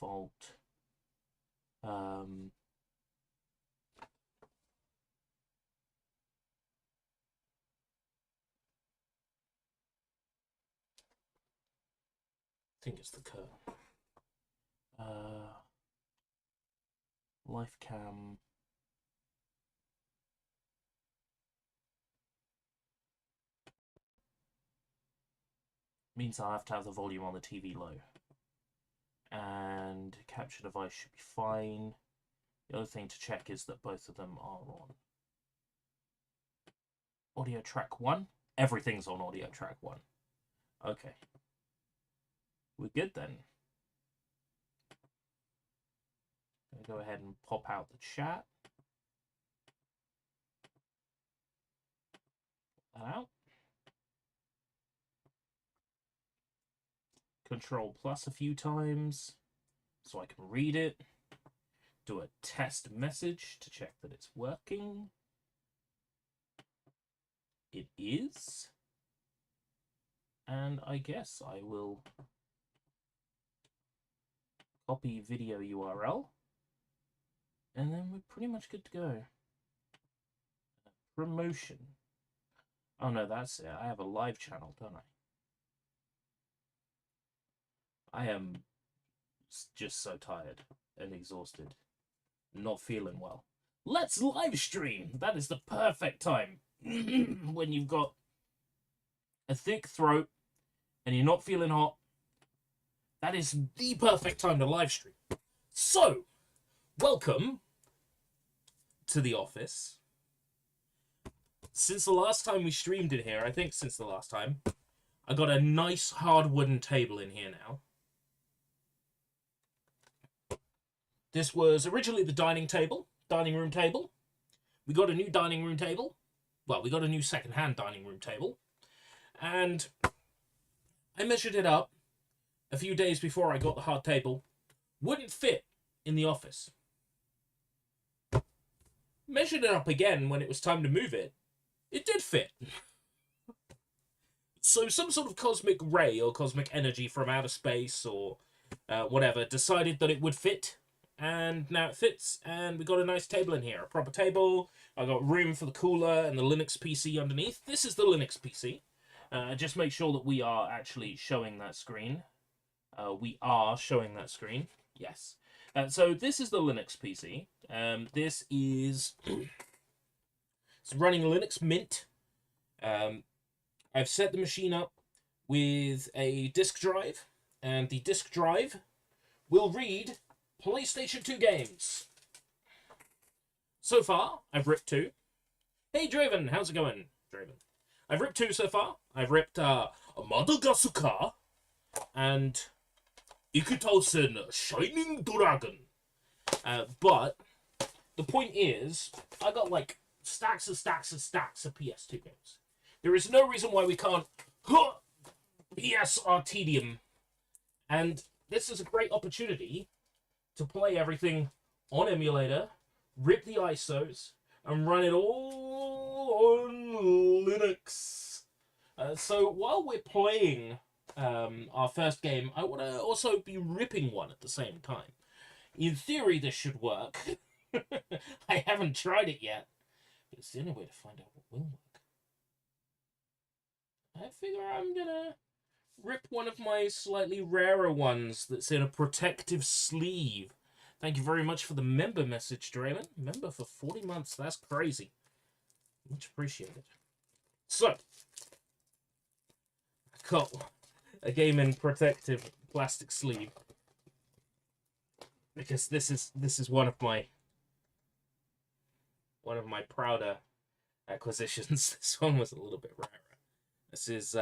default. I think it's the curve. Life cam. Means I have to have the volume on the TV low. And capture device should be fine. The other thing to check is that both of them are on. Audio track 1. Everything's on audio track 1. Okay. We're good then. Gonna go ahead and pop out the chat. Pop that out. Control plus a few times so I can read it. Do a test message to check that it's working. It is. And I guess I will copy video URL. And then we're pretty much good to go. Promotion. Oh no, that's it. I have a live channel, don't I? I am just so tired and exhausted. Not feeling well. Let's live stream! That is the perfect time. When you've got a thick throat and you're not feeling hot. That is the perfect time to live stream. So, welcome to the office. Since the last time we streamed in here, I think since the last time, I got a nice hard wooden table in here now. This was originally the dining room table. We got a new dining room table. Well, we got a new second-hand dining room table. And I measured it up a few days before I got the hard table. Wouldn't fit in the office. Measured it up again when it was time to move it. It did fit. So some sort of cosmic ray or cosmic energy from outer space or whatever decided that it would fit. And now it fits, and we got a nice table in here. A proper table. I got room for the cooler and the Linux PC underneath. This is the Linux PC. Just make sure that we are actually showing that screen. We are showing that screen. Yes. So this is the Linux PC. This is it's running Linux Mint. I've set the machine up with a disk drive, and the disk drive will read PlayStation 2 games. So far, I've ripped 2. Hey, Draven, how's it going, Draven? I've ripped 2 so far. I've ripped Madagascar and Ikki Tousen, Shining Dragon. But the point is, I got like stacks and stacks and stacks of PS2 games. There is no reason why we can't PStedium. And this is a great opportunity to play everything on emulator, rip the ISOs, and run it all on Linux. So while we're playing our first game, I want to also be ripping one at the same time. In theory, this should work. I haven't tried it yet, but it's the only way to find out what will work. I figure I'm gonna rip one of my slightly rarer ones that's in a protective sleeve. Thank you very much for the member message, Draymond. Member for 40 months. That's crazy. Much appreciated. So, I got a game in protective plastic sleeve because this is one of my prouder acquisitions. This one was a little bit rarer. This is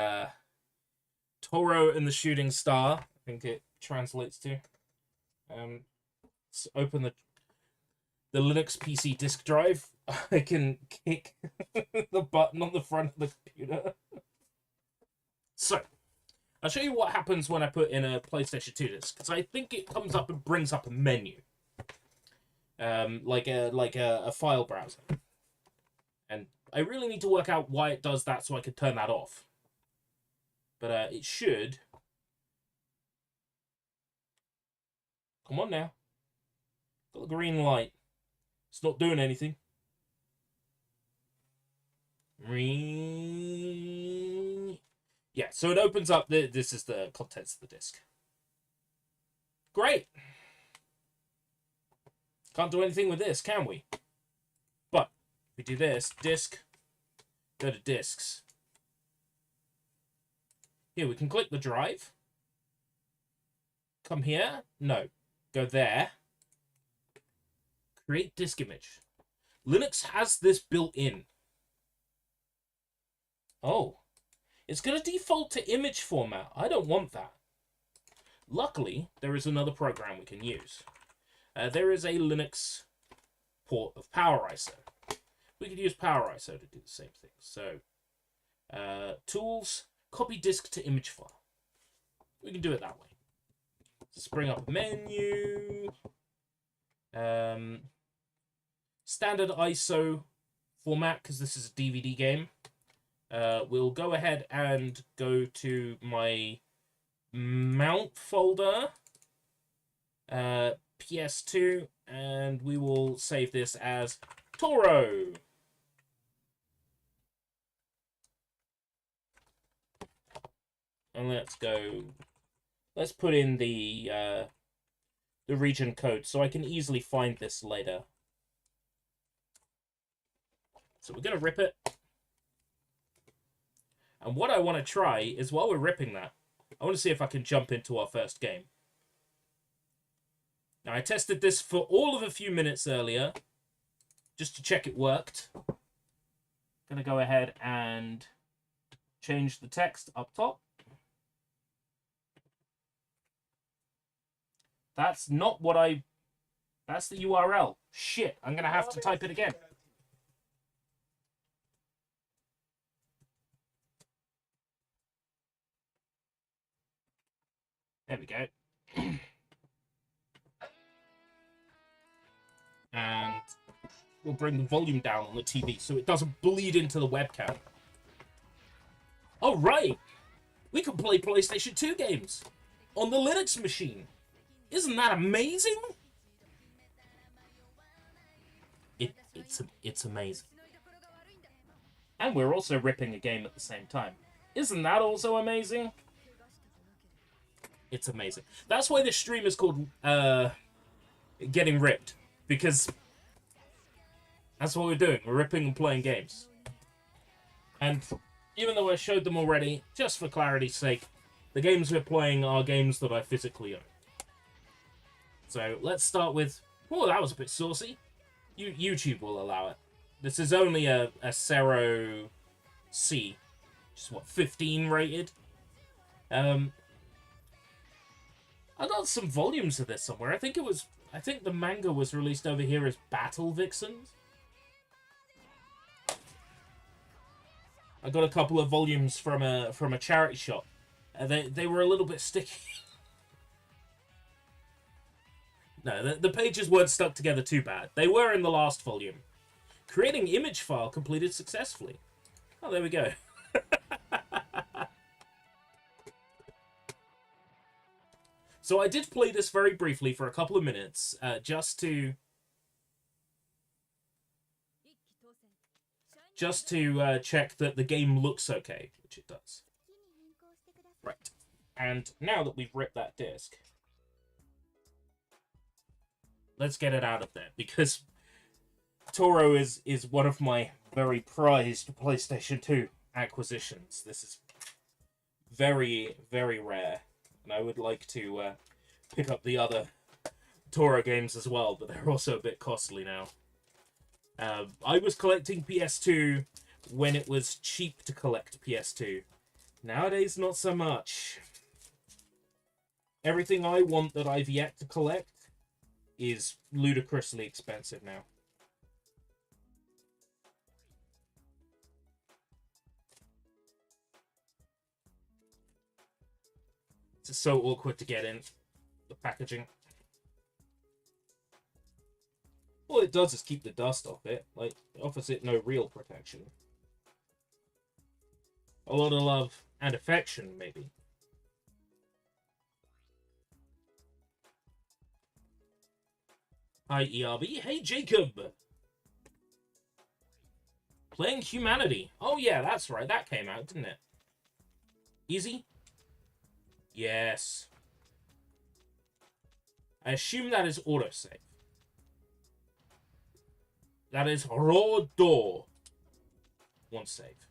Toro and the Shooting Star, I think it translates to. Let's open the Linux PC disk drive. I can kick the button on the front of the computer. So, I'll show you what happens when I put in a PlayStation 2 disc, because I think it comes up and brings up a menu, like a file browser, and I really need to work out why it does that so I can turn that off. But it should Come on now. Got the green light. It's not doing anything. Yeah, so it opens up. This is the contents of the disc. Great. Can't do anything with this, can we? But if we do this, disc, go to discs. Here, we can click the drive. Come here. No. Go there. Create disk image. Linux has this built in. Oh. It's going to default to image format. I don't want that. Luckily, there is another program we can use. There is a Linux port of PowerISO. We could use PowerISO to do the same thing. So, tools, copy disk to image file. We can do it that way. Let's bring up a menu. Standard ISO format, because this is a DVD game. We'll go ahead and go to my mount folder, PS2, and we will save this as Toro. And let's go. Let's put in the region code so I can easily find this later. So we're gonna rip it. And what I want to try is, while we're ripping that, I want to see if I can jump into our first game. Now, I tested this for all of a few minutes earlier, just to check it worked. Gonna go ahead and change the text up top. That's not what I... That's the URL. Shit, I'm gonna have to type it again. There we go. And we'll bring the volume down on the TV so it doesn't bleed into the webcam. Oh, right! We can play PlayStation 2 games on the Linux machine. Isn't that amazing? It's amazing. And we're also ripping a game at the same time. Isn't that also amazing? It's amazing. That's why this stream is called Getting Ripped. Because that's what we're doing. We're ripping and playing games. And even though I showed them already, just for clarity's sake, the games we're playing are games that I physically own. So let's start with... Oh, that was a bit saucy. YouTube will allow it. This is only a Cero C. Just, what, 15 rated? I got some volumes of this somewhere. I think the manga was released over here as Battle Vixens. I got a couple of volumes from a charity shop. They were a little bit sticky. No, the pages weren't stuck together too bad. They were in the last volume. Creating image file completed successfully. Oh, there we go. So I did play this very briefly for a couple of minutes, just to check that the game looks okay, which it does. Right, and now that we've ripped that disc, let's get it out of there, because Toro is one of my very prized PlayStation 2 acquisitions. This is very, very rare. And I would like to pick up the other Toro games as well, but they're also a bit costly now. I was collecting PS2 when it was cheap to collect PS2. Nowadays, not so much. Everything I want that I've yet to collect is ludicrously expensive now. It's so awkward to get in the packaging. All it does is keep the dust off it. Like, it offers it no real protection. A lot of love and affection, maybe. Hi, ERB. Hey, Jacob. Playing Humanity. Oh, yeah, that's right. That came out, didn't it? Easy? Yes. I assume that is autosave. That is raw door. One save.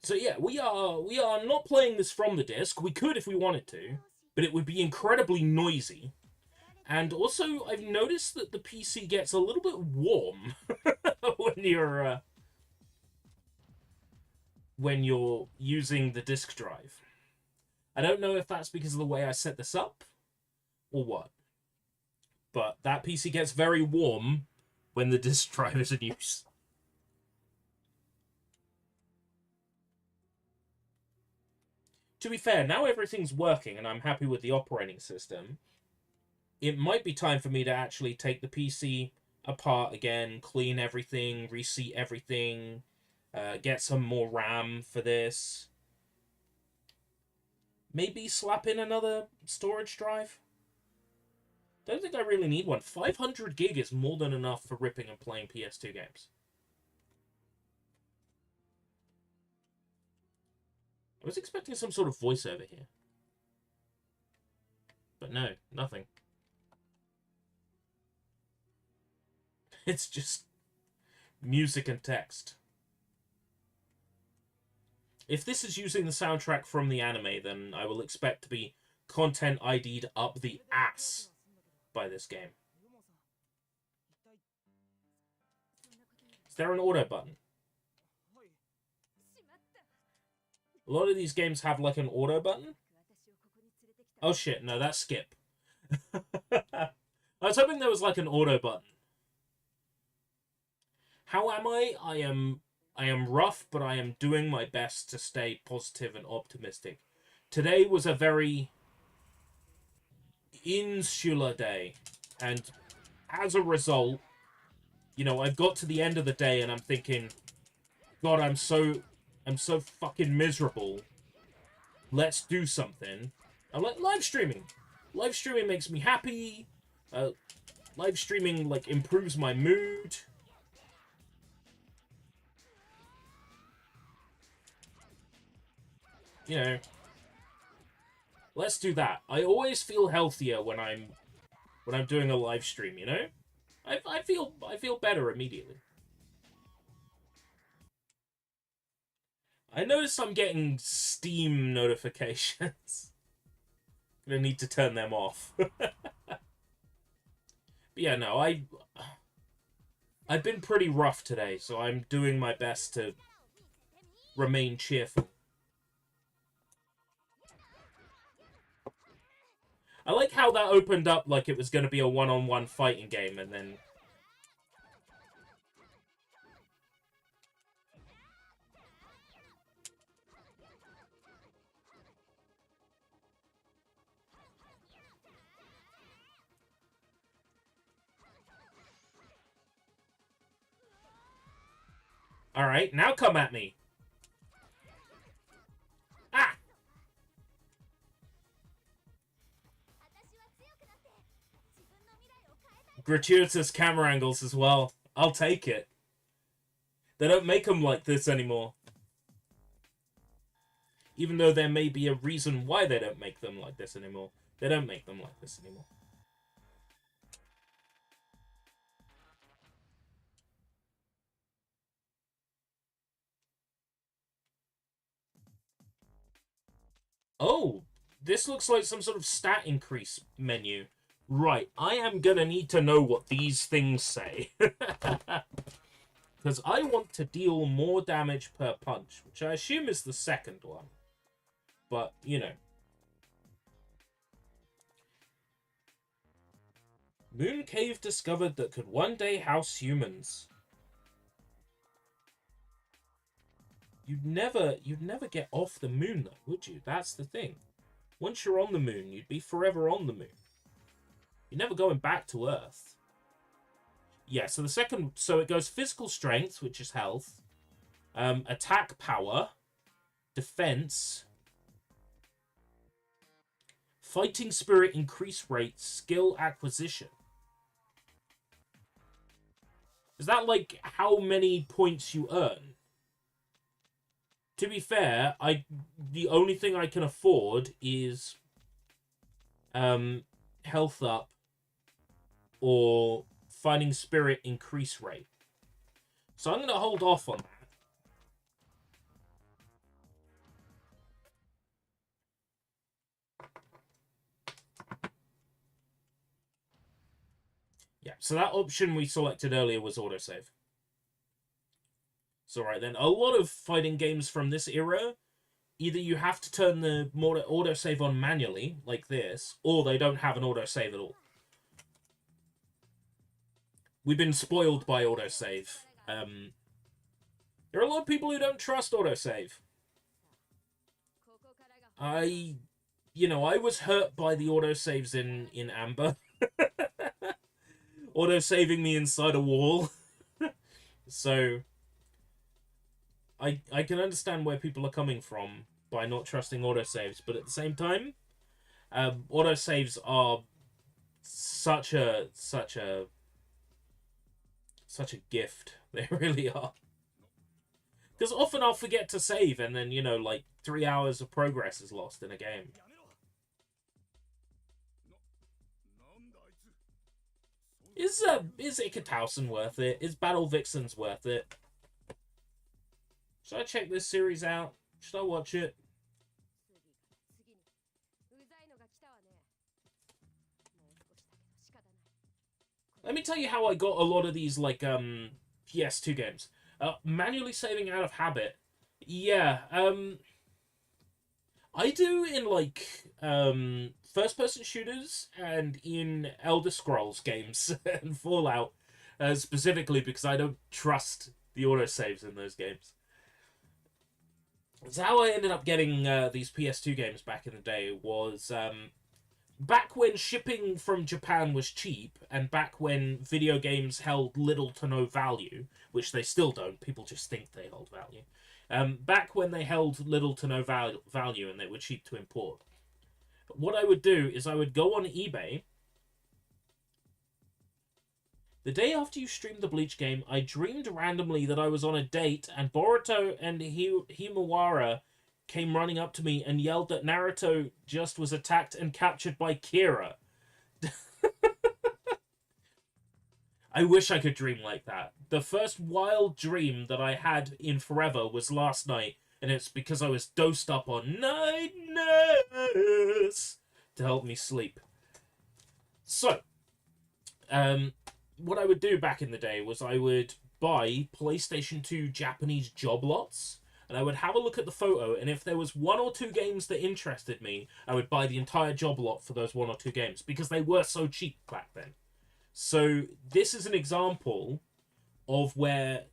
So yeah, we are not playing this from the disc. We could if we wanted to, but it would be incredibly noisy. And also, I've noticed that the PC gets a little bit warm when you're using the disk drive. I don't know if that's because of the way I set this up or what, but that PC gets very warm when the disk drive is in use. To be fair, now everything's working and I'm happy with the operating system, it might be time for me to actually take the PC apart again, clean everything, reseat everything, get some more RAM for this. Maybe slap in another storage drive? Don't think I really need one. 500 gig is more than enough for ripping and playing PS2 games. I was expecting some sort of voiceover here. But no, nothing. It's just music and text. If this is using the soundtrack from the anime, then I will expect to be content ID'd up the ass by this game. Is there an auto button? A lot of these games have like an auto button. Oh shit, no, that's skip. I was hoping there was like an auto button. How am I? I am rough, but I am doing my best to stay positive and optimistic. Today was a very insular day, and as a result, you know, I've got to the end of the day and I'm thinking, God, I'm so fucking miserable. Let's do something. I'm like, live streaming. Live streaming makes me happy. Live streaming, like, improves my mood. You know, let's do that. I always feel healthier when I'm doing a live stream, you know? I feel better immediately. I notice I'm getting Steam notifications. Gonna need to turn them off. But yeah, no, I've been pretty rough today, so I'm doing my best to remain cheerful. I like how that opened up like it was going to be a one-on-one fighting game, and then... Alright, now come at me! Ah! Gratuitous camera angles as well. I'll take it. They don't make them like this anymore. Even though there may be a reason why they don't make them like this anymore. They don't make them like this anymore. Oh, this looks like some sort of stat increase menu. Right, I am gonna need to know what these things say. Because I want to deal more damage per punch, which I assume is the second one. But, you know. Moon Cave discovered that could one day house humans. You'd never get off the moon, though, would you? That's the thing. Once you're on the moon, you'd be forever on the moon. You're never going back to Earth. Yeah, so the second... So it goes physical strength, which is health. Attack power. defense, fighting spirit increase rate, skill acquisition. Is that like how many points you earn? To be fair, the only thing I can afford is health up or fighting spirit increase rate. So I'm going to hold off on that. Yeah, so that option we selected earlier was autosave. So right then, a lot of fighting games from this era, either you have to turn the autosave on manually, like this, or they don't have an autosave at all. We've been spoiled by autosave. There are a lot of people who don't trust autosave. I was hurt by the autosaves in Amber. Autosaving me inside a wall. So I can understand where people are coming from by not trusting autosaves, but at the same time, autosaves are such a gift. They really are. Because often I'll forget to save, and then, like 3 hours of progress is lost in a game. Is Ikki Tousen worth it? Is Battle Vixens worth it? Should I check this series out? Should I watch it? Let me tell you how I got a lot of these, like, PS2 games. Manually saving out of habit. Yeah, I do in, like, first-person shooters and in Elder Scrolls games and Fallout, specifically because I don't trust the autosaves in those games. So how I ended up getting these PS2 games back in the day was back when shipping from Japan was cheap, and back when video games held little to no value, which they still don't, people just think they hold value. Back when they held little to no value and they were cheap to import, what I would do is I would go on eBay. The day after you streamed the Bleach game, I dreamed randomly that I was on a date and Boruto and Himawara came running up to me and yelled that Naruto just was attacked and captured by Kira. I wish I could dream like that. The first wild dream that I had in forever was last night, and it's because I was dosed up on night nurse to help me sleep. So, what I would do back in the day was I would buy PlayStation 2 Japanese job lots, and I would have a look at the photo, and if there was 1 or 2 games that interested me, I would buy the entire job lot for those 1 or 2 games, because they were so cheap back then. So this is an example of where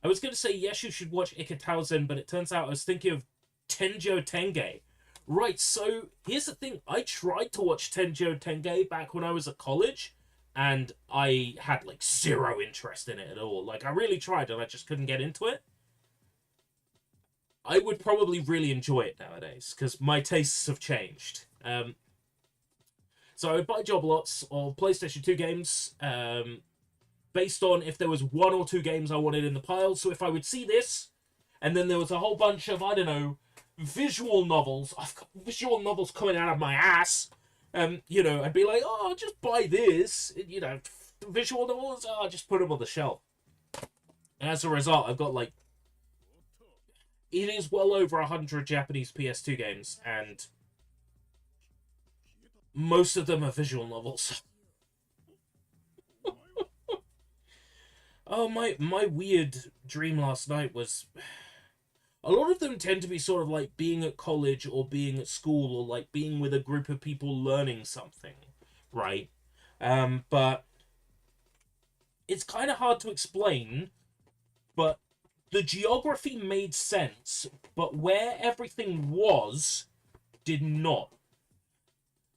I was going to say, yes, you should watch Ikki Tousen, but it turns out I was thinking of Tenjo Tenge. Right, so here's the thing. I tried to watch Tenjo Tenge back when I was at college, and I had, like, 0 interest in it at all. Like, I really tried, and I just couldn't get into it. I would probably really enjoy it nowadays, because my tastes have changed. So I would buy job lots of PlayStation 2 games, based on if there was 1 or 2 games I wanted in the pile. So if I would see this, and then there was a whole bunch of, I don't know, visual novels. I've got visual novels coming out of my ass. I'd be like, oh, I'll just buy this. Visual novels, I'll just put them on the shelf. And as a result, I've got, like, it is well over 100 Japanese PS2 games, and most of them are visual novels. Oh, my weird dream last night was... A lot of them tend to be sort of like being at college or being at school or like being with a group of people learning something, right? But it's kind of hard to explain, but the geography made sense, but where everything was did not.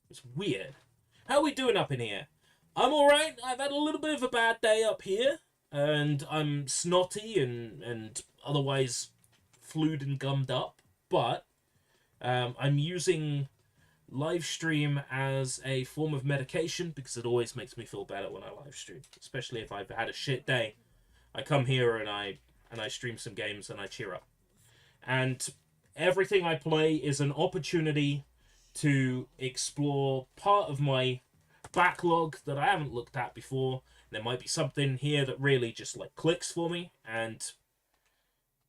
It's weird. How are we doing up in here? I'm alright. I've had a little bit of a bad day up here, and I'm snotty and otherwise flued and gummed up, but I'm using live stream as a form of medication because it always makes me feel better when I live stream, especially if I've had a shit day. I come here and I stream some games and I cheer up. And everything I play is an opportunity to explore part of my backlog that I haven't looked at before. There might be something here that really just like clicks for me, and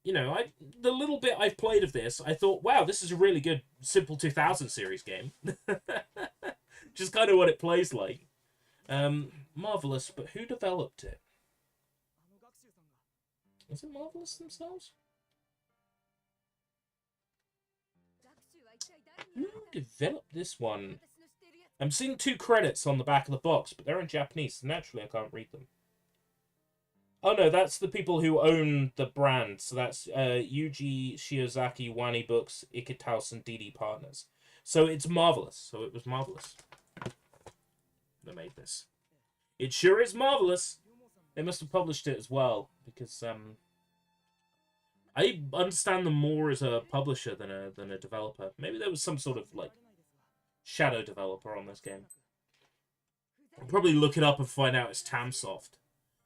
you know, the little bit I've played of this, I thought, wow, this is a really good Simple 2000 series game. Just kind of what it plays like. Marvelous, but who developed it? Is it Marvelous themselves? Who developed this one? I'm seeing 2 credits on the back of the box, but they're in Japanese, so naturally I can't read them. Oh no, that's the people who own the brand. So that's Yuji Shiozaki, Wani Books, Ikki, Tousen, DD Partners. So it's Marvelous. So it was Marvelous that made this. It sure is Marvelous. They must have published it as well, because I understand them more as a publisher than a developer. Maybe there was some sort of like shadow developer on this game. I'll probably look it up and find out it's Tamsoft.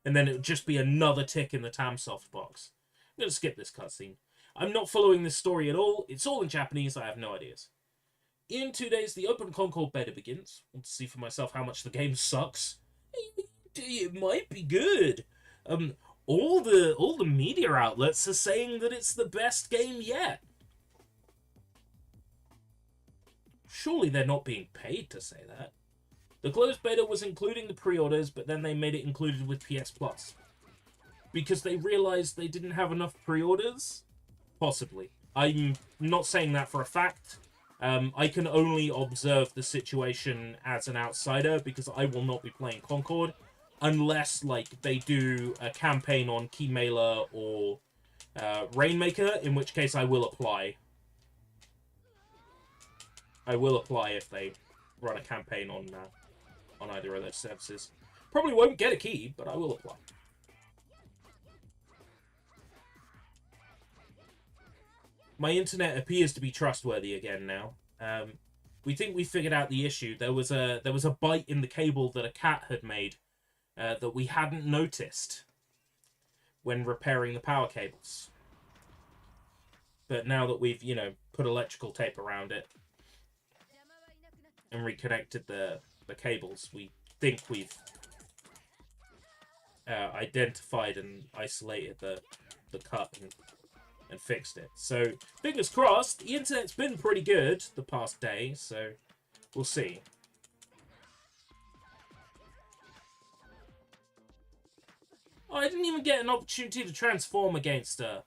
And then it would just be another tick in the Tamsoft box. I'm going to skip this cutscene. I'm not following this story at all. It's all in Japanese. I have no ideas. In 2 days, the Open Concord beta begins. I want to see for myself how much the game sucks. It might be good. All the media outlets are saying that it's the best game yet. Surely they're not being paid to say that. The closed beta was including the pre-orders, but then they made it included with PS Plus. Because they realized they didn't have enough pre-orders? Possibly. I'm not saying that for a fact. I can only observe the situation as an outsider, because I will not be playing Concord unless, like, they do a campaign on Keymailer or Rainmaker, in which case I will apply. I will apply if they run a campaign on either of those services. Probably won't get a key, but I will apply. My internet appears to be trustworthy again now. We think we figured out the issue. There was a bite in the cable that a cat had made that we hadn't noticed when repairing the power cables. But now that we've, you know, put electrical tape around it and reconnected the cables, we think we've identified and isolated the cut and fixed it. So, fingers crossed. The internet's been pretty good the past day, so we'll see. Oh, I didn't even get an opportunity to transform against her.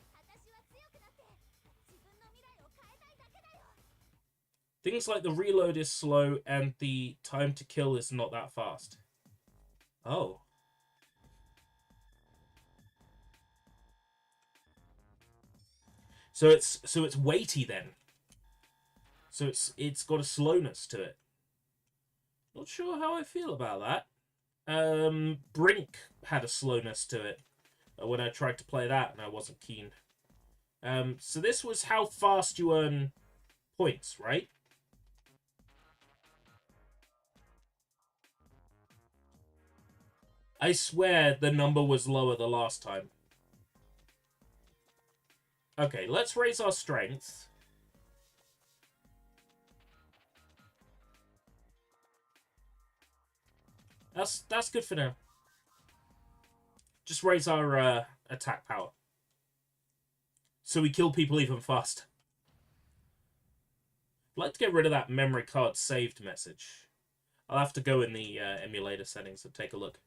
Things like the reload is slow and the time to kill is not that fast. Oh. So it's weighty then. So it's got a slowness to it. Not sure how I feel about that. Brink had a slowness to it when I tried to play that and I wasn't keen. So this was how fast you earn points, right? I swear the number was lower the last time. Okay, let's raise our strength. That's good for now. Just raise our attack power. So we kill people even faster. I'd like to get rid of that memory card saved message. I'll have to go in the emulator settings and take a look.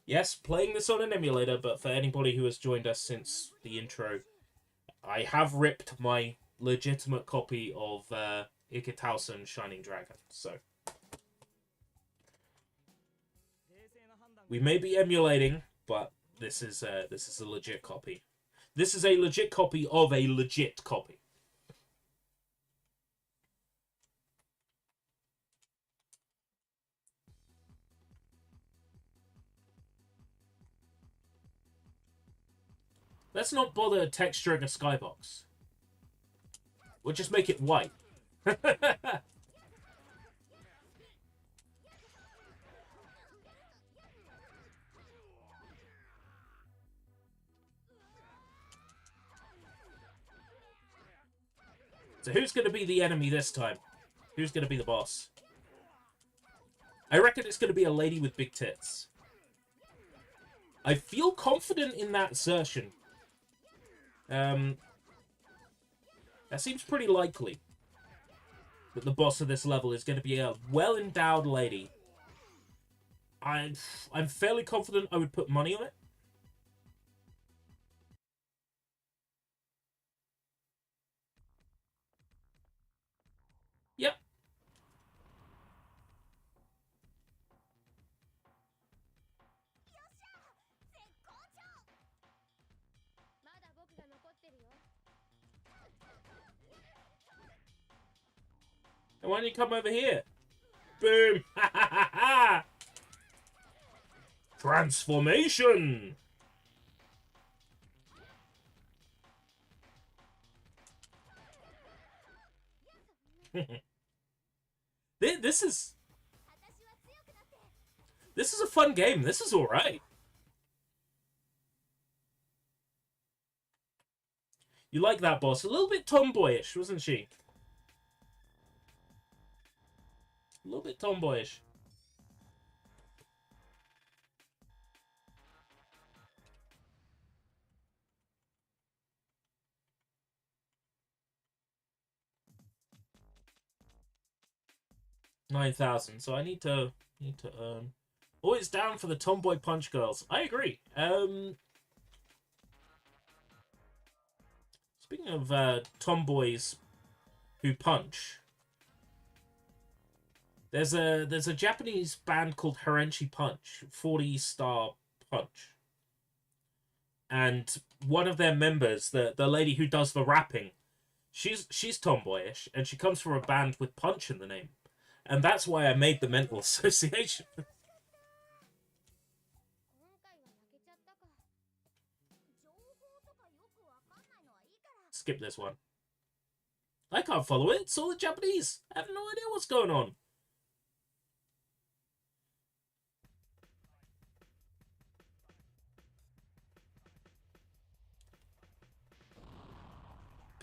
Yes, playing this on an emulator, but for anybody who has joined us since the intro, I have ripped my legitimate copy of Ikki Tousen Shining Dragon, so we may be emulating, but this is a legit copy. This is a legit copy of a legit copy. Let's not bother texturing a skybox. We'll just make it white. So who's going to be the enemy this time? Who's going to be the boss? I reckon it's going to be a lady with big tits. I feel confident in that assertion. That seems pretty likely. That the boss of this level is going to be a well-endowed lady. I'm fairly confident I would put money on it. Yep. And why don't you come over here? Boom! Ha ha ha ha! Transformation! This is a fun game. This is alright. You like that boss? A little bit tomboyish, wasn't she? A little bit tomboyish. $9,000. So I need to earn. Oh, it's down for the tomboy punch girls. I agree. Speaking of tomboys who punch, there's a Japanese band called Harenchi Punch, 40-star punch, and one of their members, the lady who does the rapping, she's tomboyish, and she comes from a band with punch in the name, and that's why I made the mental association. Skip this one. I can't follow it. It's all in Japanese. I have no idea what's going on.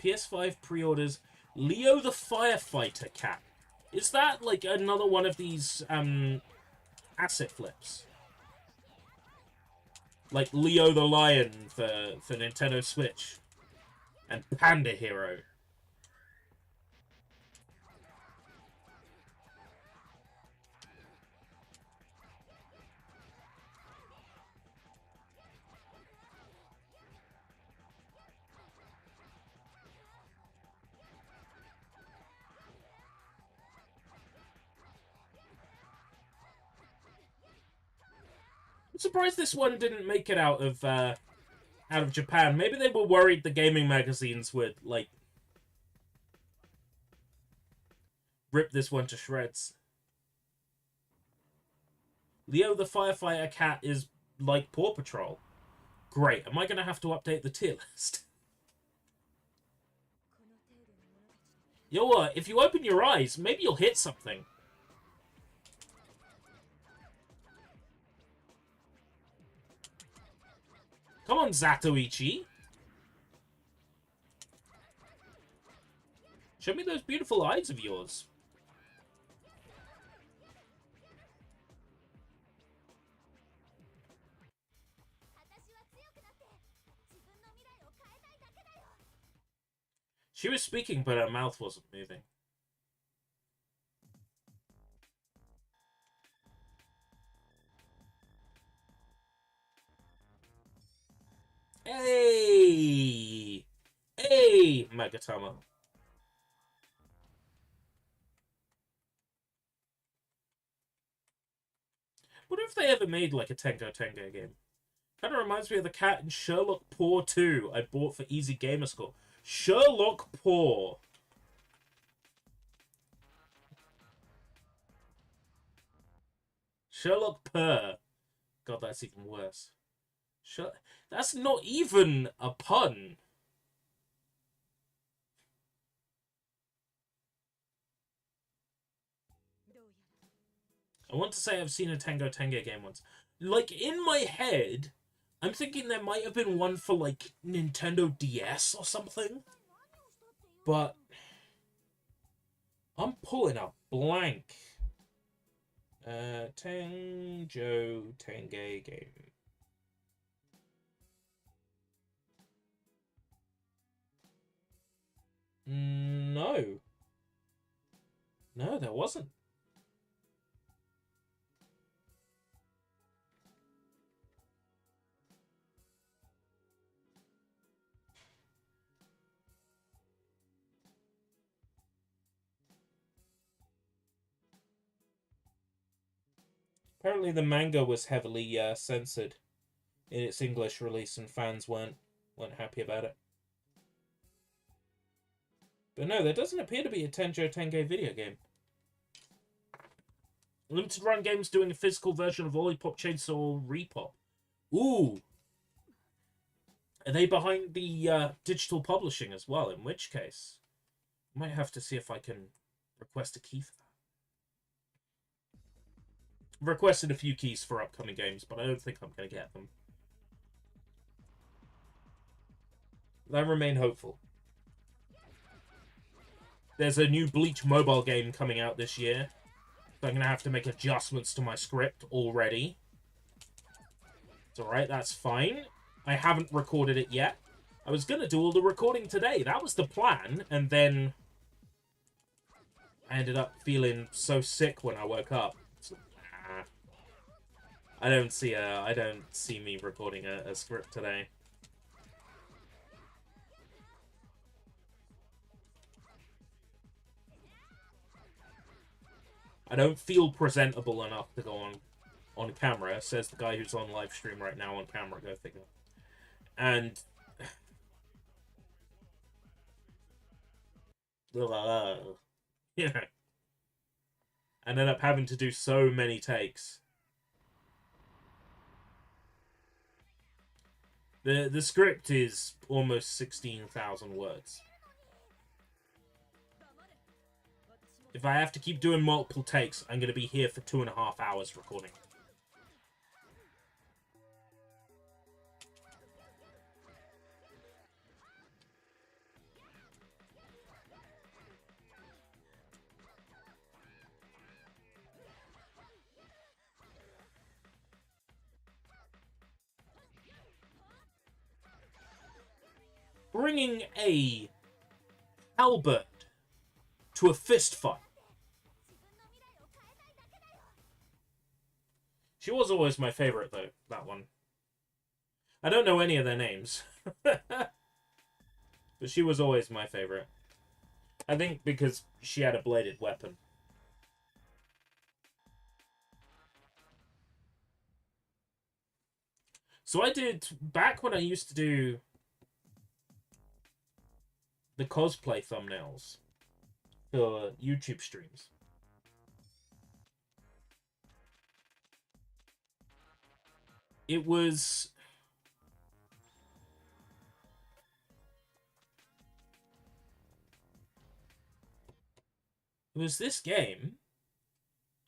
PS5 pre-orders Leo the Firefighter cat. Is that like another one of these asset flips? Like Leo the Lion for Nintendo Switch. And Panda Hero. I'm surprised this one didn't make it out of Japan. Maybe they were worried the gaming magazines would, like, rip this one to shreds. Leo the Firefighter cat is like Paw Patrol. Great. Am I going to have to update the tier list? You know what? If you open your eyes, maybe you'll hit something. Come on, Zatoichi. Show me those beautiful eyes of yours. She was speaking, but her mouth wasn't moving. Hey! Hey, Magatama. What if they ever made like a Tengo Tengo game? Kind of reminds me of the cat in Sherlock Paw 2 I bought for Easy Gamer Score. Sherlock Paw. Sherlock Purr. God, that's even worse. That's not even a pun. I want to say I've seen a Tango Tenge game once. Like, in my head, I'm thinking there might have been one for, like, Nintendo DS or something. But I'm pulling a blank. Tango Tenge game. No. No, there wasn't. Apparently the manga was heavily censored in its English release, and fans weren't happy about it. But no, there doesn't appear to be a Tenjo Tenge video game. Limited Run Games doing a physical version of Lollipop Chainsaw Repop. Ooh! Are they behind the digital publishing as well? In which case, I might have to see if I can request a key for that. I've requested a few keys for upcoming games, but I don't think I'm going to get them. I remain hopeful. There's a new Bleach mobile game coming out this year, so I'm going to have to make adjustments to my script already. It's alright, that's fine. I haven't recorded it yet. I was going to do all the recording today. That was the plan, and then I ended up feeling so sick when I woke up. So, I don't see me recording a script today. I don't feel presentable enough to go on camera, says the guy who's on live stream right now on camera, go figure. And yeah. I ended up having to do so many takes. The script is almost 16,000 words. If I have to keep doing multiple takes, I'm going to be here for 2.5 hours recording. Bringing a halberd to a fist fight. She was always my favorite, though, that one. I don't know any of their names. But she was always my favorite. I think because she had a bladed weapon. So I did, back when I used to do the cosplay thumbnails for YouTube streams. It was this game.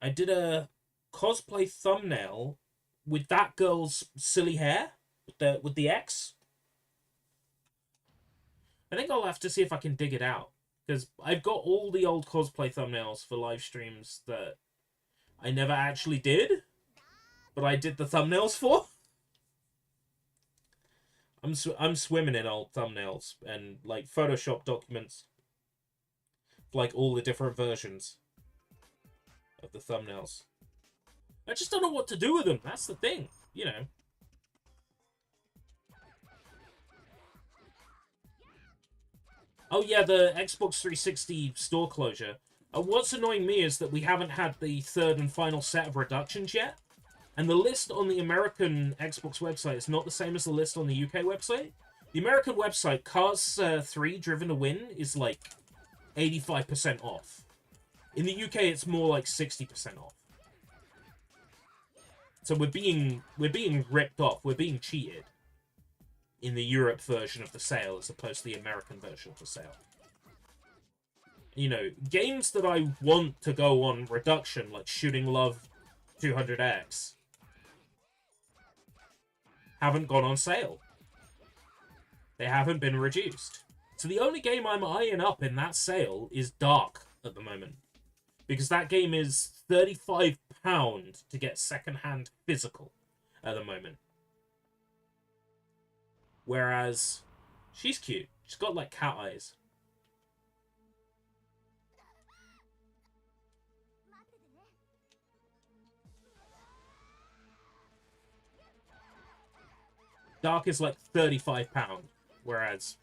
I did a cosplay thumbnail with that girl's silly hair with the X. I think I'll have to see if I can dig it out, because I've got all the old cosplay thumbnails for live streams that I never actually did, but I did the thumbnails for. I'm swimming in old thumbnails and like Photoshop documents, like all the different versions of the thumbnails. I just don't know what to do with them. That's the thing, you know. Oh yeah, the Xbox 360 store closure. What's annoying me is that we haven't had the third and final set of reductions yet. And the list on the American Xbox website is not the same as the list on the UK website. The American website, Cars 3 Driven to Win, is like 85% off. In the UK, it's more like 60% off. So we're being ripped off. We're being cheated in the Europe version of the sale as opposed to the American version of the sale. You know, games that I want to go on reduction, like Shooting Love 200X haven't gone on sale. They haven't been reduced. So the only game I'm eyeing up in that sale is Dark at the moment. Because that game is £35 to get second-hand physical at the moment. Whereas, she's cute. She's got, like, cat eyes. Dark is, like, £35. Whereas...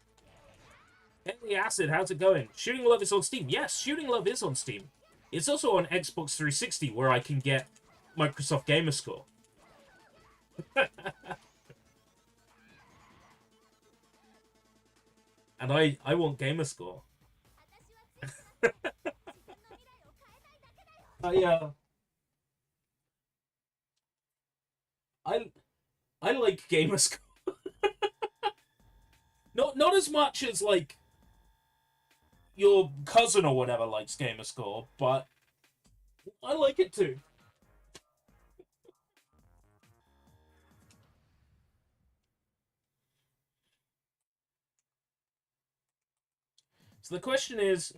Hey, Acid, how's it going? Shooting Love is on Steam. Yes, Shooting Love is on Steam. It's also on Xbox 360, where I can get Microsoft Gamerscore. And I want Gamerscore. I like Gamerscore. Not as much as, like, your cousin or whatever likes Gamerscore, but I like it too. So the question is,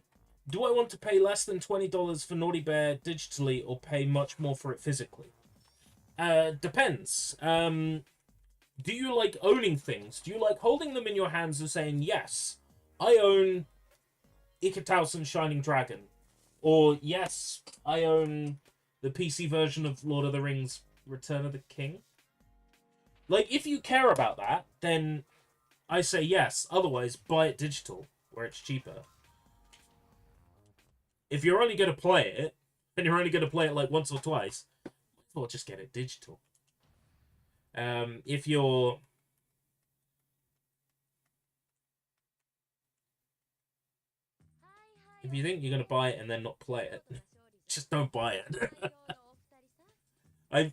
do I want to pay less than $20 for Naughty Bear digitally or pay much more for it physically? Depends. Do you like owning things? Do you like holding them in your hands and saying, yes, I own Ikki Tousen Shining Dragon? Or, yes, I own the PC version of Lord of the Rings Return of the King? Like, if you care about that, then I say yes. Otherwise, buy it digital, where it's cheaper. If you're only going to play it, and you're only going to play it like once or twice, well, just get it digital. If you think you're going to buy it and then not play it, just don't buy it.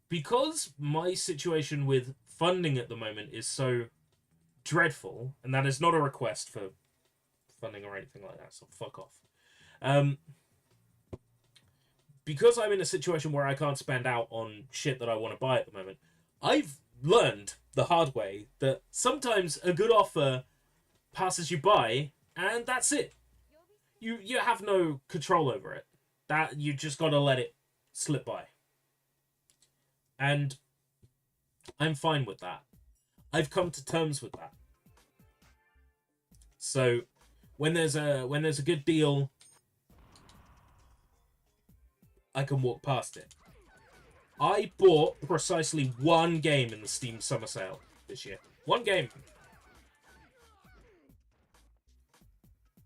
Because my situation with funding at the moment is so dreadful, and that is not a request for funding or anything like that, so fuck off. Because I'm in a situation where I can't spend out on shit that I want to buy at the moment, I've learned the hard way that sometimes a good offer passes you by, and that's it. You have no control over it. That you just gotta let it slip by. And I'm fine with that. I've come to terms with that. So when there's a good deal, I can walk past it. I bought precisely one game in the Steam Summer Sale this year. One game.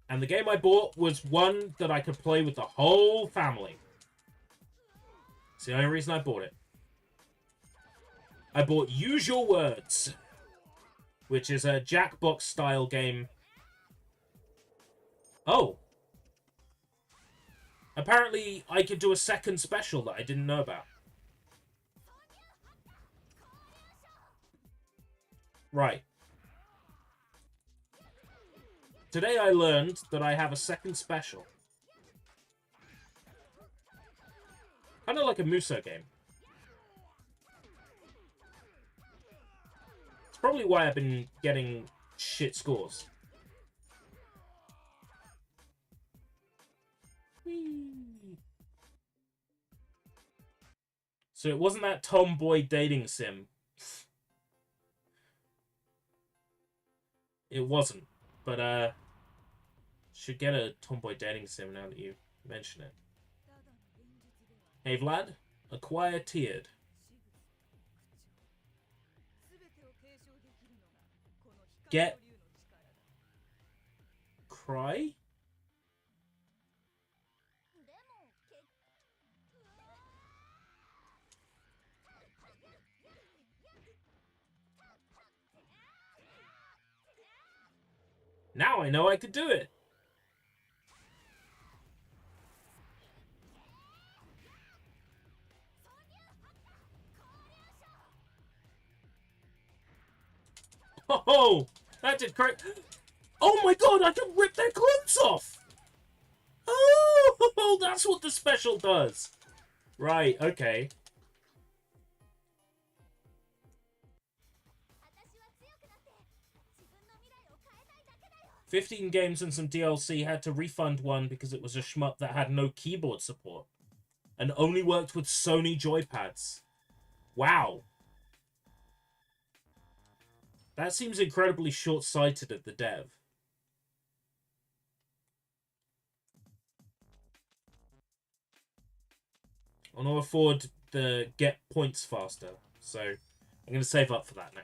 And the game I bought was one that I could play with the whole family. It's the only reason I bought it. I bought Use Your Words, which is a Jackbox style game. Oh. Apparently, I could do a second special that I didn't know about. Right. Today I learned that I have a second special. Kind of like a Muso game. It's probably why I've been getting shit scores. So it wasn't that tomboy dating sim. It wasn't. But, should get a tomboy dating sim now that you mention it. Hey, Vlad. Acquire tiered. Get... Cry? Now I know I could do it. Oh, that did correct. Oh my god, I can rip their clothes off. Oh, that's what the special does. Right, okay. 15 games and some DLC, had to refund one because it was a shmup that had no keyboard support and only worked with Sony joypads. Wow. That seems incredibly short-sighted at the dev. I want to afford the get points faster, so I'm going to save up for that now.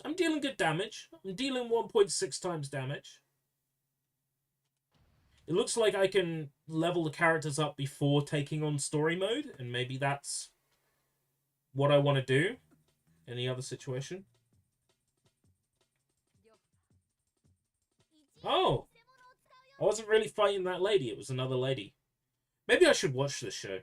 I'm dealing good damage. I'm dealing 1.6 times damage. It looks like I can level the characters up before taking on story mode, and maybe that's what I want to do in the other situation. Oh! I wasn't really fighting that lady, it was another lady. Maybe I should watch this show.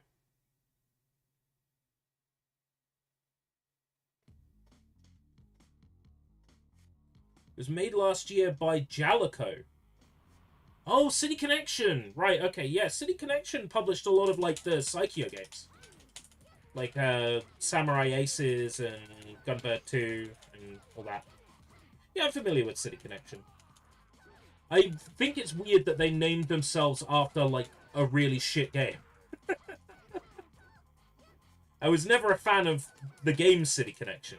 It was made last year by Jalico. Oh, City Connection! Right, okay, yeah, City Connection published a lot of, like, the Psychio games. Like, Samurai Aces and Gunbird 2 and all that. Yeah, I'm familiar with City Connection. I think it's weird that they named themselves after, like, a really shit game. I was never a fan of the game City Connection.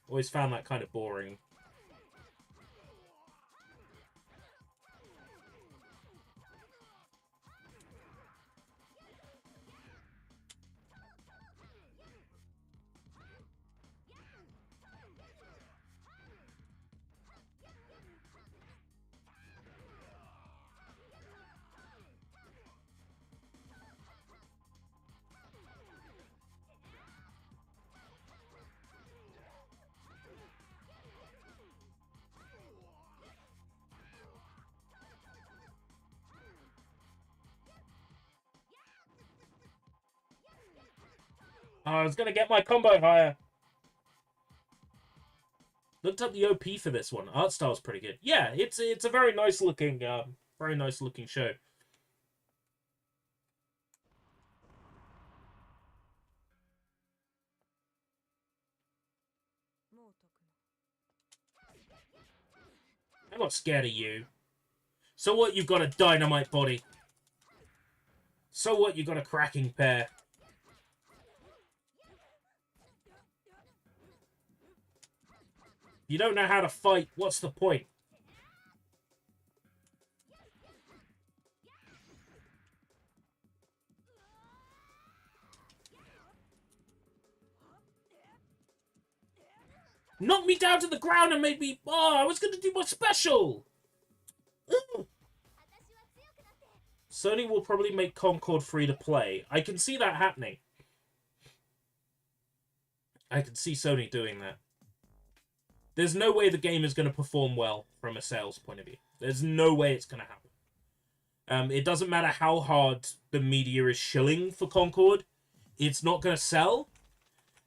Always found that kind of boring. I was gonna get my combo higher. Looked up the OP for this one. Art style's pretty good. Yeah, it's a very nice looking show. I'm not scared of you. So what? You've got a dynamite body. So what? You've got a cracking pair. You don't know how to fight. What's the point? Knocked me down to the ground and made me... Oh, I was going to do my special! Ooh. Sony will probably make Concord free to play. I can see that happening. I can see Sony doing that. There's no way the game is going to perform well from a sales point of view. There's no way it's going to happen. It doesn't matter how hard the media is shilling for Concord. It's not going to sell.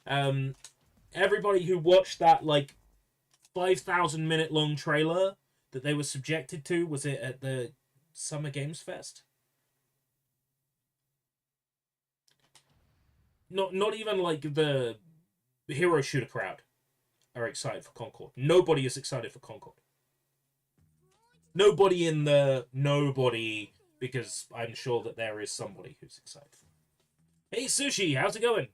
Everybody who watched that, like, 5,000 minute long trailer that they were subjected to, was it at the Summer Games Fest? Not even, like, the hero shooter crowd are excited for Concord. Nobody is excited for Concord. Nobody, because I'm sure that there is somebody who's excited. Hey, Sushi, how's it going?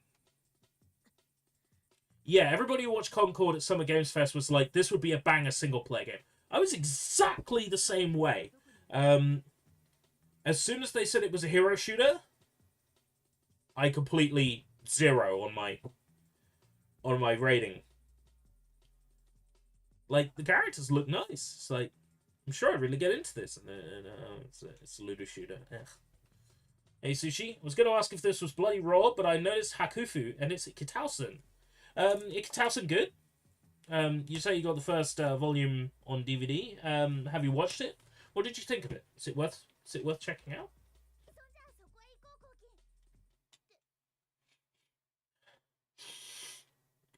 Yeah, everybody who watched Concord at Summer Games Fest was like, this would be a banger single-player game. I was exactly the same way. As soon as they said it was a hero shooter, I completely zero on my rating. Like, the characters look nice. It's like, I'm sure I'd really get into this. And it's a Ludo shooter. Ugh. Hey, Sushi. I was going to ask if this was bloody raw, but I noticed Hakufu, and it's Ikki Tousen. Ikki Tousen, good. You say you got the first volume on DVD. Have you watched it? What did you think of it? Is it worth checking out?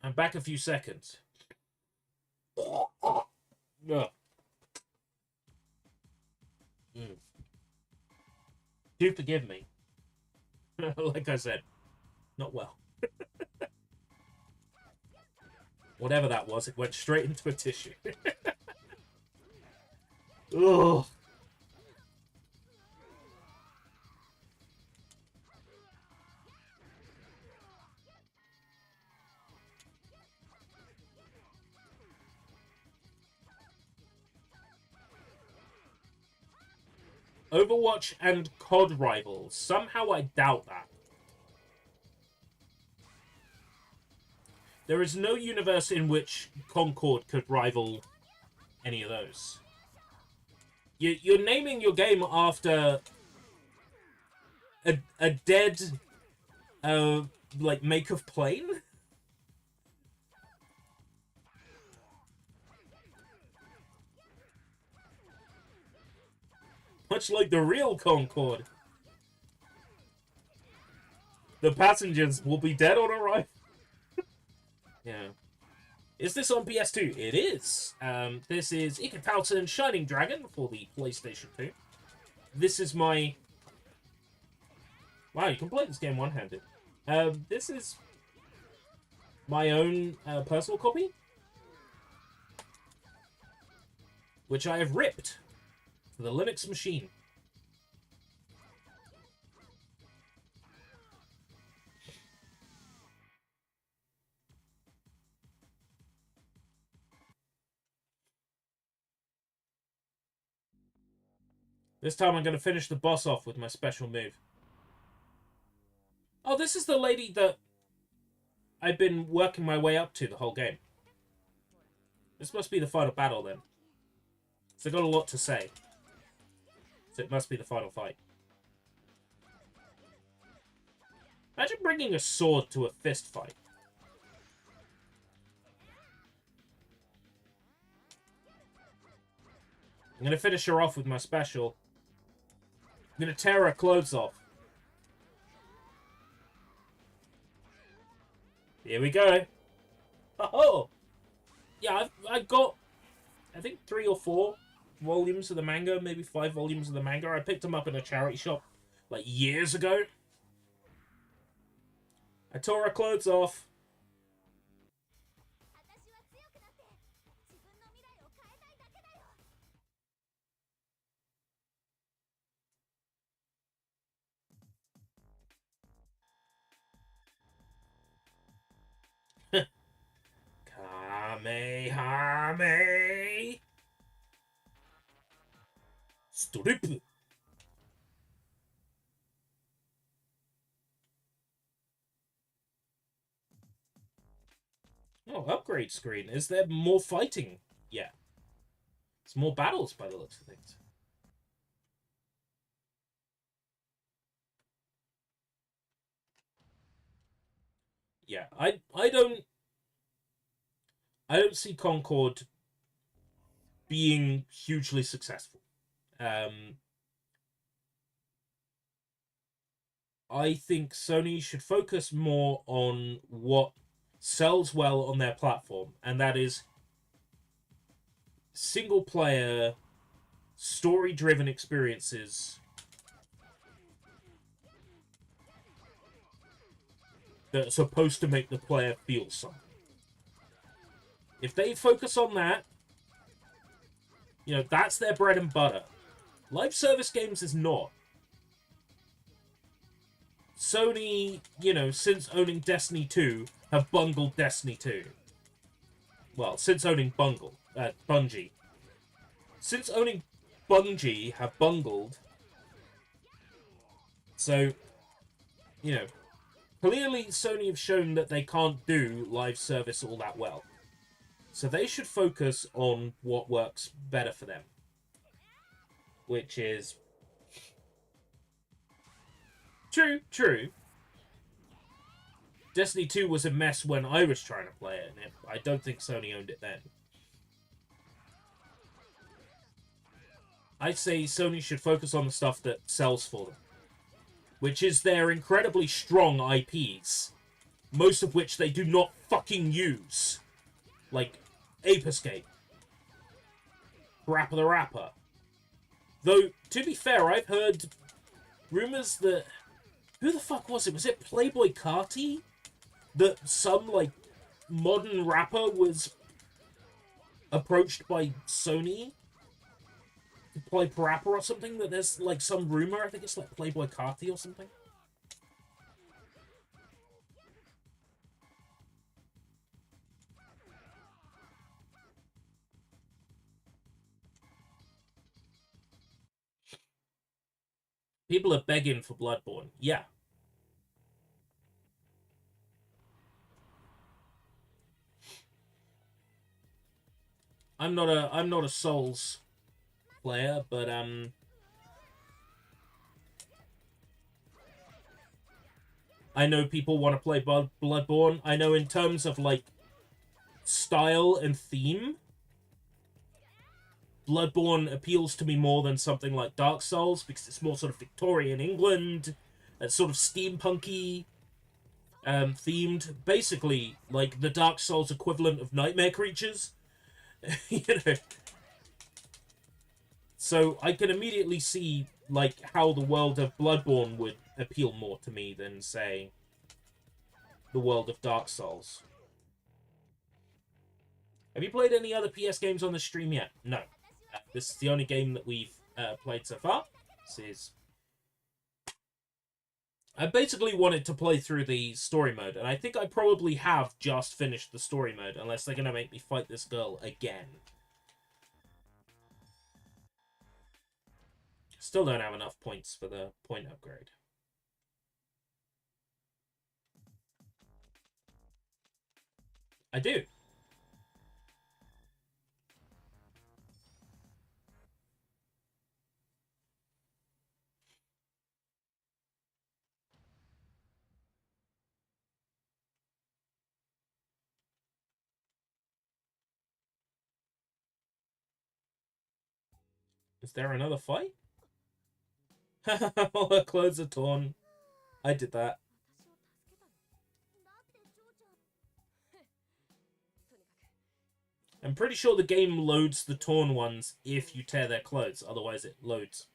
I'm back a few seconds. Ugh. Do forgive me. Like I said, not well. Whatever that was, it went straight into a tissue. Ugh. Overwatch and COD rivals. Somehow I doubt that. There is no universe in which Concord could rival any of those. You're naming your game after a dead, like, make of plane? Much like the real Concorde. The passengers will be dead on arrival. Yeah. Is this on PS2? It is. This is Ikki Tousen Shining Dragon for the PlayStation 2. This is my... Wow, you can play this game one-handed. This is my own personal copy, which I have ripped for the Linux machine. This time I'm going to finish the boss off with my special move. Oh, this is the lady that I've been working my way up to the whole game. This must be the final battle then. So I've got a lot to say. So it must be the final fight. Imagine bringing a sword to a fist fight. I'm going to finish her off with my special. I'm going to tear her clothes off. Here we go. Oh! Yeah, I've got, I think, 3 or 4 volumes of the manga, maybe 5 volumes of the manga. I picked them up in a charity shop, like, years ago. I tore her clothes off. Kamehame! Strip! Oh, upgrade screen. Is there more fighting? Yeah. It's more battles by the looks of things. Yeah, I don't see Concord being hugely successful. I think Sony should focus more on what sells well on their platform, and that is single-player, story-driven experiences that are supposed to make the player feel something. If they focus on that, you know, that's their bread and butter. Live service games is not. Sony, you know, since owning Destiny 2, have bungled Destiny 2. Well, since owning Bungie. Since owning Bungie, have bungled. So, you know, clearly Sony have shown that they can't do live service all that well. So they should focus on what works better for them. Which is... True. Destiny 2 was a mess when I was trying to play it, and I don't think Sony owned it then. I'd say Sony should focus on the stuff that sells for them. Which is their incredibly strong IPs. Most of which they do not fucking use. Like, Ape Escape. Parappa the Rapper. Though, to be fair, I've heard rumors that Who the fuck was it? Was it Playboy Carti? That some, like, modern rapper was approached by Sony to play rapper or something? That there's, like, some rumor? I think it's, like, Playboy Carti or something. People are begging for Bloodborne. Yeah. I'm not a Souls player, but I know people want to play Bloodborne. I know in terms of, like, style and theme, Bloodborne appeals to me more than something like Dark Souls, because it's more sort of Victorian England, it's sort of steampunky themed. Basically, like, the Dark Souls equivalent of nightmare creatures. You know? So I can immediately see, like, how the world of Bloodborne would appeal more to me than, say, the world of Dark Souls. Have you played any other PS games on the stream yet? No. This is the only game that we've played so far. This is... I basically wanted to play through the story mode, and I think I probably have just finished the story mode, unless they're going to make me fight this girl again. Still don't have enough points for the point upgrade. I do. Is there another fight? All her clothes are torn. I did that. I'm pretty sure the game loads the torn ones if you tear their clothes. Otherwise, it loads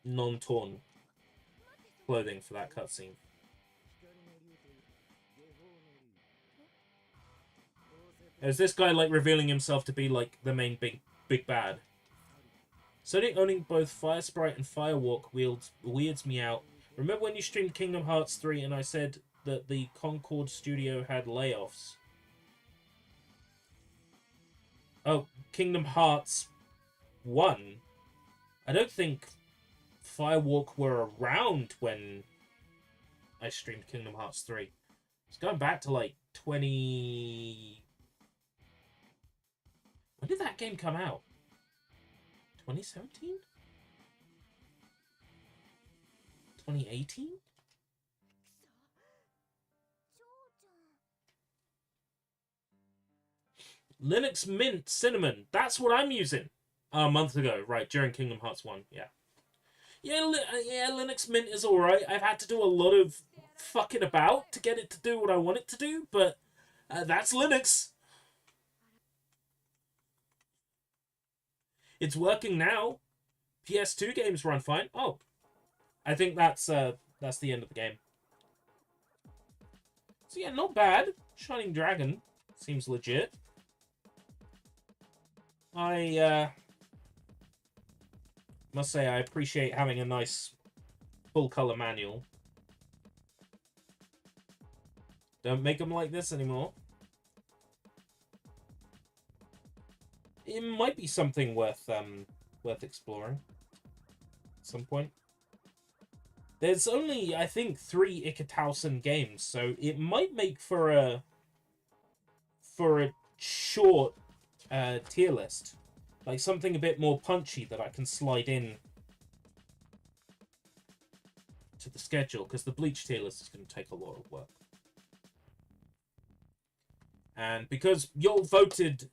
non-torn clothing for that cutscene. There's this guy, like, revealing himself to be, like, the main big bad. Sony owning both Fire Sprite and Firewalk weirds me out. Remember when you streamed Kingdom Hearts 3 and I said that the Concord studio had layoffs? Oh, Kingdom Hearts 1? I don't think Firewalk were around when I streamed Kingdom Hearts 3. It's going back to, like, 20... When did that game come out? 2017? 2018? Linux Mint Cinnamon. That's what I'm using. A month ago, right, during Kingdom Hearts 1, yeah. Yeah, Linux Mint is alright. I've had to do a lot of fucking about to get it to do what I want it to do, but that's Linux. It's working now. PS2 games run fine. Oh, I think that's the end of the game. So yeah, not bad. Shining Dragon seems legit. I must say I appreciate having a nice full-color manual. Don't make them like this anymore. It might be something worth exploring at some point. There's only, I think, 3 Ikki Tousen games, so it might make for a short tier list. Like something a bit more punchy that I can slide in to the schedule, because the Bleach tier list is going to take a lot of work. And because y'all voted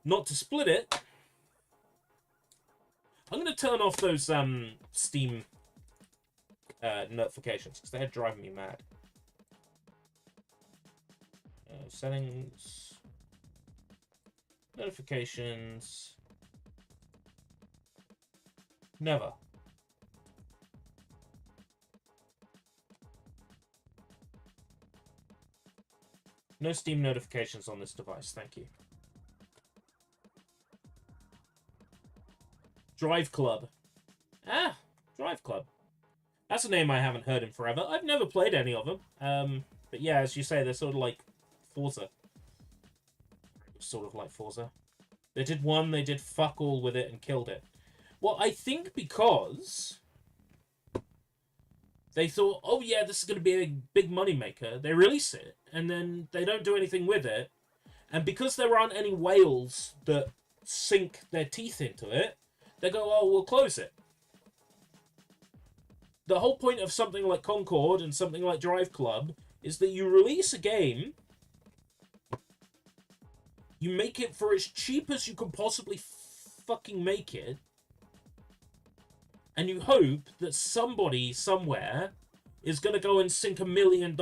not to split it, I'm going to turn off those Steam notifications, because they're driving me mad. Settings, notifications, never. No Steam notifications on this device, thank you. Drive Club. Ah, Drive Club. That's a name I haven't heard in forever. I've never played any of them. But yeah, as you say, they're sort of like Forza. Sort of like Forza. They did one, they did fuck all with it and killed it. Well, I think because they thought, oh yeah, this is going to be a big money maker. They release it, and then they don't do anything with it. And because there aren't any whales that sink their teeth into it, they go, oh, we'll close it. The whole point of something like Concord and something like Drive Club is that you release a game, you make it for as cheap as you can possibly fucking make it, and you hope that somebody somewhere is going to go and sink $1 million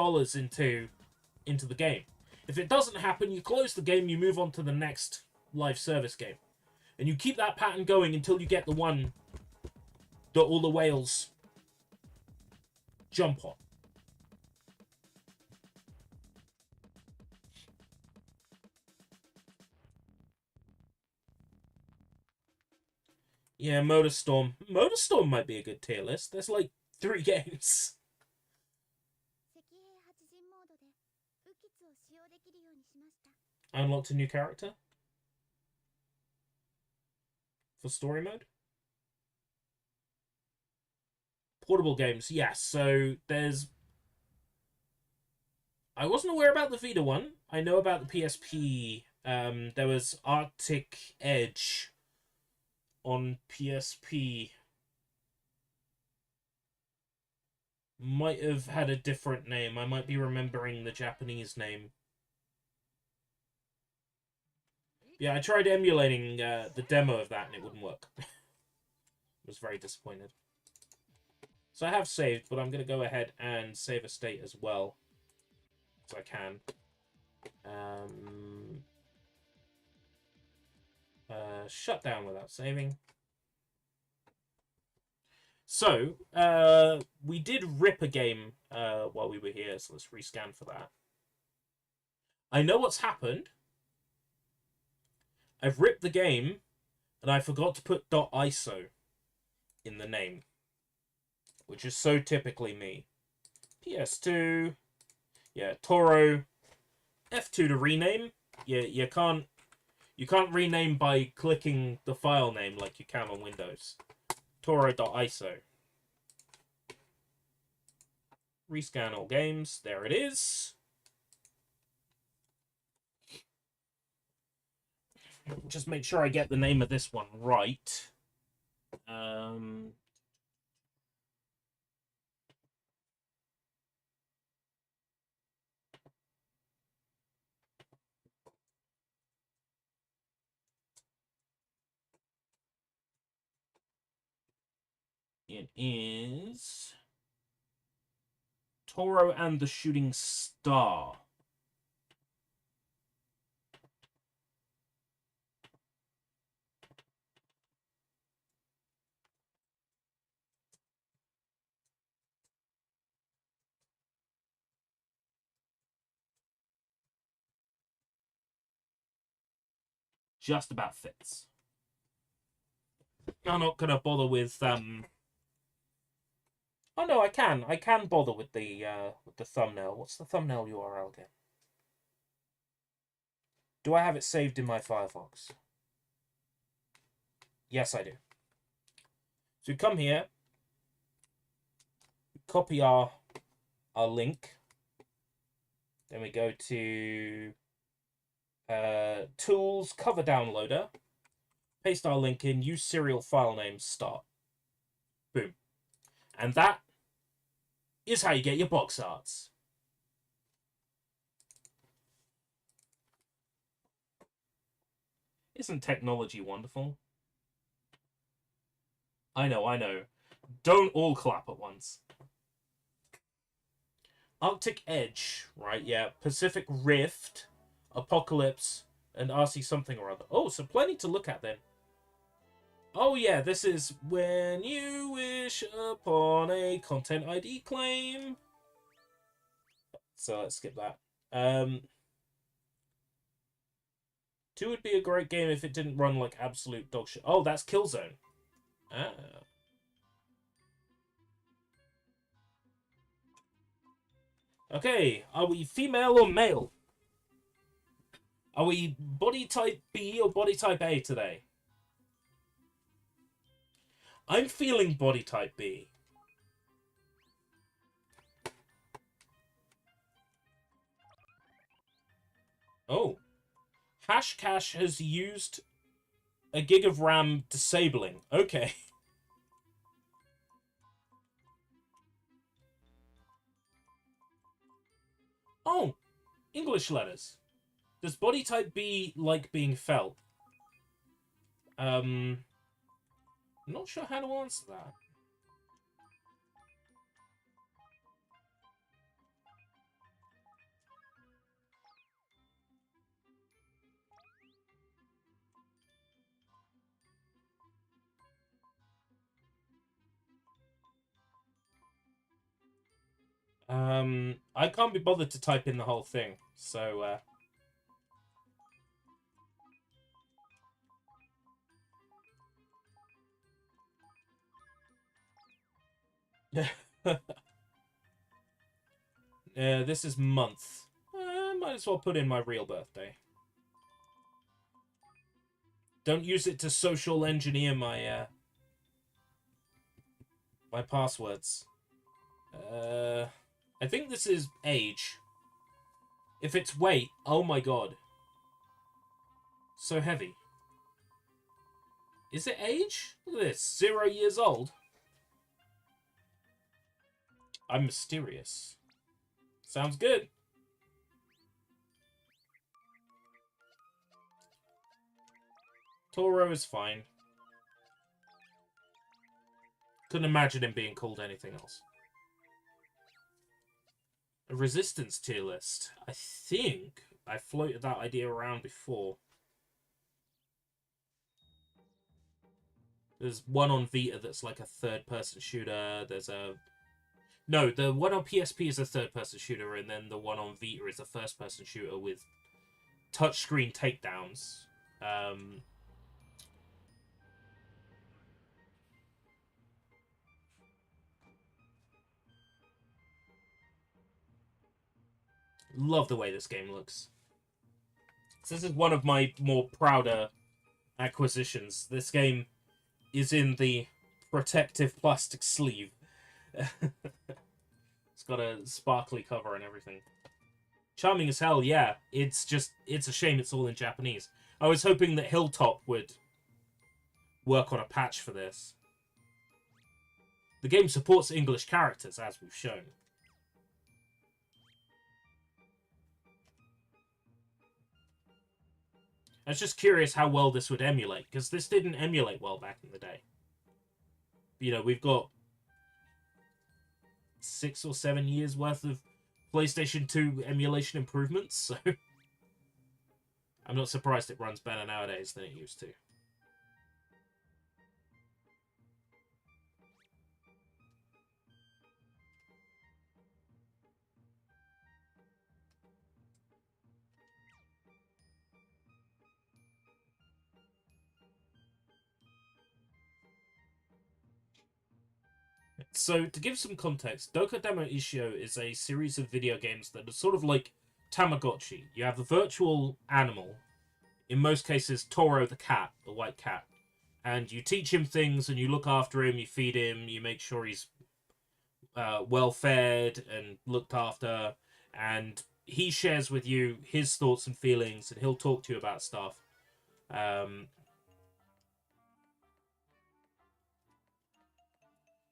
into the game. If it doesn't happen, you close the game, you move on to the next live service game. And you keep that pattern going until you get the one that all the whales jump on. Yeah, Motorstorm. Motorstorm might be a good tier list. There's like 3 games. I unlocked a new character for story mode. Portable games, yes. So there's... I wasn't aware about the Vita one. I know about the PSP. There was Arctic Edge on PSP. Might have had a different name. I might be remembering the Japanese name. Yeah, I tried emulating the demo of that and it wouldn't work. I was very disappointed. So I have saved, but I'm going to go ahead and save a state as well. As I can. Shut down without saving. So, we did rip a game while we were here, so let's rescan for that. I know what's happened. I've ripped the game, and I forgot to put .iso in the name. Which is so typically me. PS2. Yeah, Toro. F2 to rename. You can't rename by clicking the file name like you can on Windows. Toro.iso. Rescan all games. There it is. Just make sure I get the name of this one right. It is Toro and the Shooting Star. Just about fits. I'm not gonna bother with Oh no, I can. I can bother with the thumbnail. What's the thumbnail URL again? Do I have it saved in my Firefox? Yes, I do. So we come here, copy our link, then we go to Tools, Cover Downloader, paste our link in, use serial file name, start. Boom. And that is how you get your box arts. Isn't technology wonderful? I know, I know. Don't all clap at once. Arctic Edge, right? Yeah. Pacific Rift, Apocalypse, and RC something or other. Oh, so plenty to look at then. Oh yeah, this is when you wish upon a content ID claim. So let's skip that. 2 would be a great game if it didn't run like absolute dog shit. Oh, that's Killzone. Ah. Okay, are we female or male? Are we body type B or body type A today? I'm feeling body type B. Oh. Hashcash has used a gig of RAM disabling. Okay. Oh, English letters. Does body type B like being felt? Not sure how to answer that. I can't be bothered to type in the whole thing, so, this is month. Might as well put in my real birthday. Don't use it to social engineer my, my passwords. I think this is age. If it's weight, oh my god. So heavy. Is it age? Look at this, 0 years old. I'm mysterious. Sounds good. Toro is fine. Couldn't imagine him being called anything else. A resistance tier list. I think I floated that idea around before. There's one on Vita that's like a third-person shooter. There's a... No, the one on PSP is a third-person shooter, and then the one on Vita is a first-person shooter with touchscreen takedowns. Love the way this game looks. So this is one of my more prouder acquisitions. This game is in the protective plastic sleeve. It's got a sparkly cover and everything. Charming as hell, yeah. It's a shame it's all in Japanese. I was hoping that Hilltop would work on a patch for this. The game supports English characters, as we've shown. I was just curious how well this would emulate, because this didn't emulate well back in the day. You know, we've got 6 or 7 years worth of PlayStation 2 emulation improvements, so I'm not surprised it runs better nowadays than it used to. So, to give some context, Dokademo Ishio is a series of video games that are sort of like Tamagotchi. You have a virtual animal, in most cases Toro the cat, the white cat, and you teach him things and you look after him, you feed him, you make sure he's well fed and looked after, and he shares with you his thoughts and feelings, and he'll talk to you about stuff.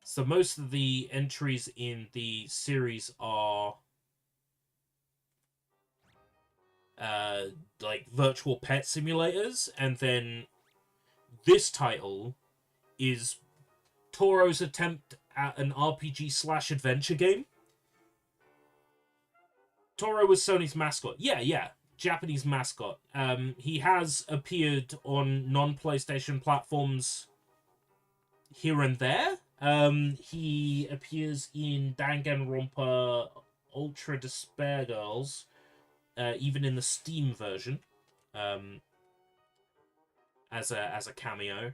So most of the entries in the series are like virtual pet simulators, and then this title is Toro's attempt at an RPG/adventure game. Toro was Sony's mascot. Yeah, Japanese mascot. He has appeared on non-PlayStation platforms here and there. He appears in Danganronpa Ultra Despair Girls, even in the Steam version. as a cameo.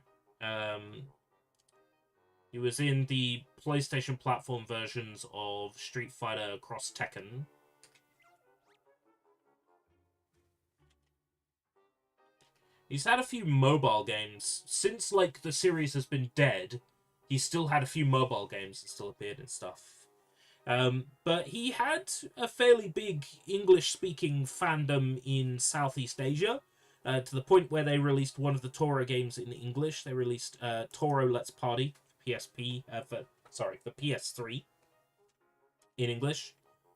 He was in the PlayStation platform versions of Street Fighter Cross Tekken. He's had a few mobile games. Since, like, the series has been dead, he's still had a few mobile games that still appeared and stuff. But he had a fairly big English-speaking fandom in Southeast Asia, to the point where they released one of the Toro games in English. They released Toro Let's Party for PS3 in English.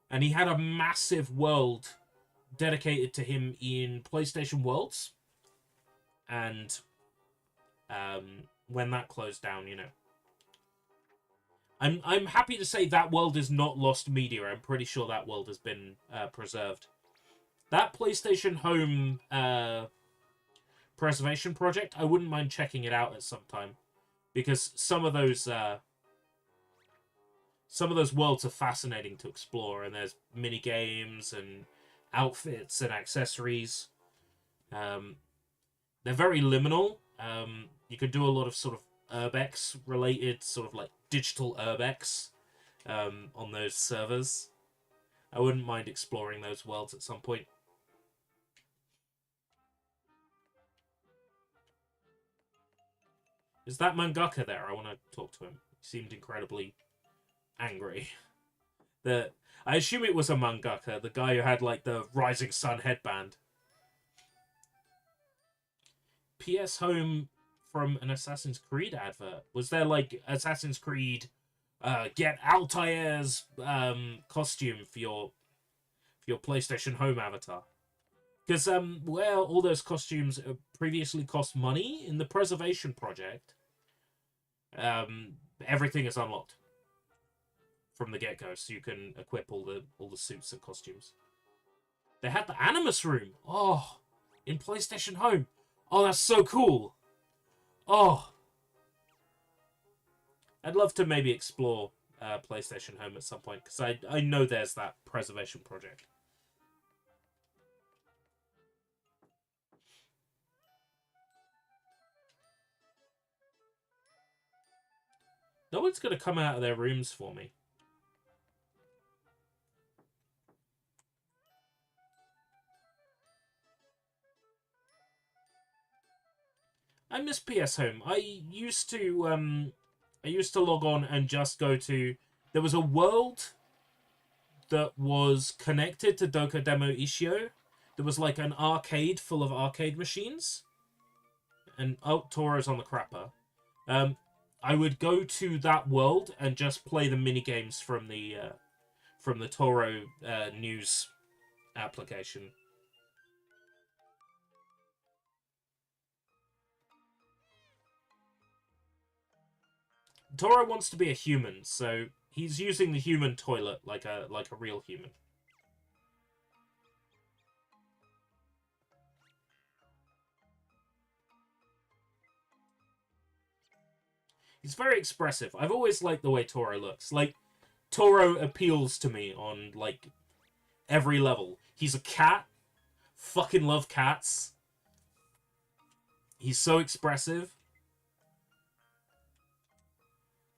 And he had a massive world dedicated to him in PlayStation Worlds. And when that closed down, you know, I'm happy to say that world is not lost media. I'm pretty sure that world has been preserved. That PlayStation Home preservation project, I wouldn't mind checking it out at some time, because some of those worlds are fascinating to explore, and there's mini games and outfits and accessories. They're very liminal. You could do a lot of sort of urbex related, sort of like digital urbex on those servers. I wouldn't mind exploring those worlds at some point. Is that mangaka there? I want to talk to him. He seemed incredibly angry. I assume it was a mangaka, the guy who had like the Rising Sun headband. PS Home from an Assassin's Creed advert. Was there like Assassin's Creed get Altair's costume for your PlayStation Home avatar? Because where all those costumes previously cost money, in the preservation project, everything is unlocked from the get-go, so you can equip all the suits and costumes. They had the Animus room. Oh, in PlayStation Home. Oh, that's so cool. Oh. I'd love to maybe explore PlayStation Home at some point, because I know there's that preservation project. No one's going to come out of their rooms for me. I miss PS Home. I used to log on and just go to... There was a world that was connected to Doka Demo Ishio. There was like an arcade full of arcade machines. And, oh, Toro's on the crapper. I would go to that world and just play the minigames from the Toro news application. Toro wants to be a human, so he's using the human toilet like a real human. He's very expressive. I've always liked the way Toro looks. Like, Toro appeals to me on, like, every level. He's a cat. Fucking love cats. He's so expressive.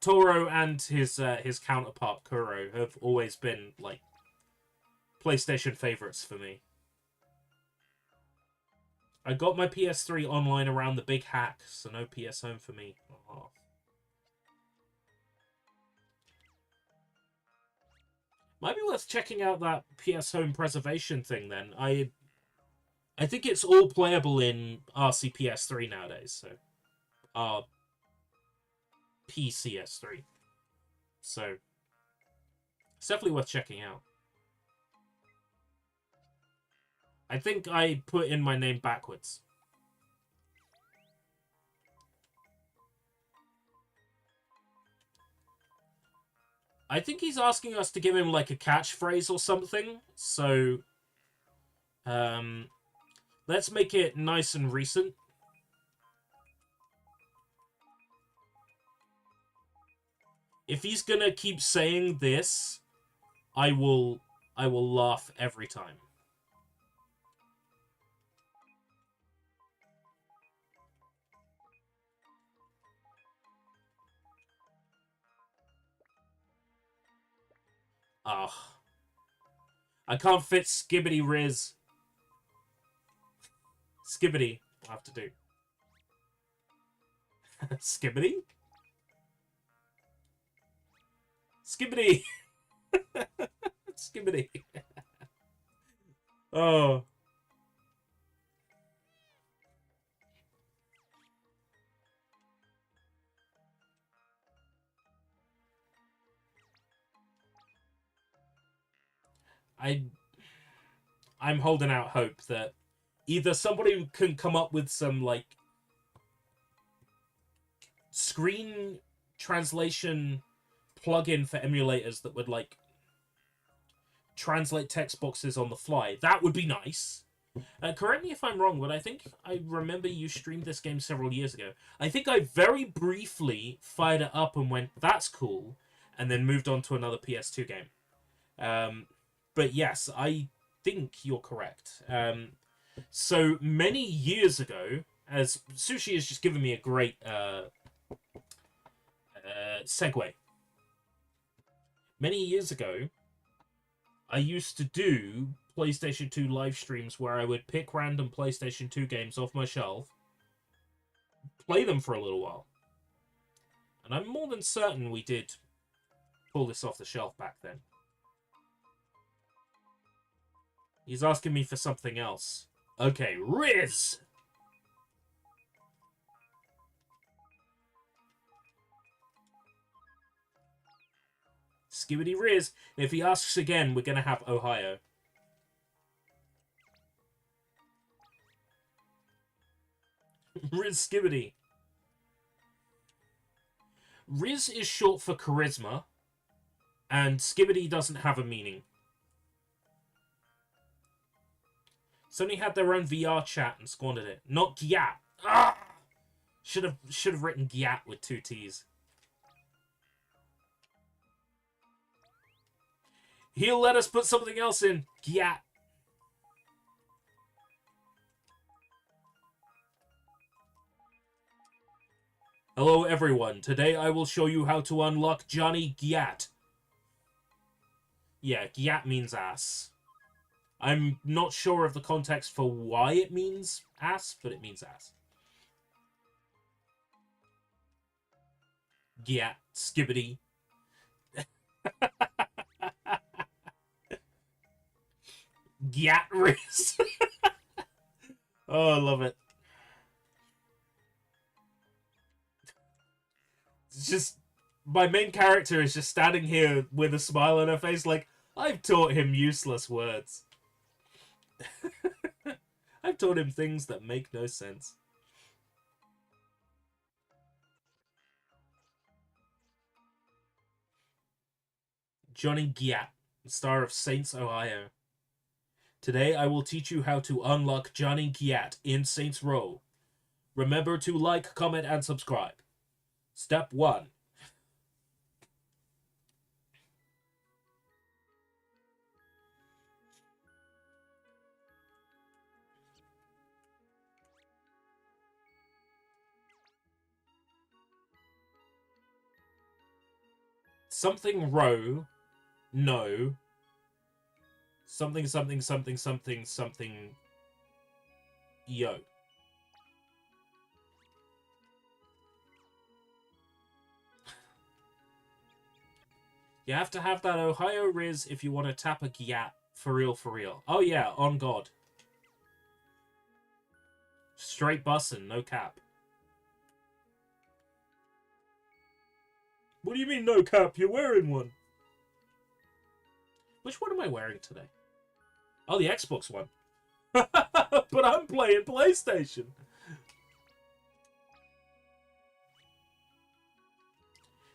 Toro and his counterpart, Kuro, have always been, like, PlayStation favorites for me. I got my PS3 online around the big hack, so no PS Home for me. Oh. Might be worth checking out that PS Home preservation thing then. I think it's all playable in RCPS3 nowadays, so PCS3. So it's definitely worth checking out. I think I put in my name backwards. I think he's asking us to give him like a catchphrase or something. So let's make it nice and recent. If he's gonna keep saying this, I will laugh every time. Ah. I can't fit Skibbity Riz. Skibbity. I'll have to do. Skibbity? Skibbity! Skibbity. Oh. I'm holding out hope that either somebody can come up with some, like, screen translation plugin for emulators that would, like, translate text boxes on the fly. That would be nice. Correct me if I'm wrong, but I think I remember you streamed this game several years ago. I think I very briefly fired it up and went, that's cool, and then moved on to another PS2 game. But yes, I think you're correct. So many years ago, as Sushi has just given me a great segue. Many years ago, I used to do PlayStation 2 live streams where I would pick random PlayStation 2 games off my shelf, play them for a little while. And I'm more than certain we did pull this off the shelf back then. He's asking me for something else. Okay, Riz! Skibbity Riz. If he asks again, we're going to have Ohio. Riz Skibbity. Riz is short for charisma, and Skibbity doesn't have a meaning. Sony had their own VR chat and squandered it. Not Gyat. Ah! Should have written Gyat with 2 T's. He'll let us put something else in. Gyat. Hello everyone. Today I will show you how to unlock Johnny Gyat. Yeah, Gyat means ass. I'm not sure of the context for why it means ass, but it means ass. Gyat. Skibbity. Gyat Riz. Oh, I love it. It's just, my main character is just standing here with a smile on her face like, I've taught him useless words. I've taught him things that make no sense. Johnny Gyat, star of Saints, Ohio. Today I will teach you how to unlock Johnny Gyat in Saints Row. Remember to like, comment, and subscribe. Step 1. Something row, no. Something, something, something, something, something, yo. You have to have that Ohio Riz if you want to tap a Gyat. For real, for real. Oh yeah, on God. Straight bussin', no cap. What do you mean no cap? You're wearing one. Which one am I wearing today? Oh, the Xbox one. But I'm playing PlayStation.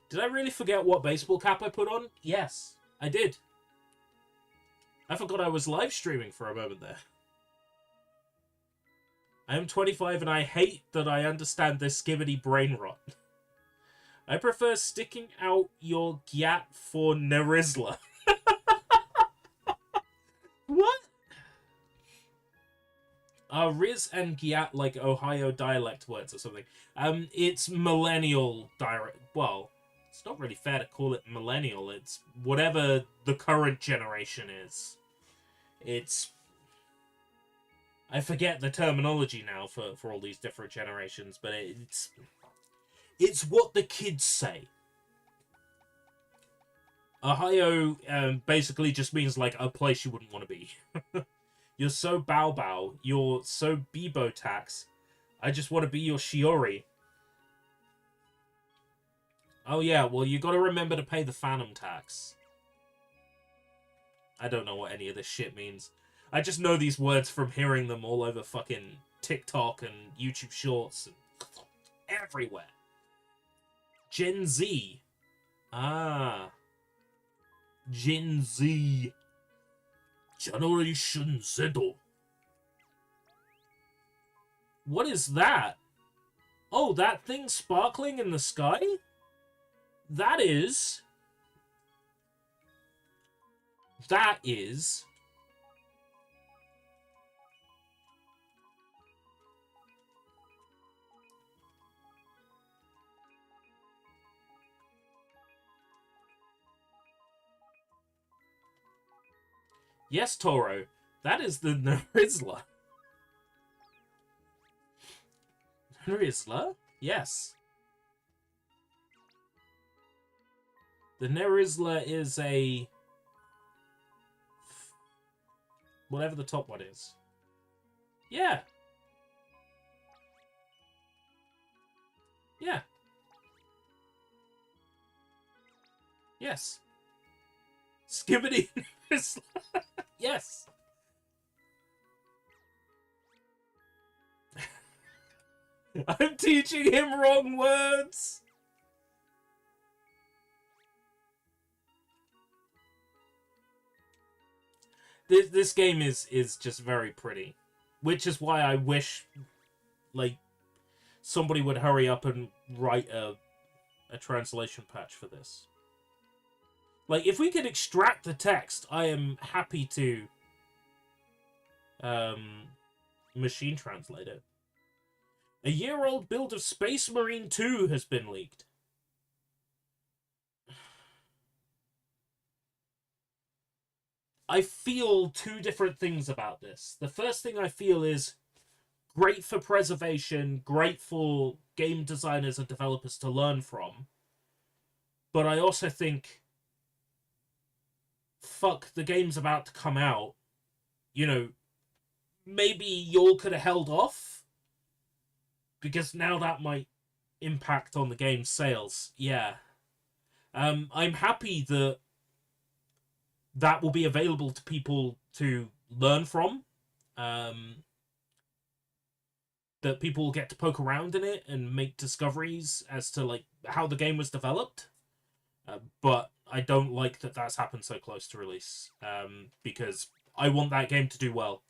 Did I really forget what baseball cap I put on? Yes, I did. I forgot I was live streaming for a moment there. I am 25 and I hate that I understand this skibbity brain rot. I prefer sticking out your gyat for Nerizla. What? Are Riz and Gyat like Ohio dialect words or something? It's millennial direct. Well, It's not really fair to call it millennial. It's whatever the current generation is. It's... I forget the terminology now for all these different generations, but it's what the kids say. Ohio basically just means, like, a place you wouldn't want to be. You're so bow bow. You're so Bebo tax. I just want to be your Shiori. Oh yeah, well you gotta remember to pay the Phantom tax. I don't know what any of this shit means. I just know these words from hearing them all over fucking TikTok and YouTube Shorts and everywhere. Gen Z. Ah. Gen Z. Generation Z. What is that? Oh, that thing sparkling in the sky? That is... Yes, Toro. That is the Nerizla. Nerizla? Yes. The Nerizla is a... whatever the top one is. Yeah. Yeah. Yes. Skibbity Nerizla. Yes. I'm teaching him wrong words. This game is just very pretty, which is why I wish, like, somebody would hurry up and write a translation patch for this. Like, if we could extract the text, I am happy to machine translate it. A year-old build of Space Marine 2 has been leaked. I feel two different things about this. The first thing I feel is great for preservation, great for game designers and developers to learn from. But I also think, fuck, the game's about to come out. You know, maybe y'all could have held off. Because now that might impact on the game's sales. Yeah. I'm happy that that will be available to people to learn from. That people will get to poke around in it and make discoveries as to, like, how the game was developed. But I don't like that that's happened so close to release. Because I want that game to do well.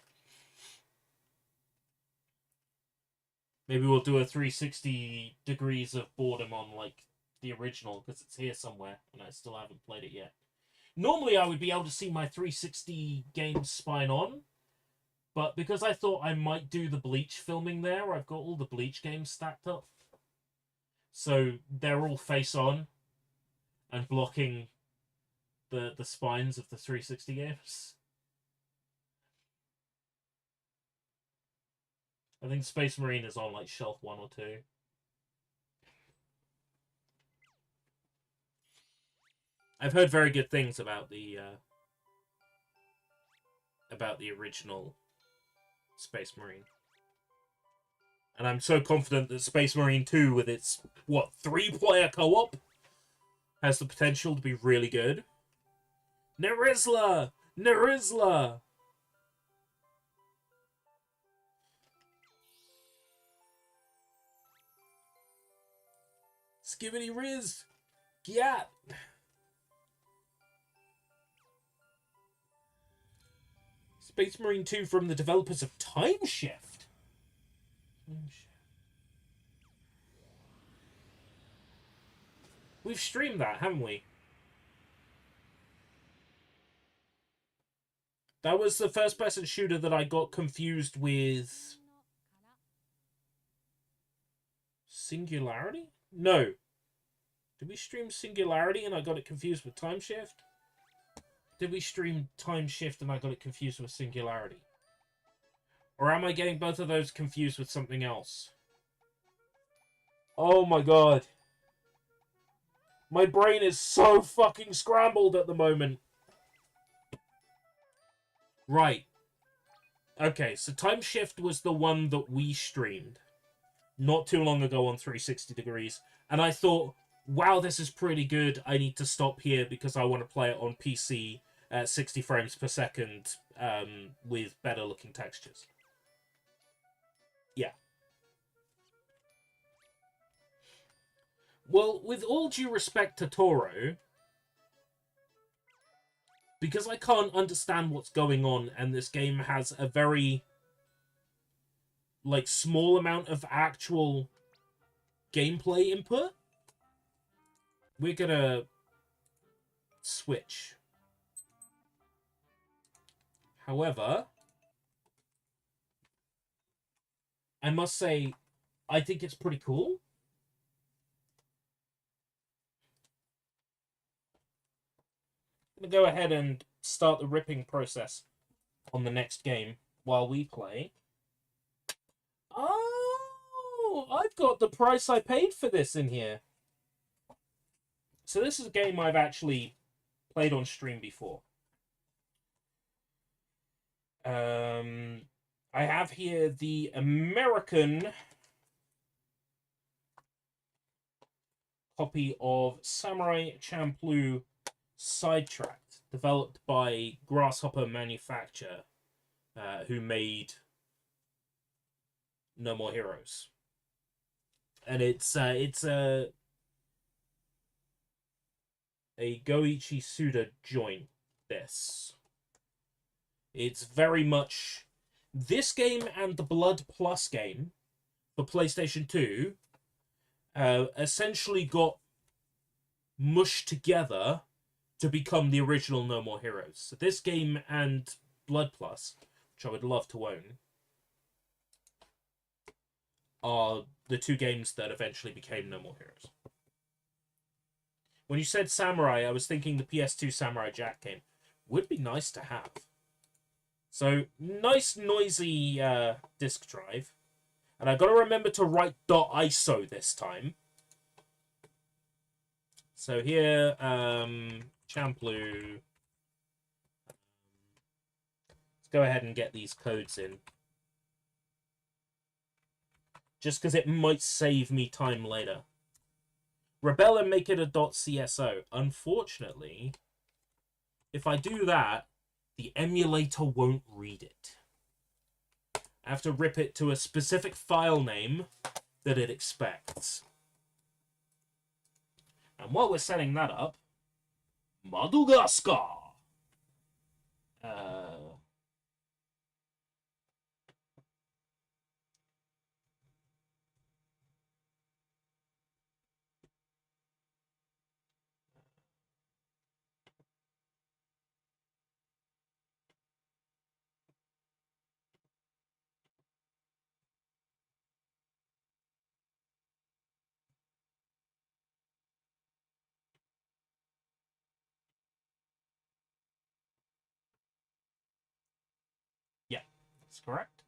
Maybe we'll do a 360 degrees of boredom on, like, the original, because it's here somewhere, and I still haven't played it yet. Normally I would be able to see my 360 games spine on, but because I thought I might do the Bleach filming there, I've got all the Bleach games stacked up. So they're all face on and blocking the spines of the 360 games. I think Space Marine is on, like, shelf 1 or 2. I've heard very good things about the original Space Marine. And I'm so confident that Space Marine 2, with its, what, 3-player co-op, has the potential to be really good. Nerizla! Nerizla! Skibbity Riz! Gyat! Space Marine 2 from the developers of Time Shift. We've streamed that, haven't we? That was the first-person shooter that I got confused with... Singularity? No. Did we stream Singularity and I got it confused with Time Shift? Did we stream Time Shift and I got it confused with Singularity? Or am I getting both of those confused with something else? Oh my god. My brain is so fucking scrambled at the moment. Right. Okay, so Time Shift was the one that we streamed not too long ago on 360 Degrees. And I thought, wow, this is pretty good. I need to stop here because I want to play it on PC at 60 frames per second with better looking textures. Yeah. Well, with all due respect to Toro, because I can't understand what's going on and this game has a very, like, small amount of actual gameplay input, we're gonna switch. However, I must say, I think it's pretty cool. I'm gonna go ahead and start the ripping process on the next game while we play. Oh, I've got the price I paid for this in here. So this is a game I've actually played on stream before. I have here the American copy of Samurai Champloo Sidetracked, developed by Grasshopper Manufacture, who made No More Heroes. And it's a Goichi Suda joint, this. It's very much this game and the Blood Plus game for PlayStation 2 essentially got mushed together to become the original No More Heroes. So this game and Blood Plus, which I would love to own, are the two games that eventually became No More Heroes. When you said Samurai, I was thinking the PS2 Samurai Jack game. Would be nice to have. So, nice noisy disk drive. And I've got to remember to write .iso this time. So here, Champloo. Let's go ahead and get these codes in. Just because it might save me time later. Rebel and make it a .cso. Unfortunately, if I do that, the emulator won't read it. I have to rip it to a specific file name that it expects. And while we're setting that up, Madagascar. Yeah, that's correct.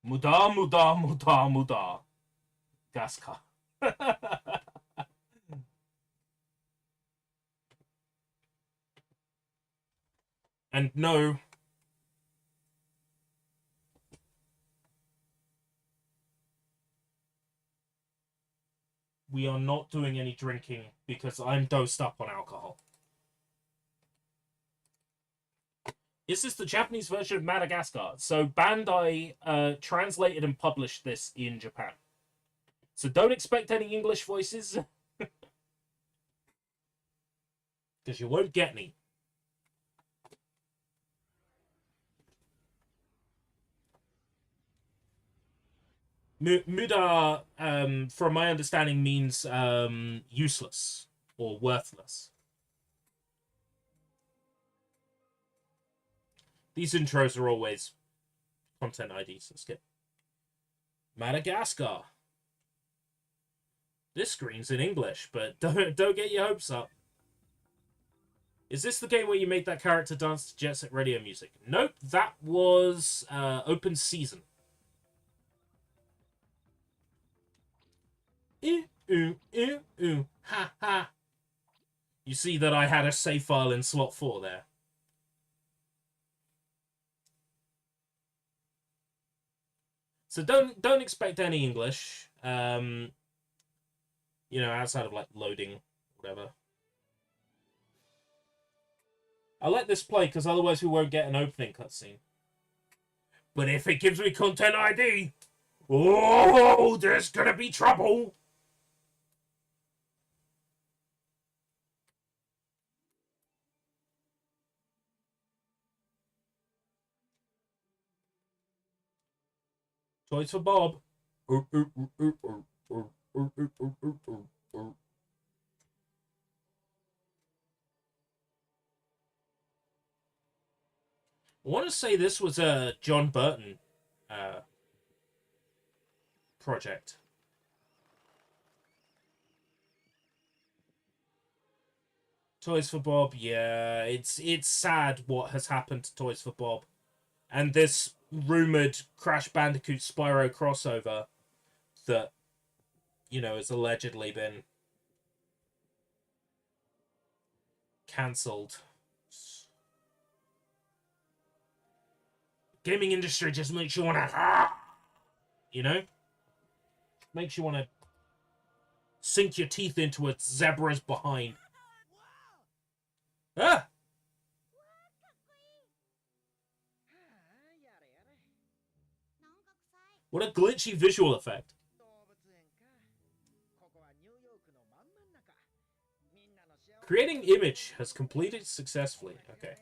Muda, muda, muda, muda. Gaska. And no, we are not doing any drinking because I'm dosed up on alcohol. Is this the Japanese version of Madagascar? So Bandai translated and published this in Japan. So don't expect any English voices. Because you won't get any. Muda, from my understanding, means useless or worthless. These intros are always content IDs. Let's skip. Madagascar. This screen's in English, but don't get your hopes up. Is this the game where you make that character dance to Jet Set Radio music? Nope, that was Open Season. Ew, ew, ew, ew, ha, ha. You see that I had a save file in slot 4 there. So don't expect any English. You know, outside of like loading, whatever. I'll let this play because otherwise we won't get an opening cutscene. But if it gives me content ID, oh, there's gonna be trouble. Toys for Bob. I want to say this was a John Burton project. Toys for Bob, yeah, it's sad what has happened to Toys for Bob, and this rumored Crash Bandicoot Spyro crossover that, you know, has allegedly been cancelled. Gaming industry just makes you want to, you know? Makes you want to sink your teeth into a zebra's behind. Ah! What a glitchy visual effect. Creating image has completed successfully. Okay.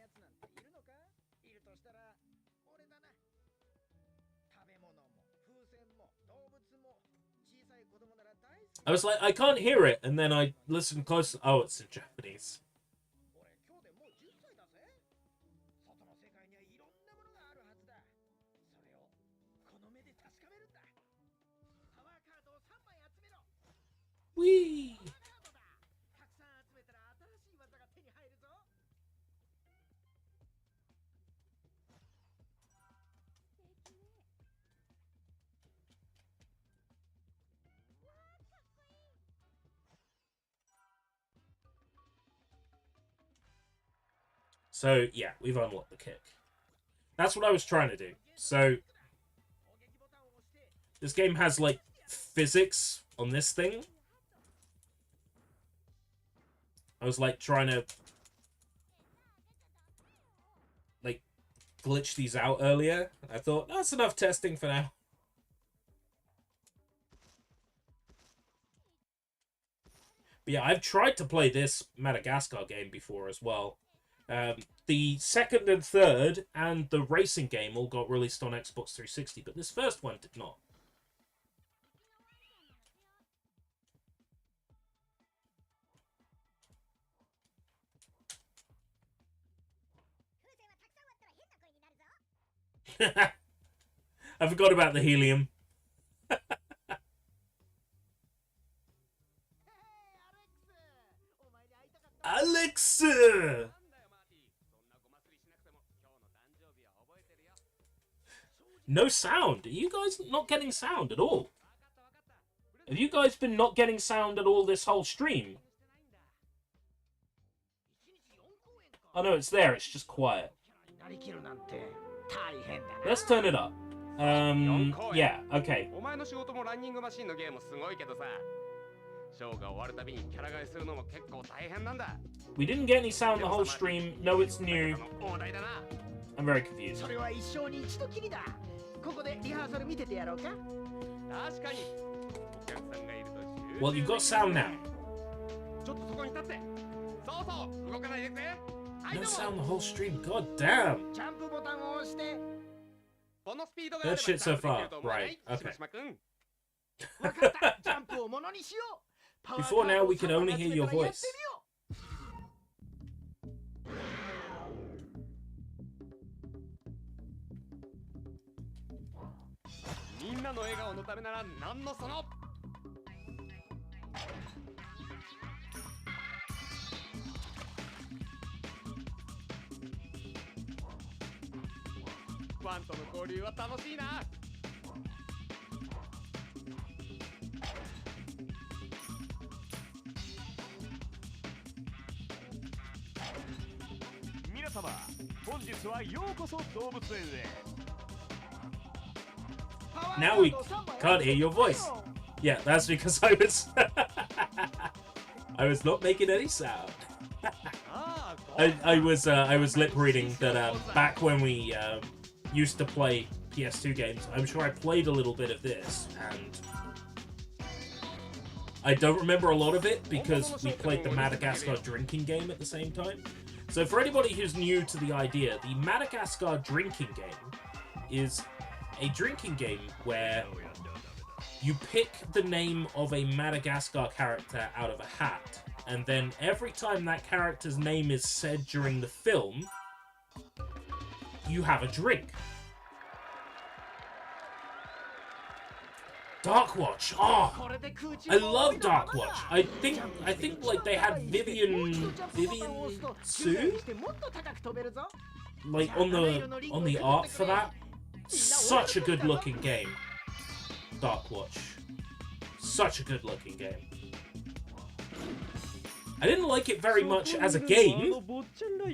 I was like, I can't hear it, and then I listened close. Oh, it's in Japanese. Whee! So, yeah, we've unlocked the kick. That's what I was trying to do. So, this game has, like, physics on this thing. I was, like, trying to, like, glitch these out earlier. I thought, that's enough testing for now. But yeah, I've tried to play this Madagascar game before as well. The second and third and the racing game all got released on Xbox 360, but this first one did not. I forgot about the helium. Alex! No sound. Are you guys not getting sound at all? Have you guys been not getting sound at all this whole stream? Oh no, it's there. It's just quiet. Let's turn it up. Yeah, okay. We didn't get any sound the whole stream. No, it's new. I'm very confused. Well, you've got sound now. No sound the whole stream. God damn. That shit so far. Right. Okay. Before now, we could only hear your voice. Now we can't hear your voice. Yeah, that's because I was I was not making any sound. I was lip reading that back when we used to play PS2 games. I'm sure I played a little bit of this, and I don't remember a lot of it because we played the Madagascar drinking game at the same time. So for anybody who's new to the idea, the Madagascar drinking game is a drinking game where you pick the name of a Madagascar character out of a hat, and then every time that character's name is said during the film, you have a drink. Darkwatch. Oh, I love Darkwatch. I think like they had Vivian Sue, like on the art for that. Such a good looking game. Darkwatch. Such a good looking game. I didn't like it very much as a game,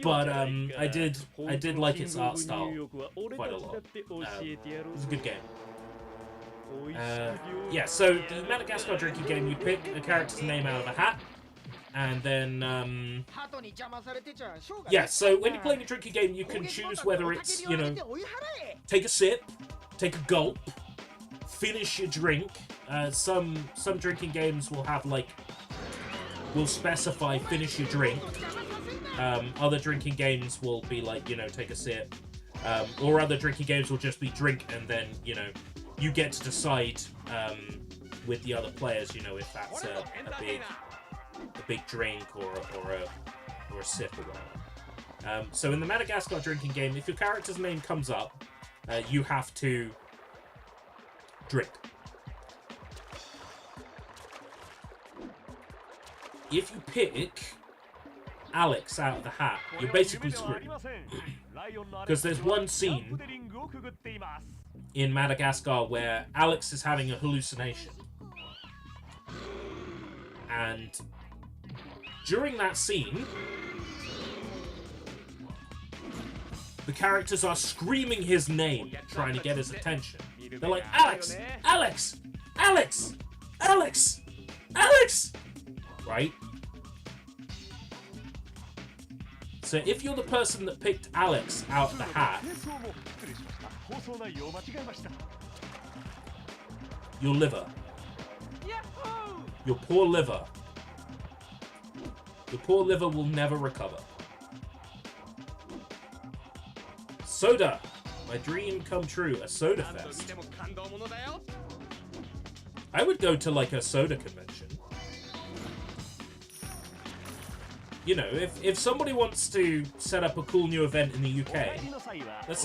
but I did like its art style quite a lot. It was a good game. Yeah, so the Madagascar drinking game, you pick a character's name out of a hat, and then, yeah, so when you're playing a drinking game, you can choose whether it's, you know, take a sip, take a gulp, finish your drink. Some drinking games will have, like, will specify finish your drink. Other drinking games will be like, you know, take a sip. Or other drinking games will just be drink, and then, you know, you get to decide with the other players, you know, if that's a big drink or a sip or whatever. So in the Madagascar drinking game, if your character's name comes up, you have to drink. If you pick Alex out of the hat, you're basically screwed. Because there's one scene in Madagascar where Alex is having a hallucination. And during that scene, the characters are screaming his name, trying to get his attention. They're like, Alex! Alex! Alex! Alex! Alex! Right? So if you're the person that picked Alex out of the hat, your liver. Your poor liver. Your poor liver will never recover. Soda. My dream come true. A soda fest. I would go to like a soda convention. You know, if somebody wants to set up a cool new event in the UK,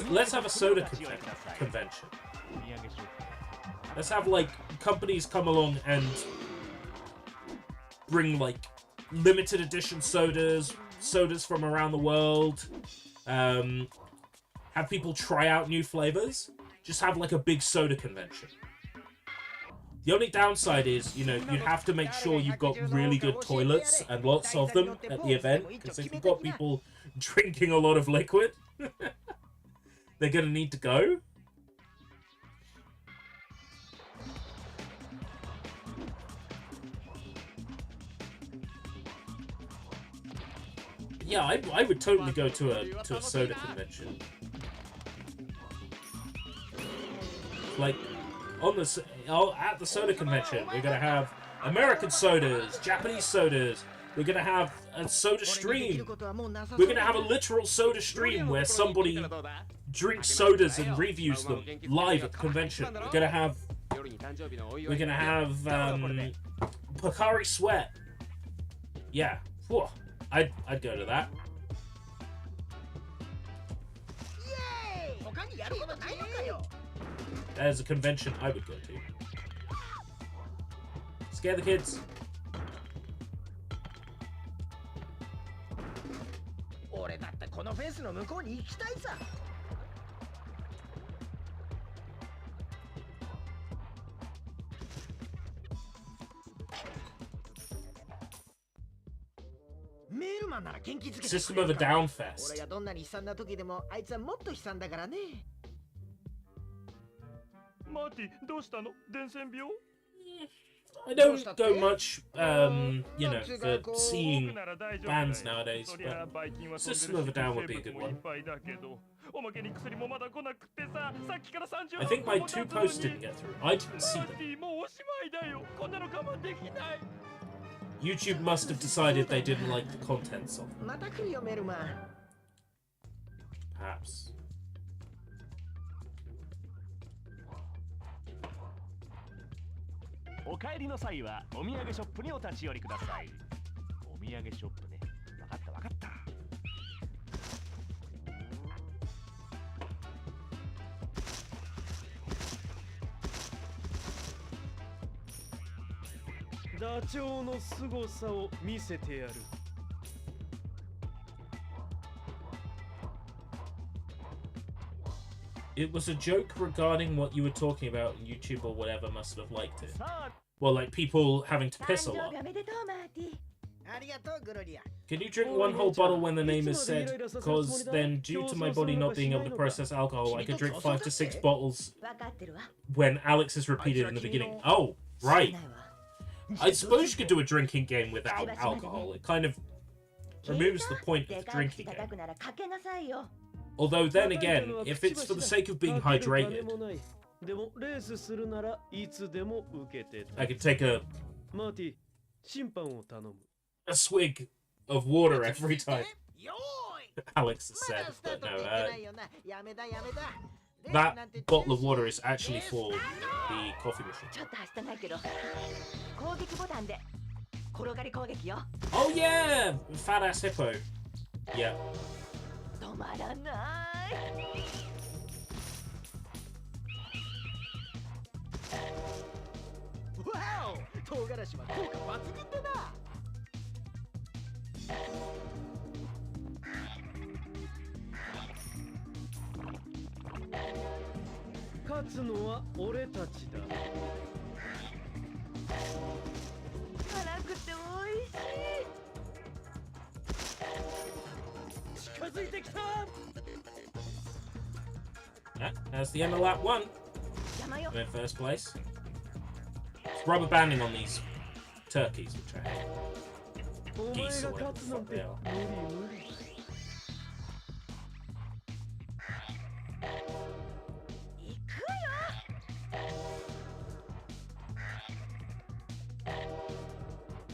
let's have a soda convention. Let's have like companies come along and bring like limited edition sodas from around the world. Have people try out new flavors. Just have like a big soda convention. The only downside is, you know, you'd have to make sure you've got really good toilets and lots of them at the event, because if you've got people drinking a lot of liquid, they're gonna need to go. Yeah, I would totally go to a soda convention. Like, at the soda convention, we're gonna have American sodas, Japanese sodas. We're gonna have a soda stream. We're gonna have a literal soda stream where somebody drinks sodas and reviews them live at the convention. We're gonna have Pocari Sweat. Yeah, whew. I'd go to that. as a convention I would go to. Scare the kids. System of a Down Fest. I don't go much, you know, for seeing bands nowadays, but System of a Down would be a good one. I think my 2 posts didn't get through. I didn't see them. YouTube must have decided they didn't like the contents of them. Perhaps. お帰りの際はお土産ショップにお立ち寄りください。お土産ショップね。わかったわかった。ダチョウの凄さを見せてやる。It was a joke regarding what you were talking about, and YouTube or whatever must have liked it. Well, like people having to piss a lot. Can you drink 1 whole bottle when the name is said? Because then, due to my body not being able to process alcohol, I could drink 5 to 6 bottles when Alex is repeated in the beginning. Oh, right. I suppose you could do a drinking game without alcohol. It kind of removes the point of the drinking game. Although then again, if it's for the sake of being hydrated, I could take a swig of water every time. Alex has said, but no, that bottle of water is actually for the coffee machine. Oh yeah! Fat ass hippo. Yeah. Wow! 唐辛子は効果抜群だな。勝つのは俺たちだ。辛くて美味しい。近づいてきた。That's the end of lap 1. I'm in first place. It's rubber banding on these turkeys, which I hate. Geese or whatever the fuck they are.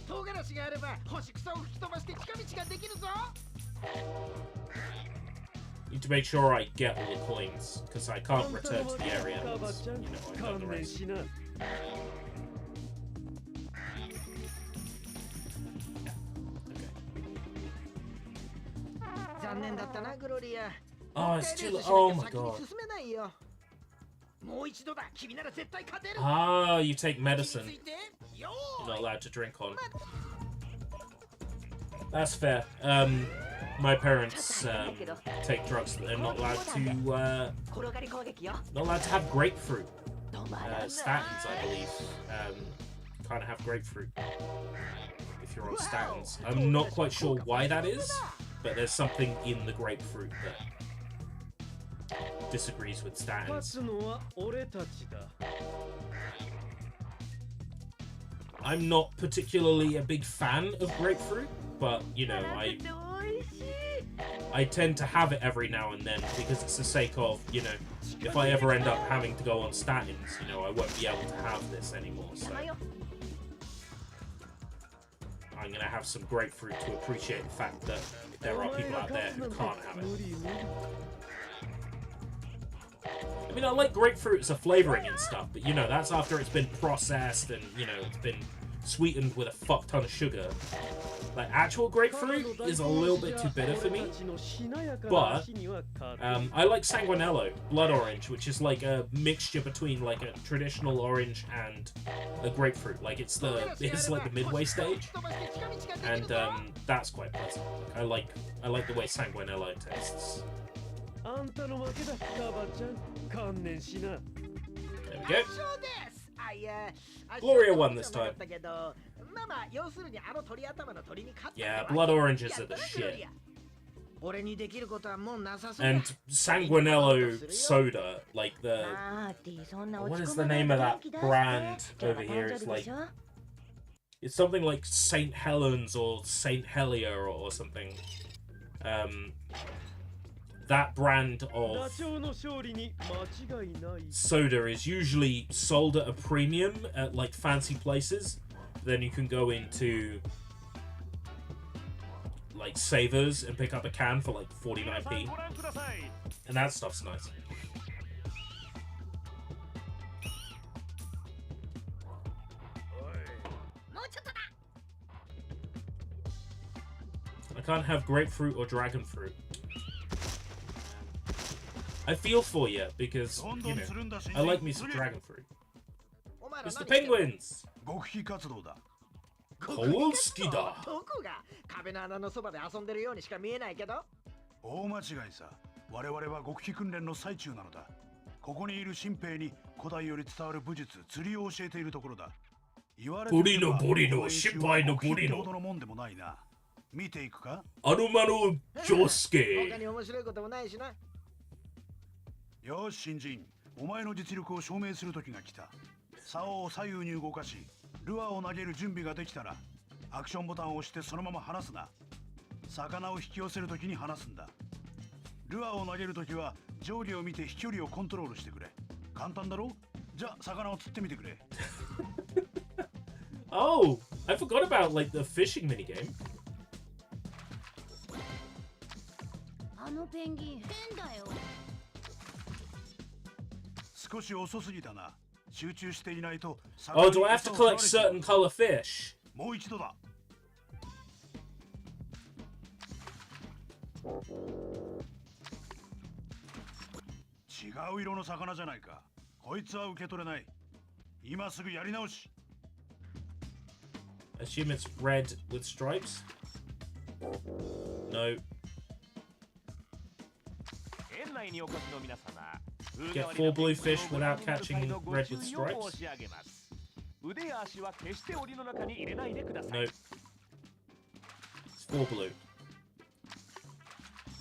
唐辛子があれば干し草を吹き飛ばして近道ができるぞ。Need to make sure I get all the coins, because I can't return to the area once, you know, I've done the race. Yeah, okay. Oh, it's too... Oh my god. Ah, you take medicine. You're not allowed to drink on. That's fair. My parents take drugs that they're not allowed to have grapefruit. Statins, I believe, can't have grapefruit if you're on statins. I'm not quite sure why that is, but there's something in the grapefruit that disagrees with statins. I'm not particularly a big fan of grapefruit, but, you know, I tend to have it every now and then because it's the sake of, you know, if I ever end up having to go on statins, you know, I won't be able to have this anymore, so I'm going to have some grapefruit to appreciate the fact that there are people out there who can't have it. I mean, I like grapefruit as a flavouring and stuff, but, you know, that's after it's been processed and, you know, it's been sweetened with a fuck ton of sugar. Like, actual grapefruit is a little bit too bitter for me. But I like Sanguinello, blood orange, which is like a mixture between like a traditional orange and a grapefruit. Like it's like the midway stage, and that's quite pleasant. Like, I like the way Sanguinello tastes. There we go. Gloria won this time. Yeah, blood oranges are the shit. And Sanguinello soda, like the... What is the name of that brand over here? It's like... It's something like St. Helens or St. Helia or something. That brand of soda is usually sold at a premium at like fancy places. Then you can go into like Savers and pick up a can for like 49p. And that stuff's nice. I can't have grapefruit or dragon fruit. I feel for you because, you know, I like me some dragon fruit. It's the penguins! Kolski-da! 壁の穴のそばで遊んでるようにしか見えないけど。大間違いさ。我々は極秘訓練の最中なのだ。ここにいる新兵に古代より伝わる武術、釣りを教えているところだ。ボリノボリノ、心配のボリノ。見ていくか？アルマのジョスケ。他に面白いこともないしな。よし、新人。お前の実力を証明する時が来た。竿を左右に動かし、ルアーを投げる準備ができたら、アクションボタンを押してそのまま離すな。魚を引き寄せる時に離すんだ。ルアーを投げる時は上下を見て飛距離をコントロールしてくれ。簡単だろ？じゃあ魚を釣ってみてくれ。Oh, I forgot about like the fishing minigame. あのペンギン変だよ。少し遅すぎたな。集中していないと。Oh, do I have to collect certain color fish? もう一度だ。違う色の魚じゃないか。こいつは受け取れない。今すぐやり直し。Assume it's red with stripes? No. Get 4 blue fish without catching red with stripes? No. It's 4 blue.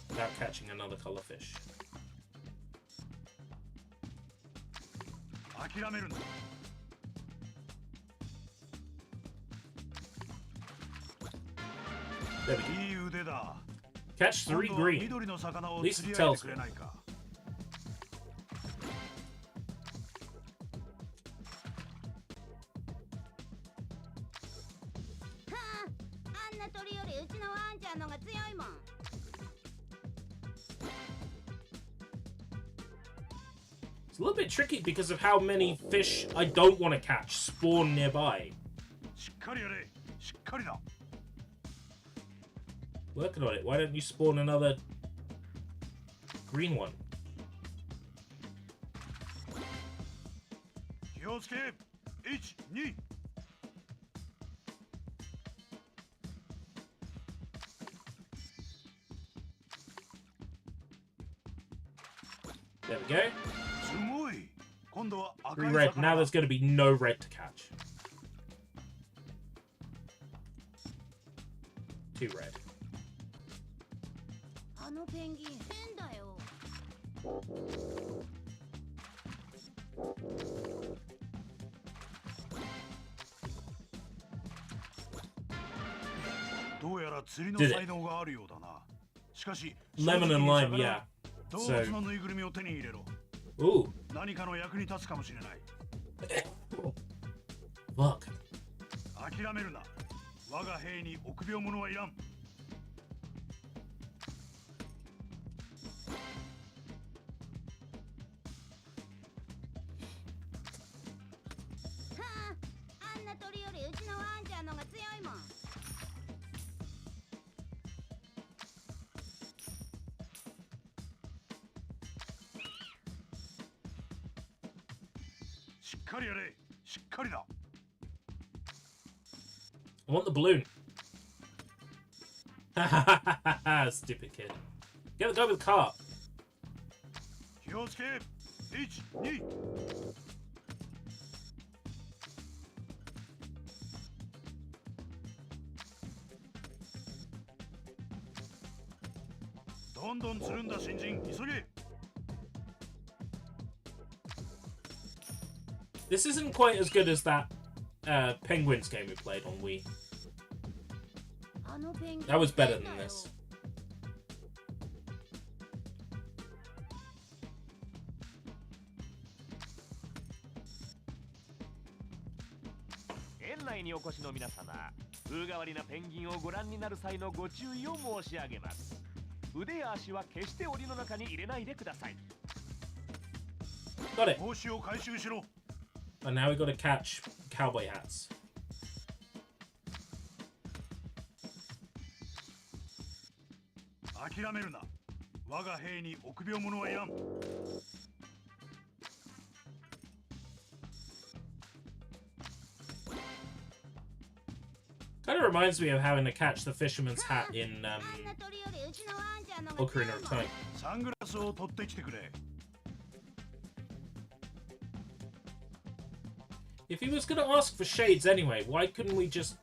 Without catching another color fish. 諦めるんだ。There we go. いい腕だ。 Catch 3 green. 緑の魚を At least 釣り it 上げ tells てく me. れないか。あんな鳥よりうちのワンちゃんのが強いもん。It's a little bit tricky because of how many fish I don't want to catch spawn nearby. しっかりやれ。しっかりだ。Working on it. Why don't you spawn another green one? 気をつけ。1、2。There we go. すごい。今度は赤い 3 red. 魚 Now there's going to be no red to catch. 2 red. あのペンギン変だよ。どうやら釣りの才能があるようだな。しかし、 Lemon and lime, yeah. 動物のぬいぐるみを手に入れろ。 Ooh. 何かの役に立つかもしれない。 Fuck. 諦めるな。我が兵に臆病者はいらん。あんなな鳥よりうちのワンちゃんのが強いもん。しっかりやれ。しっかりだ。 I want the balloon. Stupid kid. Get the guy with the car. 気をつけ。1、2。どんどんつるんだ新人、急げ。 This isn't quite as good as that Penguins game we played on Wii. あのペンギン That was better than this. 園内にお越しの皆様、風変わりなペンギンをご覧になる際のご注意を申し上げます。腕や足は決して檻の中に入れないでください。 Got it. 帽子を回収しろ。 And now we got to catch cowboy hats. 諦めるな。我が兵に臆病者はいらん。 Kind of reminds me of having to catch the fisherman's hat in あんな鳥よりうちのワンちゃんのが Ocarina of 強いもん。 Time. サングラスを取ってきてくれ。 If he was going to ask for shades anyway, why couldn't we just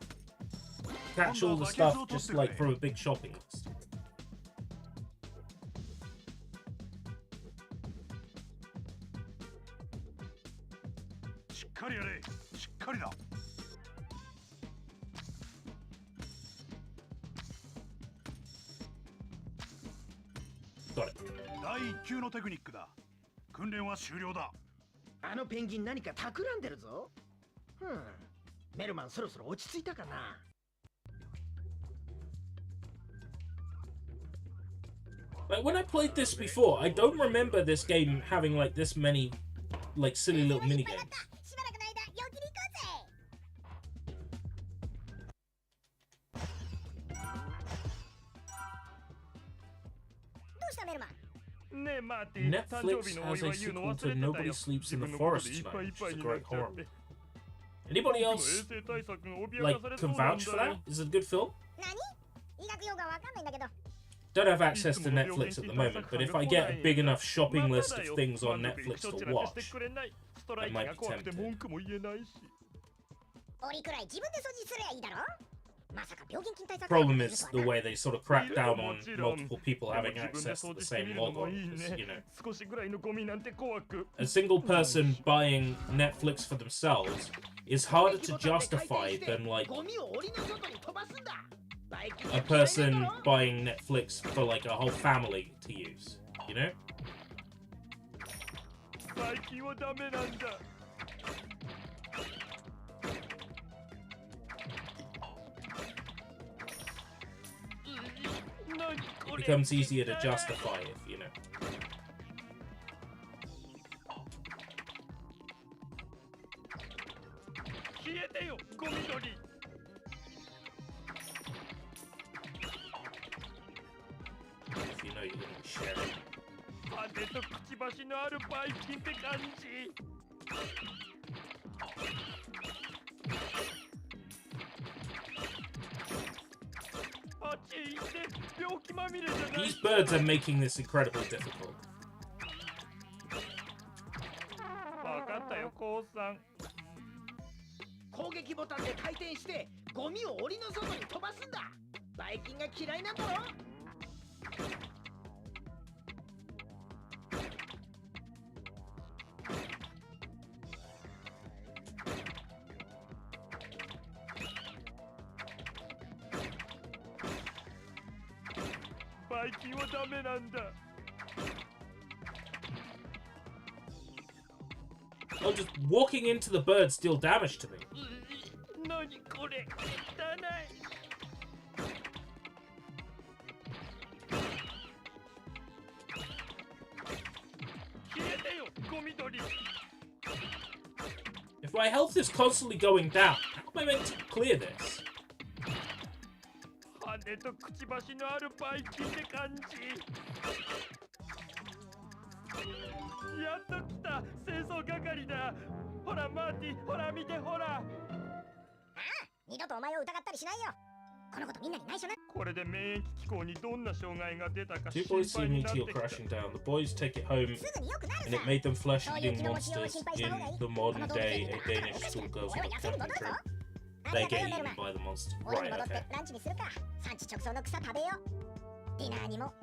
catch all the stuff just like from a big shopping list? しっかりやれ。しっかりだ。 Got it. 第1級のテクニックだ。訓練は終了だ。 あのペンギン何か企んでるぞ。メルマンそろそろ落ち着いたかな。 Like when I played this before, I don't remember this game having like this many like silly little mini games. しばらくの間陽気に行こうぜ。どうしたメルマン。 ねえマーティ、 Netflix has a sequel to Nobody Sleeps in the Forest Tonight, which is a great horror movie. Anybody else like can vouch for that? Is it a good film? 何？医学用語わかんないんだけど。 Don't have access to Netflix at the moment, but if I get a big enough shopping list of things on Netflix to watch, I might be tempted. 檻くらい自分で掃除すればいいだろ。まさか病原菌対策。 Problem is the way they sort of crack down on multiple people having access to the same logo. Because, you know, 少しぐらいのゴミなんて怖く。 a single person buying Netflix for themselves is harder to justify than like ゴミを檻の外に飛ばすんだ。 a person buying Netflix for like a whole family to use, you know? 最近はダメなんだ。 It becomes easier to justify if, you know. 消えてよ、ゴミ取り。 If you know you're going to be sharing. 羽とくちばしのあるバイキンって感じ。 あっち行って病気まみれじゃない。 These birds are making this incredibly difficult. わかったよ、コウさん。 攻撃ボタンで回転してゴミを檻の外に飛ばすんだ。バイキンが嫌いなんだろ。 バイキンはダメなんだ。 Oh, just walking into the birds deal damage to me. 何これ、汚い。 消えてよ、ゴミ取り。 If My health is constantly going down. How am I meant to clear this? 羽とくちばしのあるバイキンって感じ。やっと来た清掃係だ。ほらマーティ、ほら見てほら。二度とお前を疑ったりしないよ。このことみんなに内緒な。これで免疫機構にどんな障害が出たか Two 心 boys see 配 a になって meteor きた。 crashing down. The boys take it home, すぐに良くなる and さ。 it made them そういう flesh-eating 気の持ちようを monsters 心配した方がいい。 in the この modern 動物 day. 園 A に Danish おかしい。 schoolgirls 俺 on は a 野生に camping 戻るぞ。 trip. あ They りがとう get よベル eaten マン。 by the monster. 俺に Right, 戻って okay. ランチにするか。産地直送の草食べよう。ディナーにも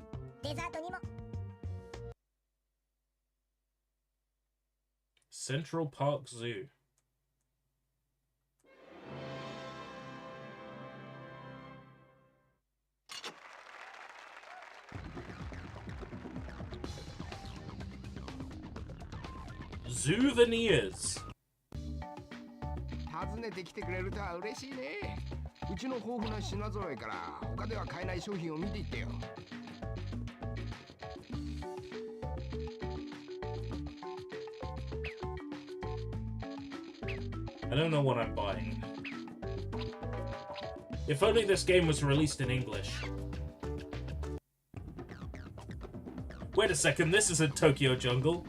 デザートにも。Central Park Zoo. Souvenirs. 訪ねてきてくれるとは嬉しいね。うちの豊富な品揃えから他では買えない商品を見ていってよ。I don't know what I'm buying. If only this game was released in English. Wait a second, this isn't Tokyo Jungle.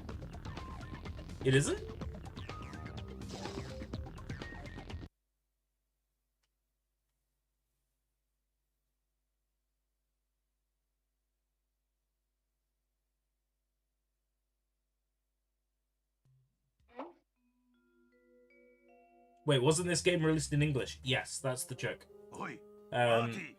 It isn't? Wait, wasn't this game released in English? Yes, that's the joke. おい、マーティ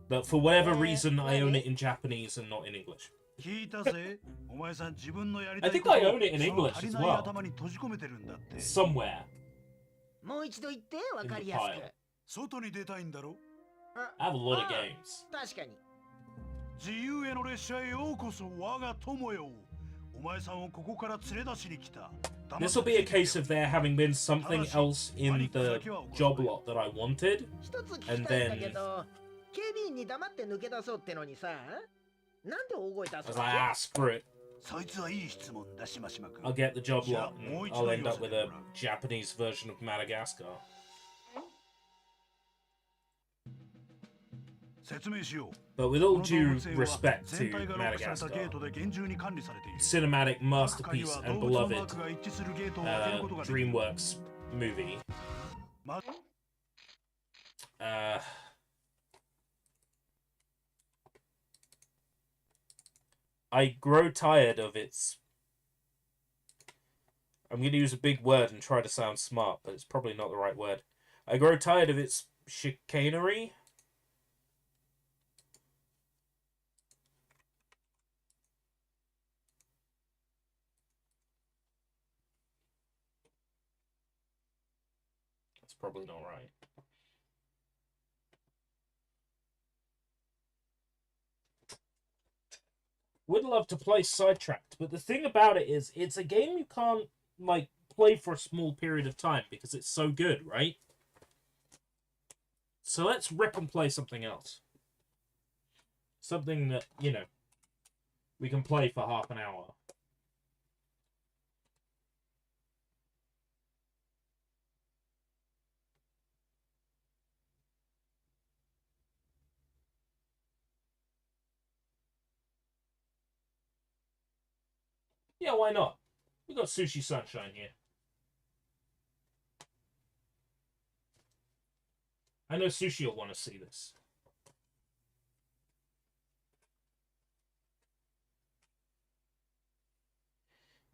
But for whatever reason, I own it in Japanese and not in English. 聞いたぜ。お前さん自分のやりた I い think ことを I own it in その English 足り as ない well. 頭に閉じ込めてるんだって。 Somewhere. もう一度言ってわかり In や the す pile. く。外に出たいんだろ I have a lot of あ games. 確かに。自由への列車へようこそ我が友よ。お前さんをここから連れ出しに来た。 This will be a case of there having been something else in the job lot that I wanted. 一つ聞きたいんだけど、警備員に黙って抜け出そうってのにさ、なんで大声出 I す was わ like, け？ ah, screw it. そいつはいい質問だしましまく。 I'll get the job lot and I'll end up with a Japanese version of Madagascar. 説明しよう。 But with all due respect to 全体がロックされた Madagascar, ゲートで厳重に管理されている。 cinematic masterpiece 中に and は動物のマ beloved ークが一致するゲートを開けることができる。 DreamWorks movie. ま I grow tired of its... I'm going to use a big word and try to sound smart, but it's probably not the right word. I grow tired of its chicanery. That's probably not right. Would love to play Sidetracked, but the thing about it is, it's a game you can't, like, play for a small period of time because it's so good, right? So let's rip and play something else. Something that, you know, we can play for half an hour. Yeah, why not? We got Sushi Sunshine here. I know Sushi will want to see this.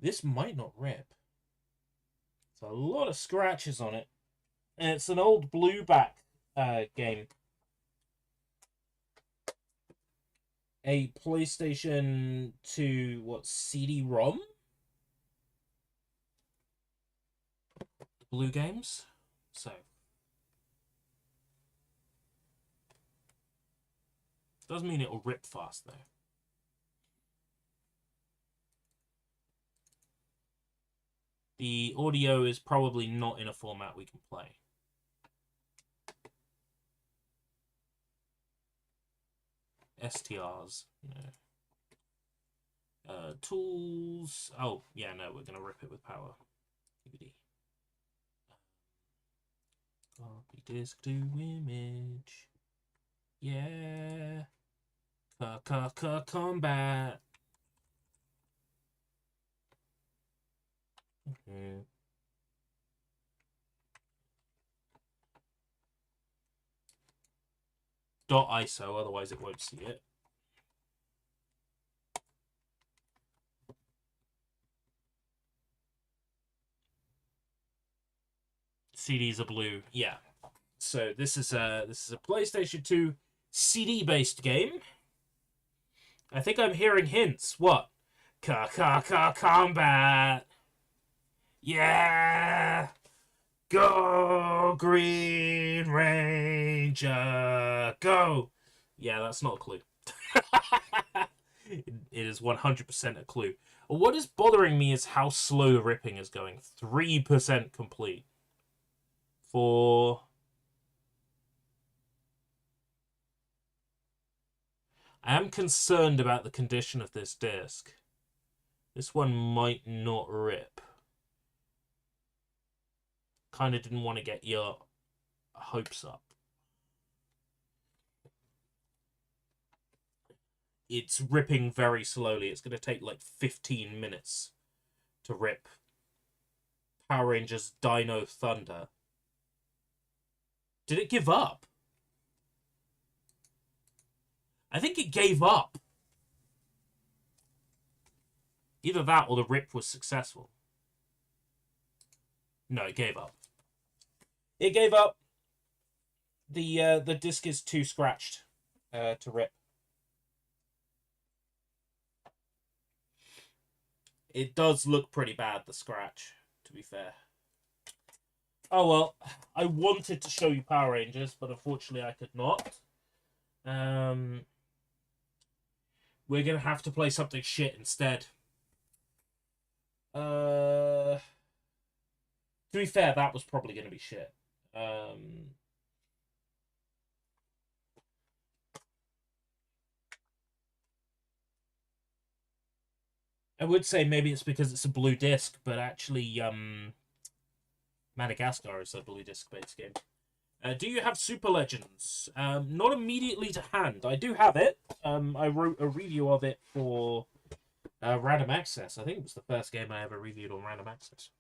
This might not rip. There's a lot of scratches on it. And it's an old blueback game. A PlayStation 2, what, CD-ROM? Blue games? So. Doesn't mean it'll rip fast, though. The audio is probably not in a format we can play. STRs, you know. Tools. Oh, yeah, no, we're going to rip it with power. DVD. Disc to image. Yeah. Combat. Mm-hmm. .iso, otherwise it won't see it. CDs are blue. Yeah. So this is a PlayStation 2 CD-based game. I think I'm hearing hints. What? Combat. Yeah. Go Green Ranger. Go. Yeah, that's not a clue. It is 100% a clue. What is bothering me is how slow the ripping is going. 3% complete. For... I am concerned about the condition of this disc. This one might not rip. Kind of didn't want to get your hopes up. It's ripping very slowly. It's going to take like 15 minutes to rip Power Rangers Dino Thunder. Did it give up? I think it gave up. Either that or the rip was successful. No, it gave up. It gave up. The disc is too scratched to rip. It does look pretty bad, the scratch, to be fair. Oh well, I wanted to show you Power Rangers, but unfortunately I could not. We're gonna have to play something shit instead. To be fair, that was probably gonna be shit. I would say maybe it's because it's a blue disc, but actually, Madagascar is a blue disc-based game. Do you have Super Legends? Not immediately to hand. I do have it. I wrote a review of it for Random Access. I think it was the first game I ever reviewed on Random Access.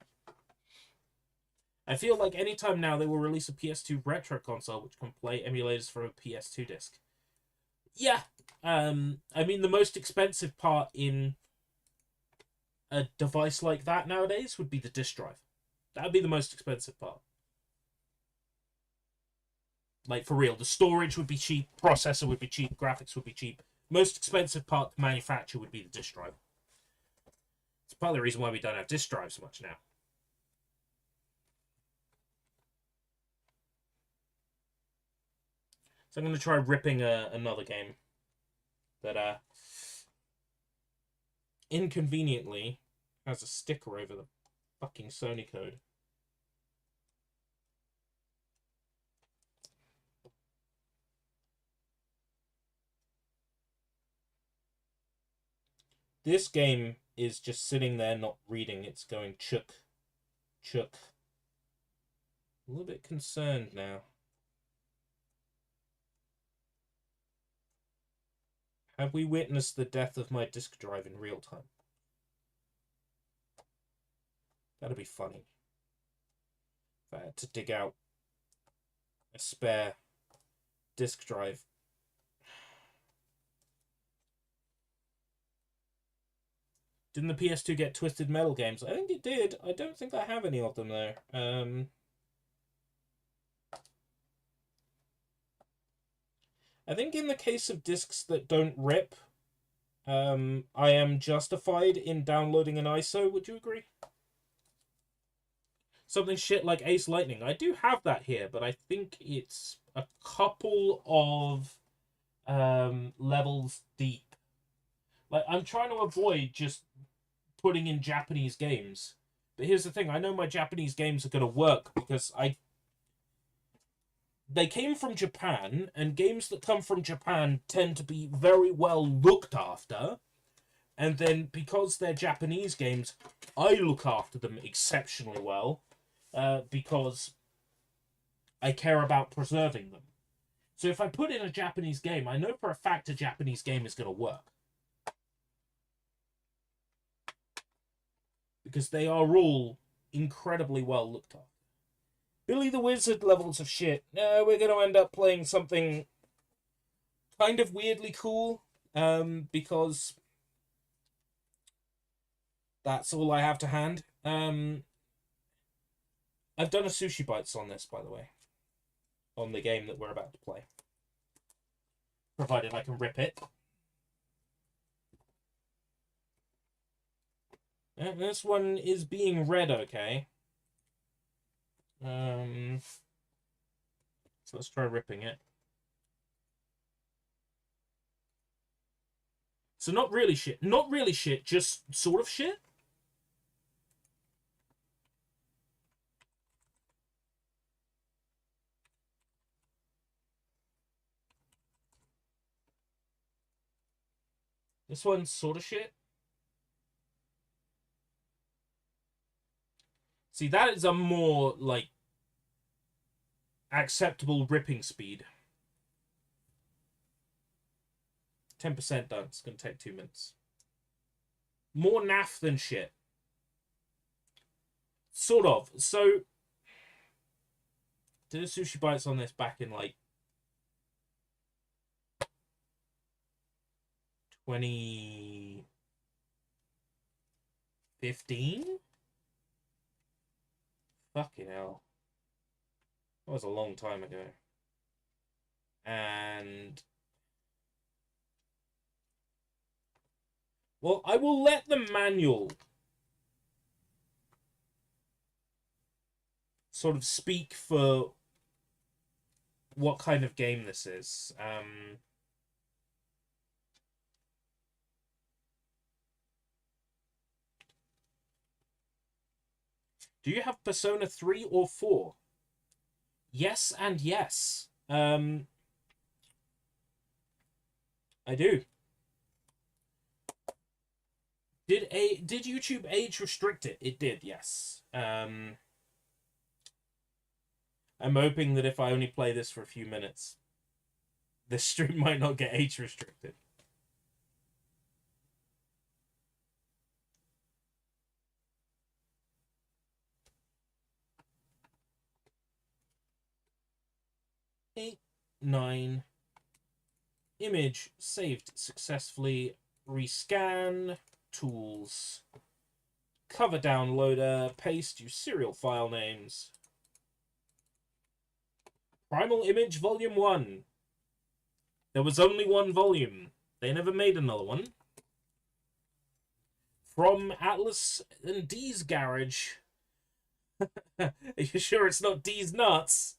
I feel like anytime now they will release a PS2 retro console which can play emulators from a PS2 disc. Yeah. I mean, the most expensive part in a device like that nowadays would be the disk drive. That would be the most expensive part. Like, for real, the storage would be cheap, processor would be cheap, graphics would be cheap. Most expensive part to manufacture would be the disk drive. It's part of the reason why we don't have disk drives much now. So I'm going to try ripping another game that inconveniently has a sticker over the fucking Sony code. This game is just sitting there not reading. It's going chuk, chuk. A little bit concerned now. Have we witnessed the death of my disk drive in real time? That'd be funny. If I had to dig out a spare disk drive. Didn't the PS2 get Twisted Metal games? I think it did. I don't think I have any of them, though. I think in the case of discs that don't rip, I am justified in downloading an ISO. Would you agree? Something shit like Ace Lightning. I do have that here, but I think it's a couple of levels deep. Like, I'm trying to avoid just putting in Japanese games. But here's the thing. I know my Japanese games are going to work because they came from Japan, and games that come from Japan tend to be very well looked after. And then, because they're Japanese games, I look after them exceptionally well. Because I care about preserving them. So if I put in a Japanese game, I know for a fact a Japanese game is going to work. Because they are all incredibly well looked after. Billy the Wizard levels of shit. No, we're going to end up playing something kind of weirdly cool. Because that's all I have to hand. I've done a Sushi Bites on this, by the way. On the game that we're about to play. Provided I can rip it. And this one is being read okay. So let's try ripping it. So not really shit. Not really shit, just sort of shit. This one's sort of shit. See, that is a more, like, acceptable ripping speed. 10% done. It's going to take 2 minutes. More naff than shit. Sort of. So, did a Sushi Bites on this back in, like, 2015? Fucking hell. That was a long time ago. And... well, I will let the manual sort of speak for what kind of game this is. Do you have Persona 3 or 4? Yes and yes. I do. Did YouTube age restrict it? It did, yes. I'm hoping that if I only play this for a few minutes, this stream might not get age restricted. Eight, 9. Image saved successfully. Rescan. Tools. Cover downloader. Paste your serial file names. Primal Image Volume 1. There was only one volume. They never made another one. From Atlas and D's garage. Are you sure it's not D's nuts?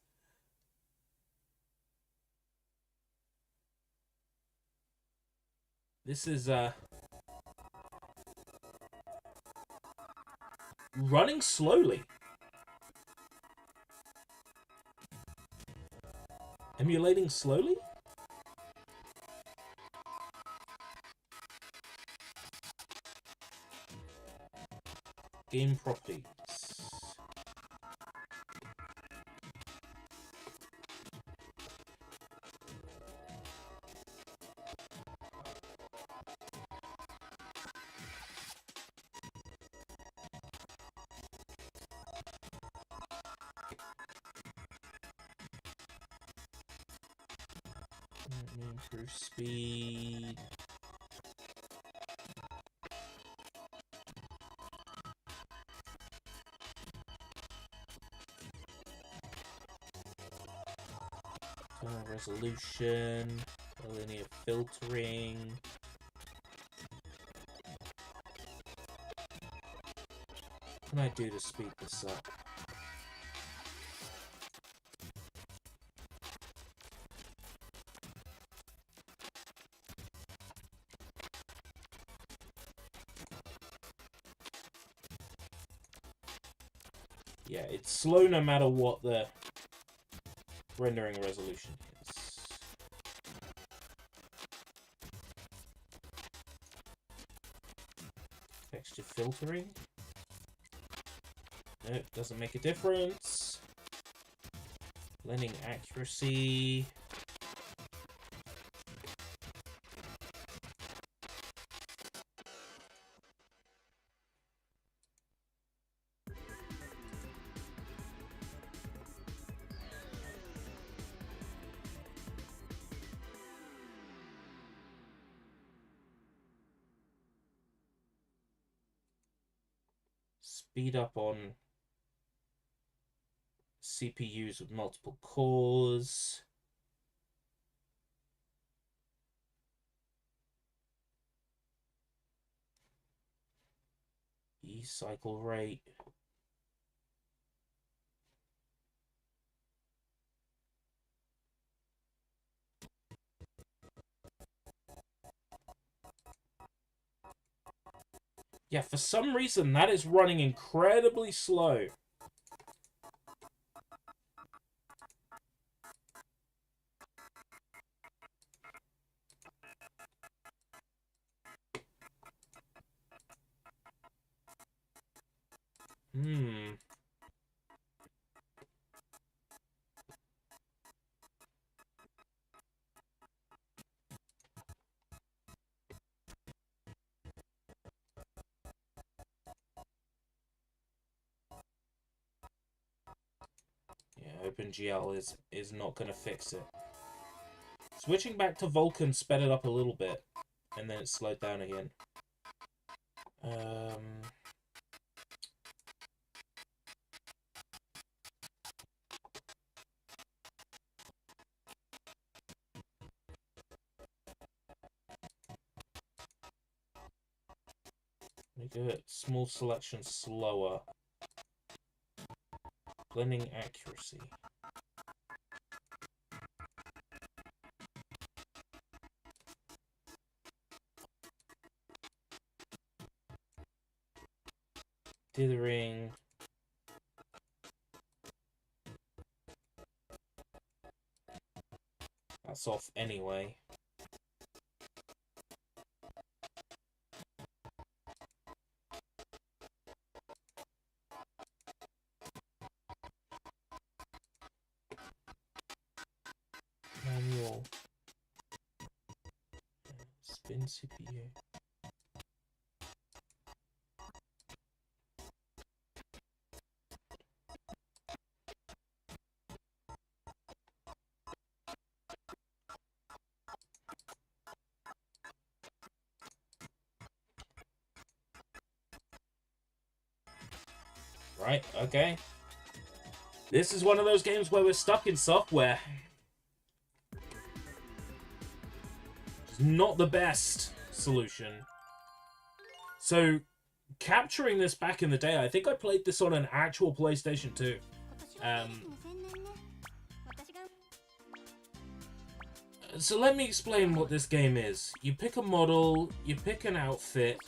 This is, running slowly. Emulating slowly? Game properties. Improve speed. Resolution. Linear filtering. What can I do to speed this up? Yeah, it's slow no matter what the rendering resolution is. Texture filtering. Nope, doesn't make a difference. Blending accuracy. Speed up on CPUs with multiple cores. E-cycle rate. Yeah, for some reason that is running incredibly slow. Yeah, OpenGL is not going to fix it. Switching back to Vulkan sped it up a little bit, and then it slowed down again. Make it small selection slower. Blending accuracy. Dithering. That's off anyway. Manual. Spin CPU. Right, okay. This is one of those games where we're stuck in software. It's not the best solution. So, capturing this back in the day, I think I played this on an actual PlayStation 2. So let me explain what this game is. You pick a model, you pick an outfit,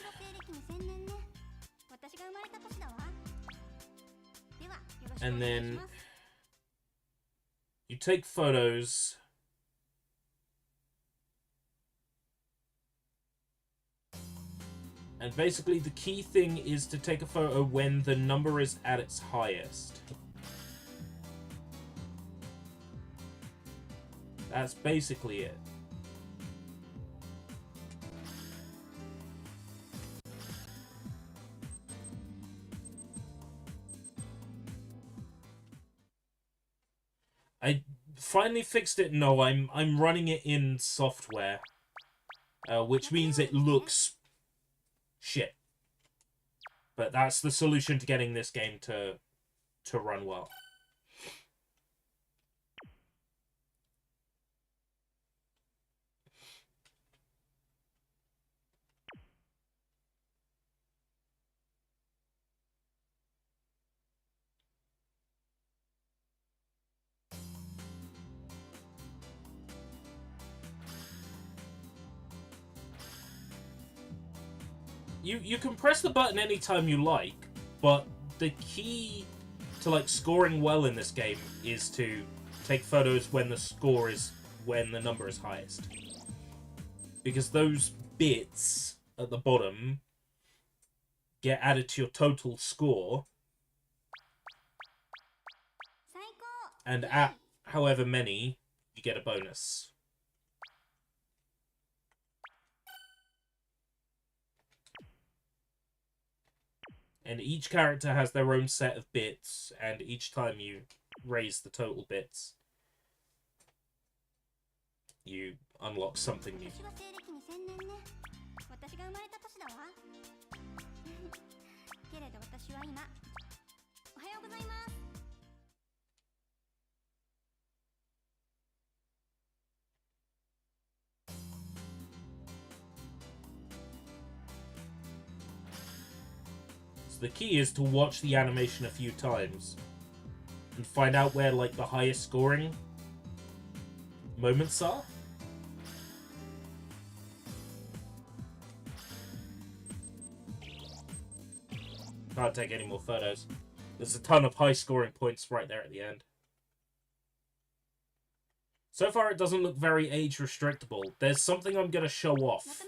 and then you take photos. And basically the key thing is to take a photo when the number is at its highest. That's basically it. I finally fixed it. No, I'm running it in software, which means it looks shit. But that's the solution to getting this game to run well. You can press the button anytime you like, but the key to like scoring well in this game is to take photos when the number is highest. Because those bits at the bottom get added to your total score. And however many, you get a bonus. And each character has their own set of bits, and each time you raise the total bits, you unlock something new. The key is to watch the animation a few times and find out where, like, the highest scoring moments are. Can't take any more photos. There's a ton of high scoring points right there at the end. So far, it doesn't look very age restrictable. There's something I'm going to show off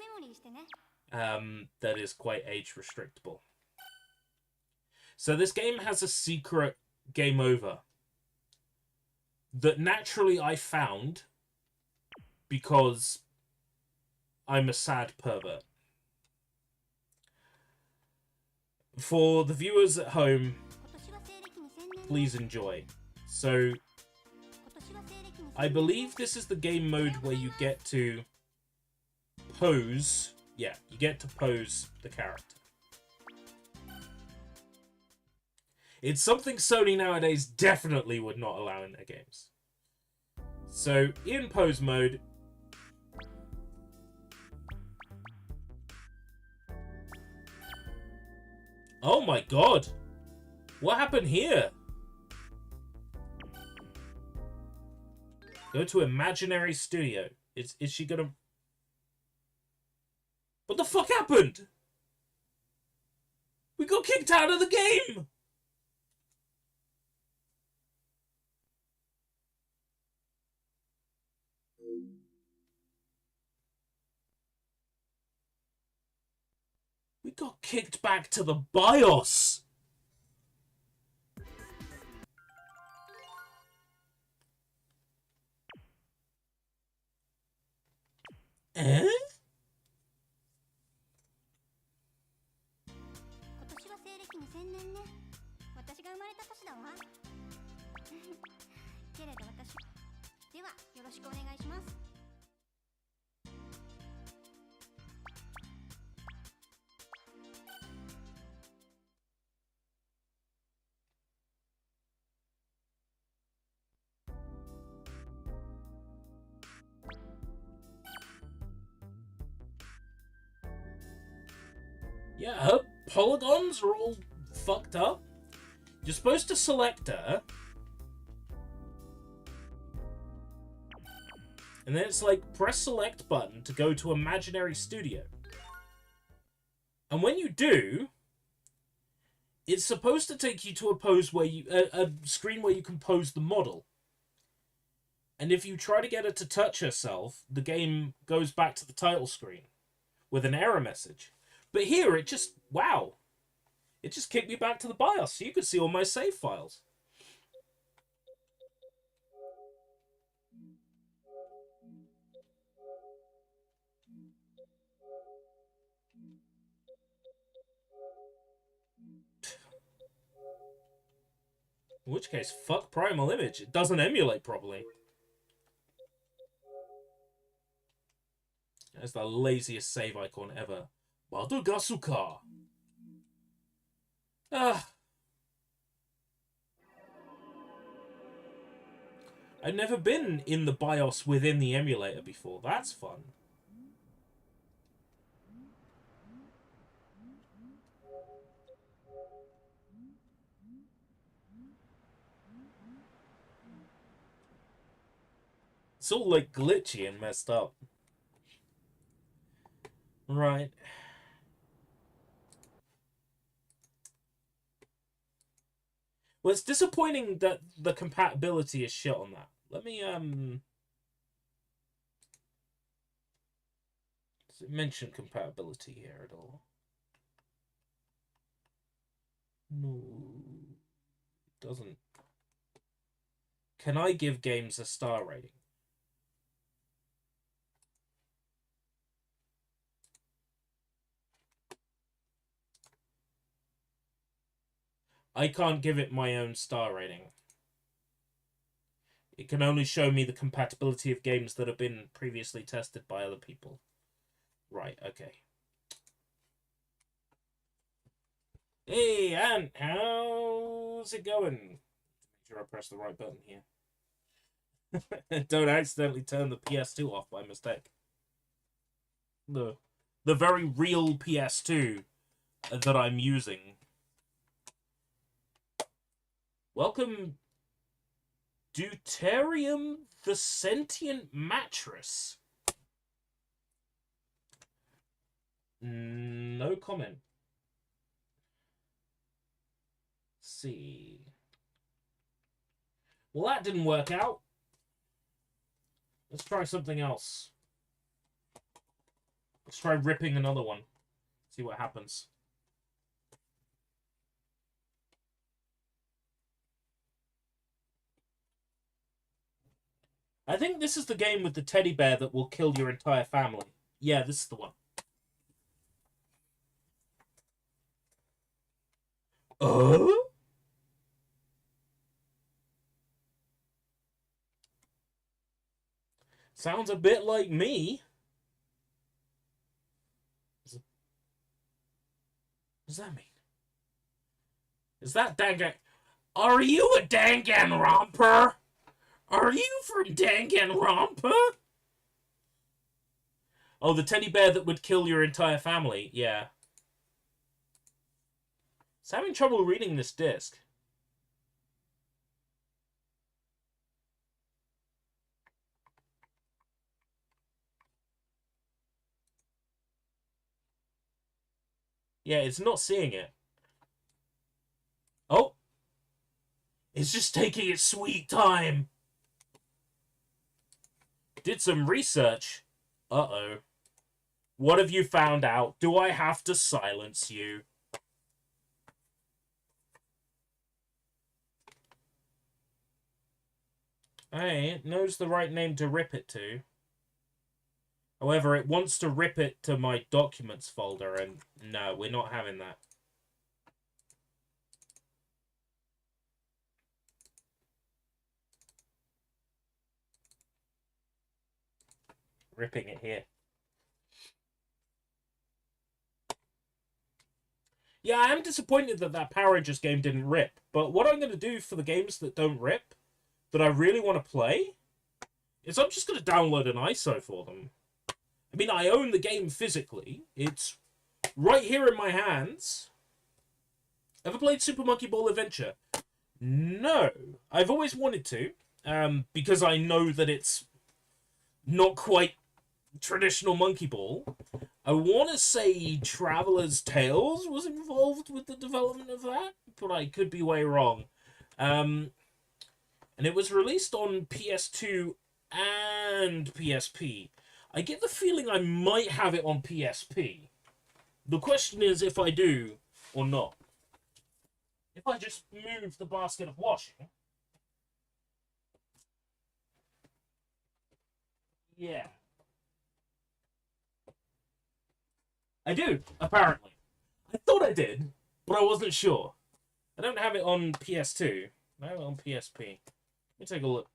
that is quite age restrictable. So this game has a secret game over that naturally I found because I'm a sad pervert. For the viewers at home, please enjoy. So, I believe this is the game mode where you get to pose. Yeah, you get to pose the character. It's something Sony nowadays definitely would not allow in their games. So, in pose mode, oh my god! What happened here? Go to Imaginary Studio. Is she gonna... What the fuck happened? We got kicked out of the game! We got kicked back to the BIOS! Eh? Yeah, her polygons are all fucked up. You're supposed to select her. And then it's like, press select button to go to Imaginary Studio. And when you do, it's supposed to take you to a pose where you... a screen where you can pose the model. And if you try to get her to touch herself, the game goes back to the title screen with an error message. But here, it just... Wow. It just kicked me back to the BIOS, so you could see all my save files. In which case, fuck Primal Image. It doesn't emulate properly. That's the laziest save icon ever. Madagascar. Ah. I've never been in the BIOS within the emulator before. That's fun. It's all like glitchy and messed up. Right. Well, it's disappointing that the compatibility is shit on that. Let me, does it mention compatibility here at all? No. It doesn't. Can I give games a star rating? I can't give it my own star rating. It can only show me the compatibility of games that have been previously tested by other people. Right, okay. Hey, Ant, how's it going? Make sure I press the right button here. Don't accidentally turn the PS2 off by mistake. The very real PS2 that I'm using. Welcome, Deuterium the Sentient Mattress. No comment. Let's see. Well, that didn't work out. Let's try something else. Let's try ripping another one. See what happens. I think this is the game with the teddy bear that will kill your entire family. Yeah, this is the one. Sounds a bit like me. What does that mean? Is that Dangan? Are you a Danganronpa? Are you from Danganronpa? Oh, the teddy bear that would kill your entire family. Yeah. It's having trouble reading this disc. Yeah, it's not seeing it. Oh. It's just taking its sweet time. Did some research. Uh-oh. What have you found out? Do I have to silence you? Hey, it knows the right name to rip it to. However, it wants to rip it to my documents folder, and no, we're not having that. Ripping it here. Yeah, I am disappointed that that Power Rangers game didn't rip, but what I'm going to do for the games that don't rip, that I really want to play, is I'm just going to download an ISO for them. I mean, I own the game physically. It's right here in my hands. Ever played Super Monkey Ball Adventure? No. I've always wanted to, because I know that it's not quite traditional Monkey Ball. I want to say Traveler's Tales was involved with the development of that, but I could be way wrong. And it was released on PS2 and PSP. I get the feeling I might have it on PSP. The question is if I do or not. If I just move the basket of washing. Yeah. I do, apparently. I thought I did, but I wasn't sure. I don't have it on PS2. I have it on PSP. Let me take a look.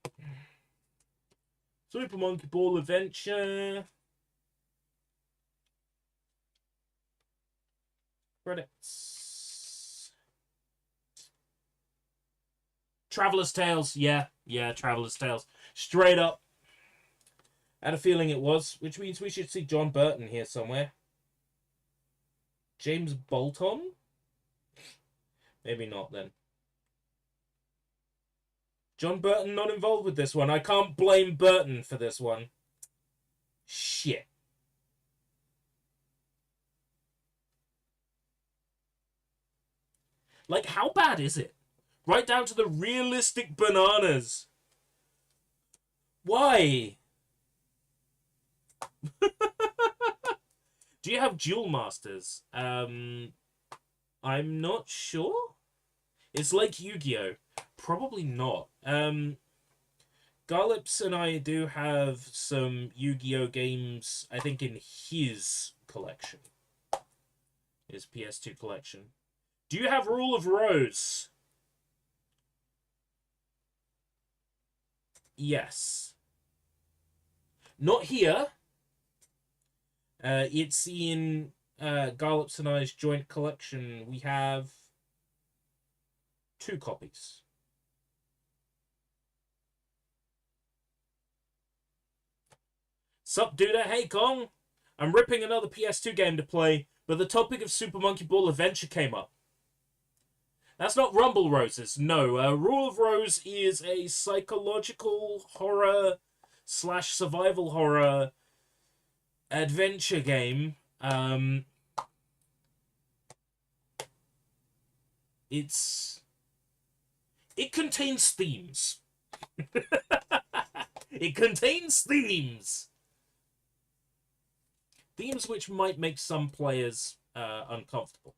Super Monkey Ball Adventure. Credits. Traveler's Tales. Yeah, Traveler's Tales. Straight up. I had a feeling it was, which means we should see John Burton here somewhere. James Bolton? Maybe not then. John Burton not involved with this one. I can't blame Burton for this one. Shit. Like, how bad is it? Right down to the realistic bananas. Why? Do you have Duel Masters? I'm not sure. It's like Yu-Gi-Oh! Probably not. Garlips and I do have some Yu-Gi-Oh games, I think, in his collection. His PS2 collection. Do you have Rule of Rose? Yes. Not here. It's in Garlips and I's joint collection. We have 2 copies. Sup, dude? Hey, Kong. I'm ripping another PS2 game to play, but the topic of Super Monkey Ball Adventure came up. That's not Rumble Roses. No, Rule of Rose is a psychological horror / survival horror adventure game. It contains themes. It contains themes. Themes which might make some players uncomfortable.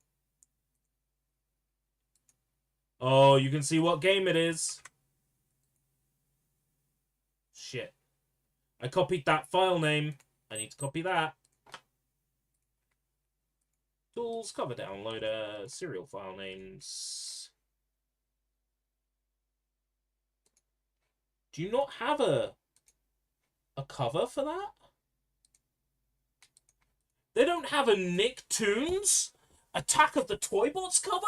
Oh, you can see what game it is. Shit. I copied that file name. I need to copy that. Tools, cover downloader, serial file names. Do you not have a cover for that? They don't have a Nicktoons Attack of the Toybots cover?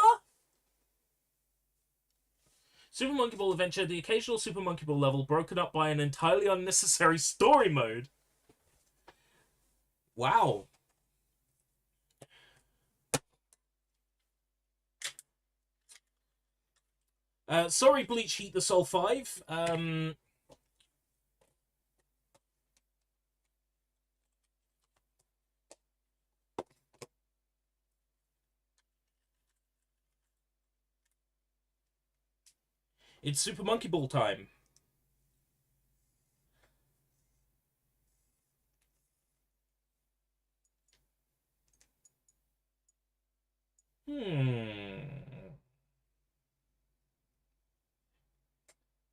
Super Monkey Ball Adventure, the occasional Super Monkey Ball level broken up by an entirely unnecessary story mode. Wow. Sorry, Bleach Heat the Soul 5. It's Super Monkey Ball time.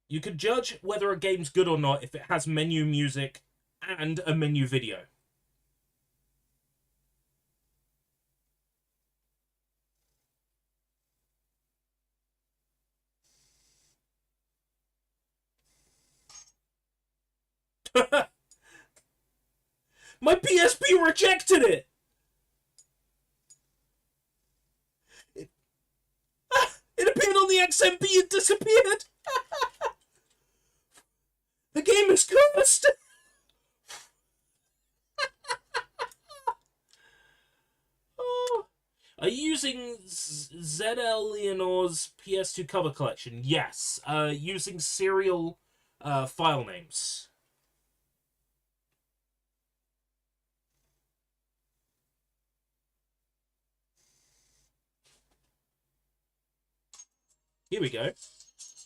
You could judge whether a game's good or not if it has menu music and a menu video. My PSP rejected it! It appeared on the XMP and disappeared! The game is cursed! Oh. Are you using ZL Leonor's PS2 cover collection? Yes. Using serial file names. Here we go.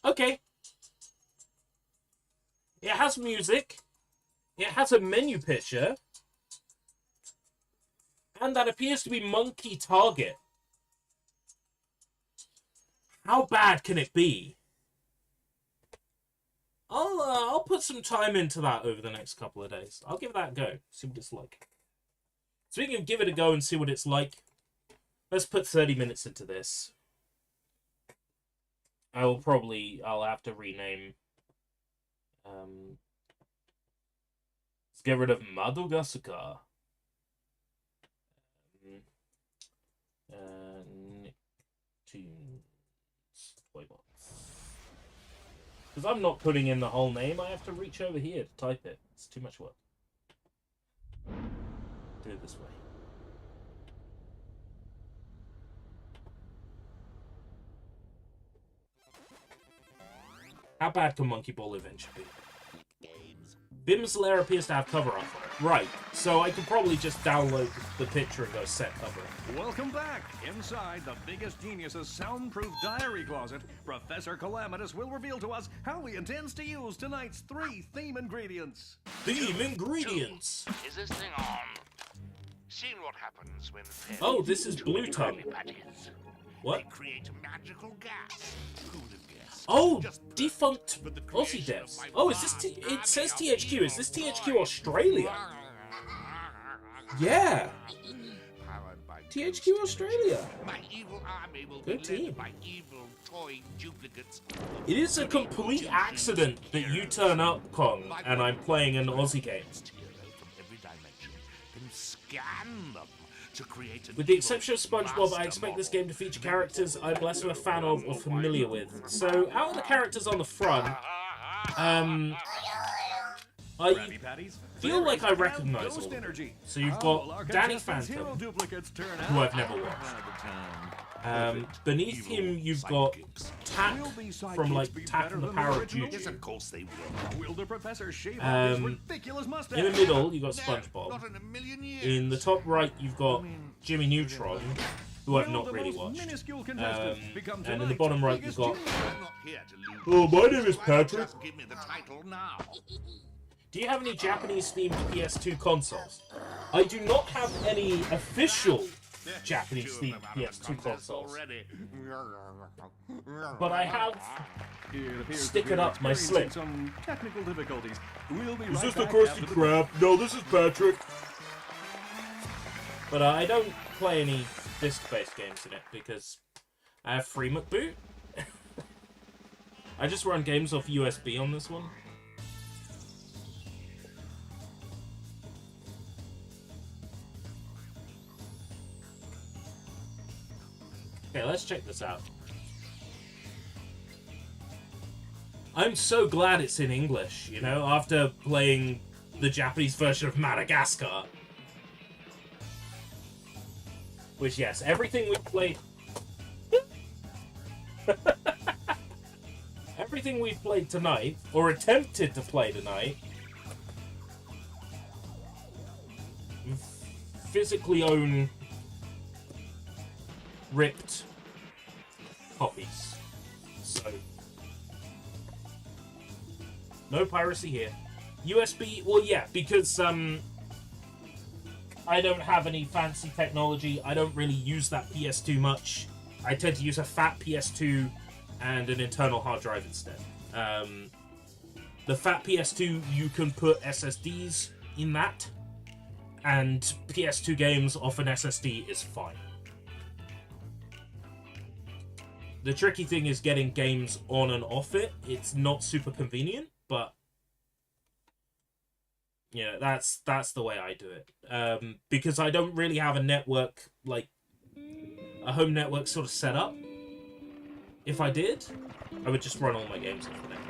Okay. It has music. It has a menu picture. And that appears to be Monkey Target. How bad can it be? I'll put some time into that over the next couple of days. I'll give that a go. See what it's like. Speaking of give it a go and see what it's like, let's put 30 minutes into this. I'll have to rename. Let's get rid of Madagascar. Nicktoons Toybots. Because I'm not putting in the whole name, I have to reach over here to type it. It's too much work. Do it this way. How bad can Monkey Ball Adventure be? Bim's Lair appears to have cover art for it. Right, so I could probably just download the picture and go set cover. Welcome back! Inside the biggest genius's soundproof diary closet, Professor Calamitous will reveal to us how he intends to use tonight's 3 theme ingredients. Theme ingredients! Is this thing on? Seen what happens when Oh, this is Blue Tongue. patties. What? They create magical gas. Who'd have guessed? Oh, Just defunct with the Aussie creation devs. of my Oh, is this vast it says army of THQ. Is this evil THQ Australia? boys. Yeah. Powered by THQ ghost Australia. energy, my evil army will Good be led team. by evil toy duplicates. It is a complete accident that you turn up, Kong, and I'm playing an Aussie game. Hero from every dimension can scan them to create an With the evil exception of SpongeBob, I master expect this model. game to feature characters I'm less of a fan of or familiar with. So, out of the characters on the front, I Krabby Patties, feel like I have recognize ghost all of them. energy. So you've How got will our Danny contestants' Phantom, hero duplicates turn who out? I've never watched. Perfect. Beneath him, you've got Tak Will these from, sidekicks like, be Tak better and the than Power of original? Yes, Juju. of course they will. Will the professor shave off his Um, ridiculous mustache? In the middle, you've got No, SpongeBob. not in a million years. In the top right, you've got Jimmy Neutron, who I've Will not the really most watched. minuscule contestant become And in the tonight's bottom right, you've biggest got... genius? I'm not here to lose. Oh, my name is So why don't you Patrick. Just give me the title now. Do you have any Japanese-themed PS2 consoles? I do not have any official Japanese-themed PS2 consoles, Already. but I have... It appears Stick that it we're up my experiencing slip. Some technical difficulties. We'll be Is right this the back Krusty after the Krab? No, this is Patrick. But I don't play any disc-based games in it because I have free McBoot. I just run games off USB on this one. Okay, let's check this out. I'm so glad it's in English, you know, after playing the Japanese version of Madagascar. Which, yes, everything we've played... everything we've played tonight, or attempted to play tonight, physically own ripped copies. So, no piracy here. USB, well, yeah, because I don't have any fancy technology. I don't really use that PS2 much. I tend to use a fat PS2 and an internal hard drive instead. The fat PS2, you can put SSDs in that, and PS2 games off an SSD is fine. The tricky thing is getting games on and off it. It's not super convenient, but you know, that's the way I do it. Because I don't really have a network, like a home network sort of set up. If I did, I would just run all my games off the network.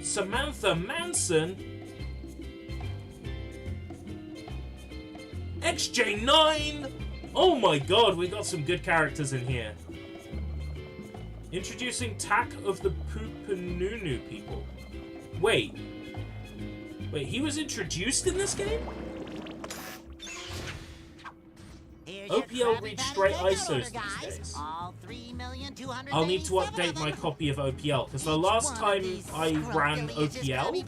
Samantha Manson? XJ9? Oh my god, we got some good characters in here. Introducing Tak of the Pupanunu people. Wait, he was introduced in this game? OPL reached straight ISOs these days. I'll need to update my copy of OPL, because the last time I ran OPL,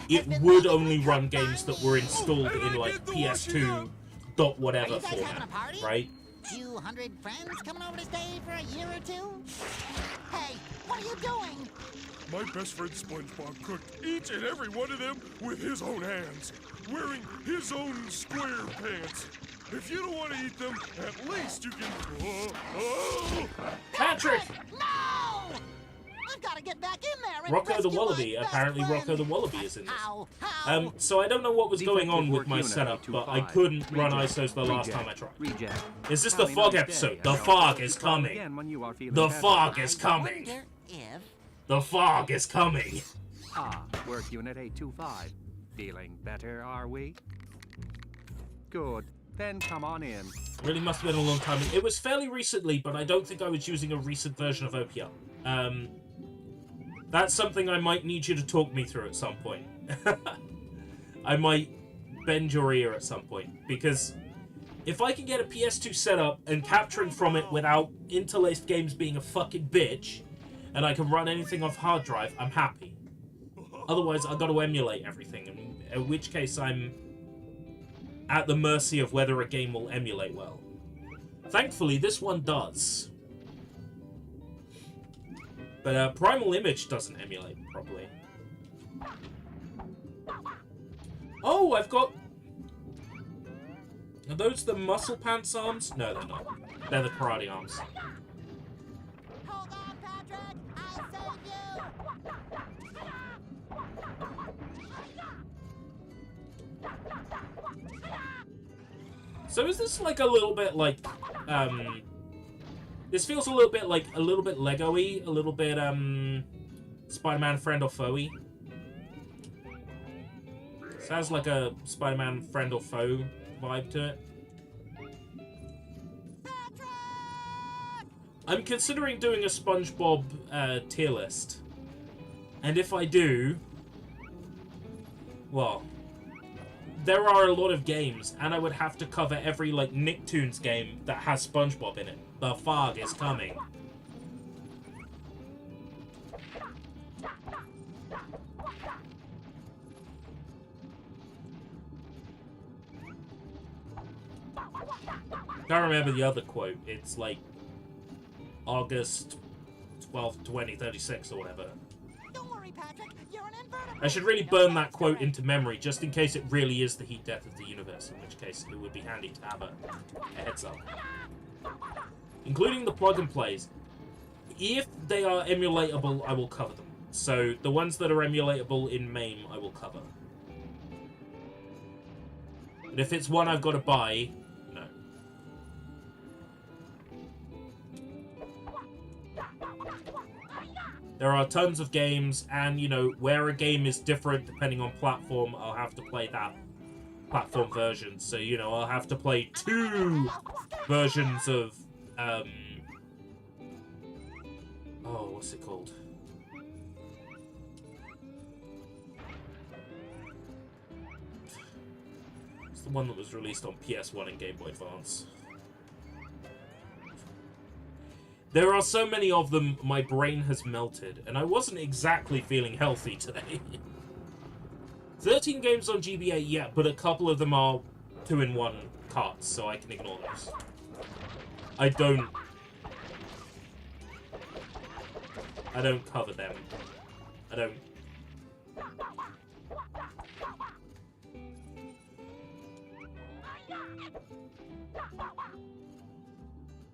it would only run games that were installed in, like, PS2 dot whatever format, right? 200 friends coming over to stay for a year or two? Hey, what are you doing? My best friend SpongeBob cooked each and every one of them with his own hands, wearing his own square pants. If you don't want to eat them, at least you can... Patrick! No! I've got to get back in there and Rocco the rescue Wallaby. my best Apparently friend. Rocco the Wallaby is in this. Ow. So I don't know what was going on with my Defective setup, work but I unit couldn't run 825. ISOs the last Reject. time I tried. Reject. Is this the Tally fog nice episode? day, The Harold. fog is Try coming. again when you are feeling The better. fog is coming. Wonder if... The fog is coming. Ah, work unit 825. Feeling better, are we? Good. Then come on in. Really must have been a long time. It was fairly recently, but I don't think I was using a recent version of OPL. That's something I might need you to talk me through at some point. I might bend your ear at some point, because if I can get a PS2 set up and capturing from it without interlaced games being a fucking bitch, and I can run anything off hard drive, I'm happy. Otherwise, I've got to emulate everything, in which case I'm at the mercy of whether a game will emulate well. Thankfully, this one does. But Primal Image doesn't emulate properly. Oh, I've got... Are those the muscle pants arms? No, they're not. They're the karate arms. Hold on, Patrick! I'll save you! So is this like a little bit like, this feels a little bit Lego-y, a little bit, Spider-Man friend or foe-y. Sounds like a Spider-Man friend or foe vibe to it. Patrick! I'm considering doing a SpongeBob tier list. And if I do, well, there are a lot of games, and I would have to cover every, like, Nicktoons game that has SpongeBob in it. The fog is coming. Can't remember the other quote. It's like August 12th, 2036 or whatever. Don't worry, Patrick. You're an invertebrate. I should really burn that quote into memory, just in case it really is the heat death of the universe, in which case it would be handy to have a heads up. Including the plug and plays. If they are emulatable, I will cover them. So the ones that are emulatable in MAME, I will cover. But if it's one I've got to buy, no. There are tons of games, and, you know, where a game is different depending on platform, I'll have to play that platform version. So, you know, I'll have to play 2 versions of, oh, what's it called? It's the one that was released on PS1 and Game Boy Advance. There are so many of them, my brain has melted, and I wasn't exactly feeling healthy today. 13 games on GBA, yeah, but a couple of them are 2-in-1 carts, so I can ignore those. I don't cover them. I don't...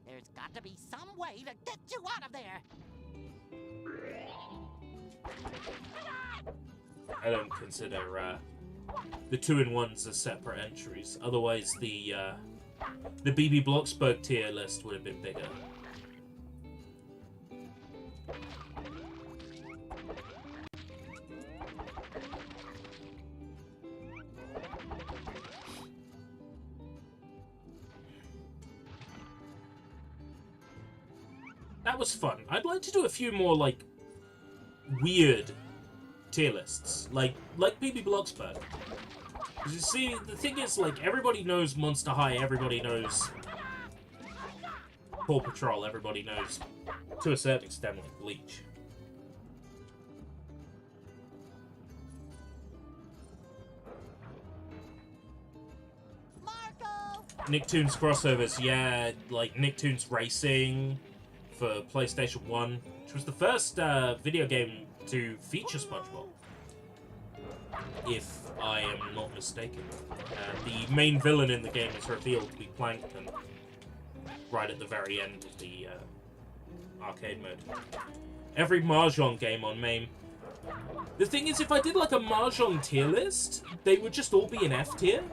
There's got to be some way to get you out of there. I don't consider the 2-in-1s as separate entries. Otherwise, the BB Bloxburg tier list would have been bigger. That was fun. I'd like to do a few more, like, weird tier lists. Like BB Bloxburg. Because you see, the thing is, like, everybody knows Monster High, everybody knows Paw Patrol, everybody knows, to a certain extent, like Bleach. Marco! Nicktoons crossovers, yeah, like Nicktoons Racing for PlayStation 1, which was the first video game to feature SpongeBob, if I am not mistaken. The main villain in the game is revealed to be Plankton, right at the very end of the arcade mode. Every Mahjong game on MAME. The thing is, if I did like a Mahjong tier list, they would just all be in F tier.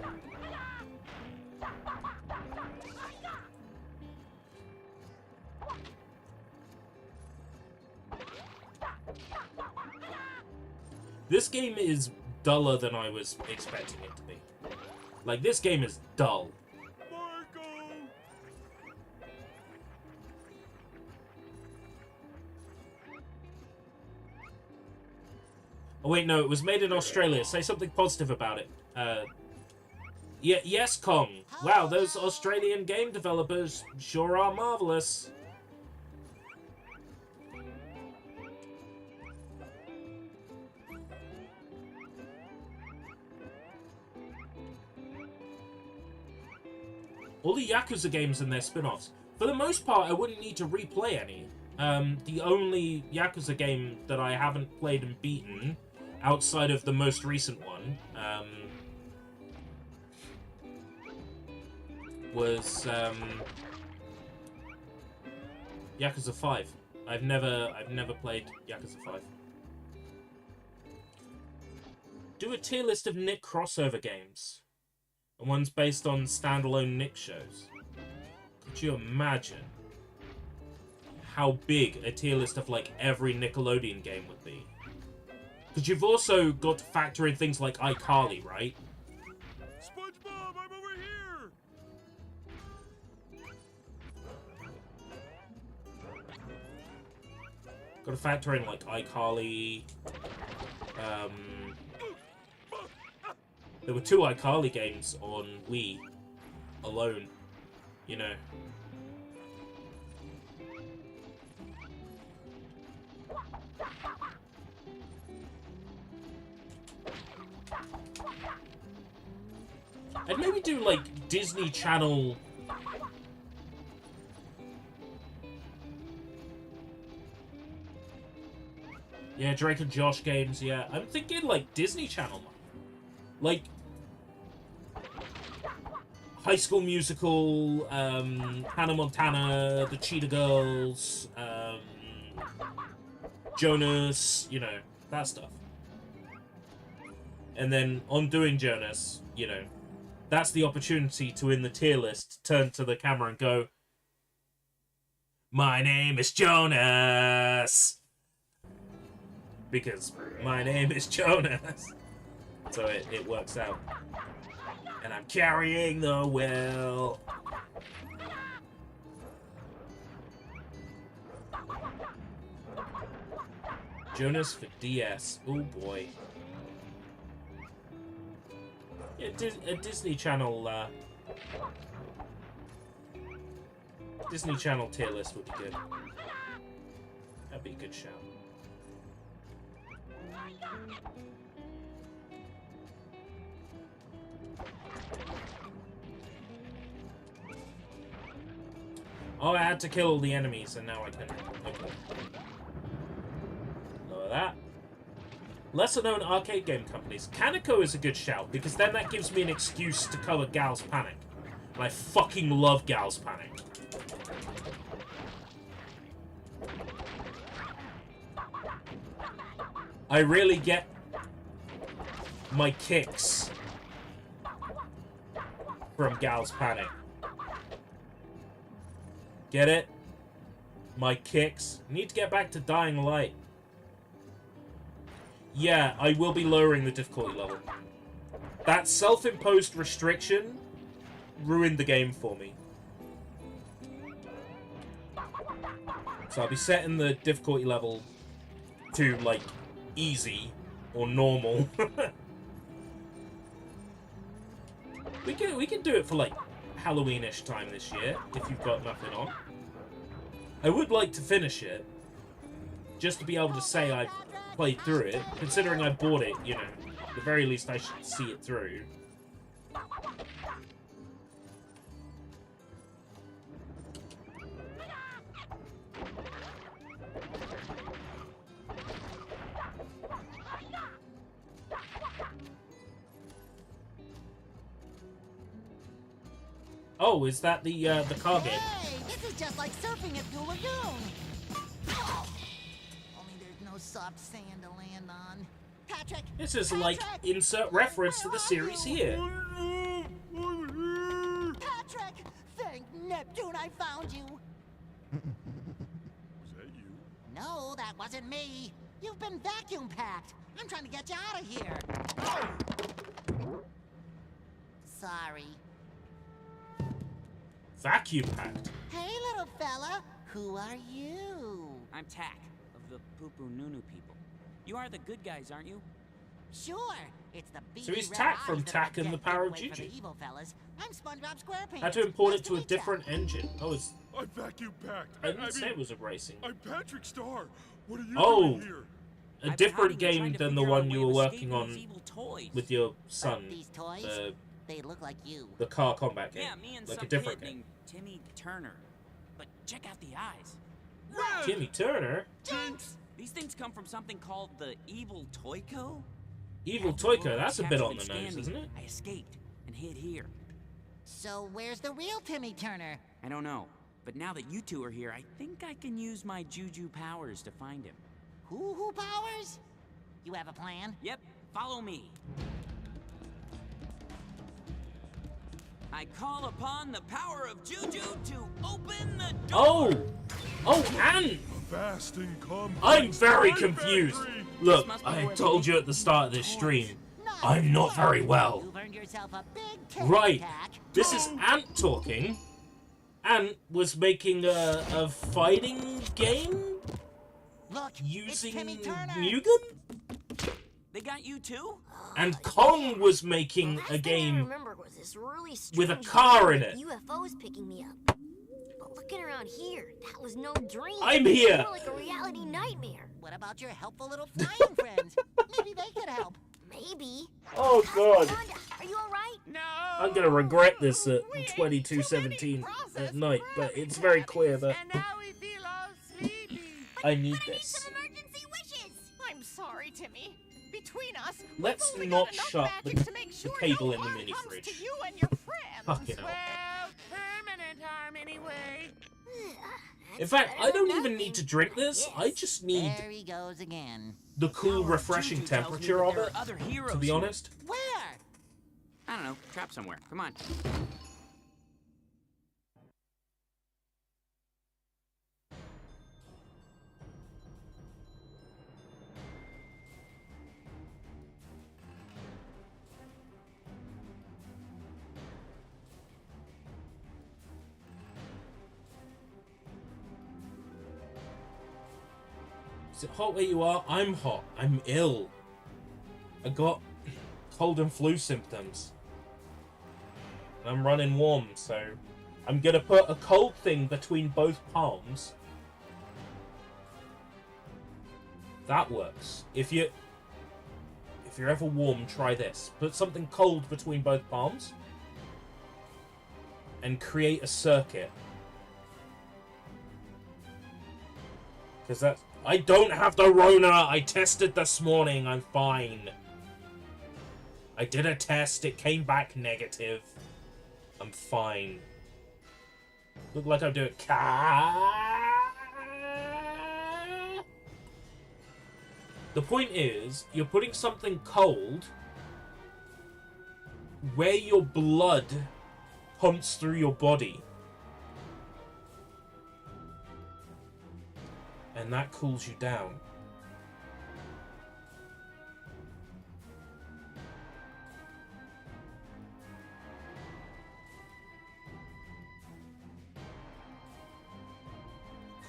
This game is duller than I was expecting it to be. Like, this game is dull. Marco! Oh wait, no, it was made in Australia. Say something positive about it. Yeah, yes, Kong. Wow, those Australian game developers sure are marvelous. All the Yakuza games and their spin-offs. For the most part, I wouldn't need to replay any. The only Yakuza game that I haven't played and beaten, outside of the most recent one, was Yakuza 5. I've never played Yakuza 5. Do a tier list of Nick crossover games. And one's based on standalone Nick shows. Could you imagine how big a tier list of like every Nickelodeon game would be? Because you've also got to factor in things like iCarly, right? SpongeBob, I'm over here! Got to factor in like iCarly. There were 2 iCarly games on Wii alone, you know. I'd maybe do like Disney Channel. Yeah, Drake and Josh games, yeah. I'm thinking like Disney Channel. Like High School Musical, Hannah Montana, The Cheetah Girls, Jonas, you know, that stuff. And then on doing Jonas, you know, that's the opportunity to, in the tier list, turn to the camera and go, "My name is Jonas!" Because my name is Jonas. So it works out. And I'm carrying the will. Jonas for DS. Oh boy. Yeah, a Disney Channel. Disney Channel tier list would be good. That'd be a good shout. Oh, I had to kill all the enemies, and now I can. Okay. Lower that. Lesser-known arcade game companies. Kaneko is a good shout, because then that gives me an excuse to cover Gal's Panic. And I fucking love Gal's Panic. I really get my kicks from Gal's Panic. Get it? My kicks. Need to get back to Dying Light. Yeah, I will be lowering the difficulty level. That self-imposed restriction ruined the game for me. So I'll be setting the difficulty level to, like, easy or normal. We can do it for, like, Halloween-ish time this year, if you've got nothing on. I would like to finish it, just to be able to say I played through it, considering I bought it, you know, at the very least I should see it through. Oh, is that the car game? Hey, this is just like surfing at Blue Lagoon. Only there's no soft sand to land on. Patrick! This is like insert reference to the series here. Patrick! Thank Neptune I found you. Was that you? No, that wasn't me. You've been vacuum packed. I'm trying to get you out of here. Sorry. Vacuum packed. Hey, little fella. Who are you? I'm Tak, of the Poo Poo Nunu people. You are the good guys, aren't you? Sure. It's the So he's beady Tak red from eyes that Tak and the get Power of away from Gigi. the evil fellas. I'm SpongeBob SquarePants. Had to import Nice it to a meet ya. different engine. Oh, it's, I'm vacuum packed. I didn't say it was a racing. I'm Patrick Star. What are you Oh. doing here? A I've different been hiding game and trying to than the figure out one a you way were of working escaping these on evil toys. with your son. These toys? They look like you. The car combat game. Yeah, me and Like some a different kid game. named Timmy Turner. But check out the eyes. Timmy Turner? These things come from something called the Evil Toyco? Evil After Toyco, Laura that's a bit captured on and the scanned nose, me, isn't it? I escaped and hid here. So where's the real Timmy Turner? I don't know, but now that you two are here, I think I can use my juju powers to find him. Hoo-hoo powers? You have a plan? Yep, follow me. I call upon the power of juju to open the door. Oh, and Vast income. I'm very confused. Look, I told you at the start of this stream, I'm not very well. You've earned yourself a big tic Right, tac. this is Ant talking. Ant was making a fighting game Look, using it's Timmy Turner. Mugen? They got you too? And Kong was making a I game remember was this really with a strange car in dream it. with UFOs picking me up. But looking around here, that was no dream. I'm here. More like a reality nightmare. What about your helpful little flying friends? Maybe they could help. Maybe. Oh god. Wanda, are you alright? No. I'm gonna regret this at 22:17 at night, but it's very clear that And now we feel all sleepy. I need this. Some emergency wishes. I'm sorry, Timmy. Between us, Let's we've only not got enough shut magic the to make sure cable no in the harm mini comes fridge. to you and your friends. Fucking hell. Well, permanent harm anyway. In fact, I don't even need to drink this. I just need There he goes again. the cool, Power of refreshing juju tells me temperature that of there it, are other heroes to be here. honest. Where? I don't know, trapped somewhere. Come on. Is it hot where you are? I'm hot. I'm ill. I got cold and flu symptoms. I'm running warm, so I'm gonna put a cold thing between both palms. That works. If you're ever warm, try this. Put something cold between both palms and create a circuit. Because that's... I don't have the Rona! I tested this morning, I'm fine. I did a test, it came back negative. I'm fine. Look like I'm doing... The point is, you're putting something cold where your blood pumps through your body. And that cools you down.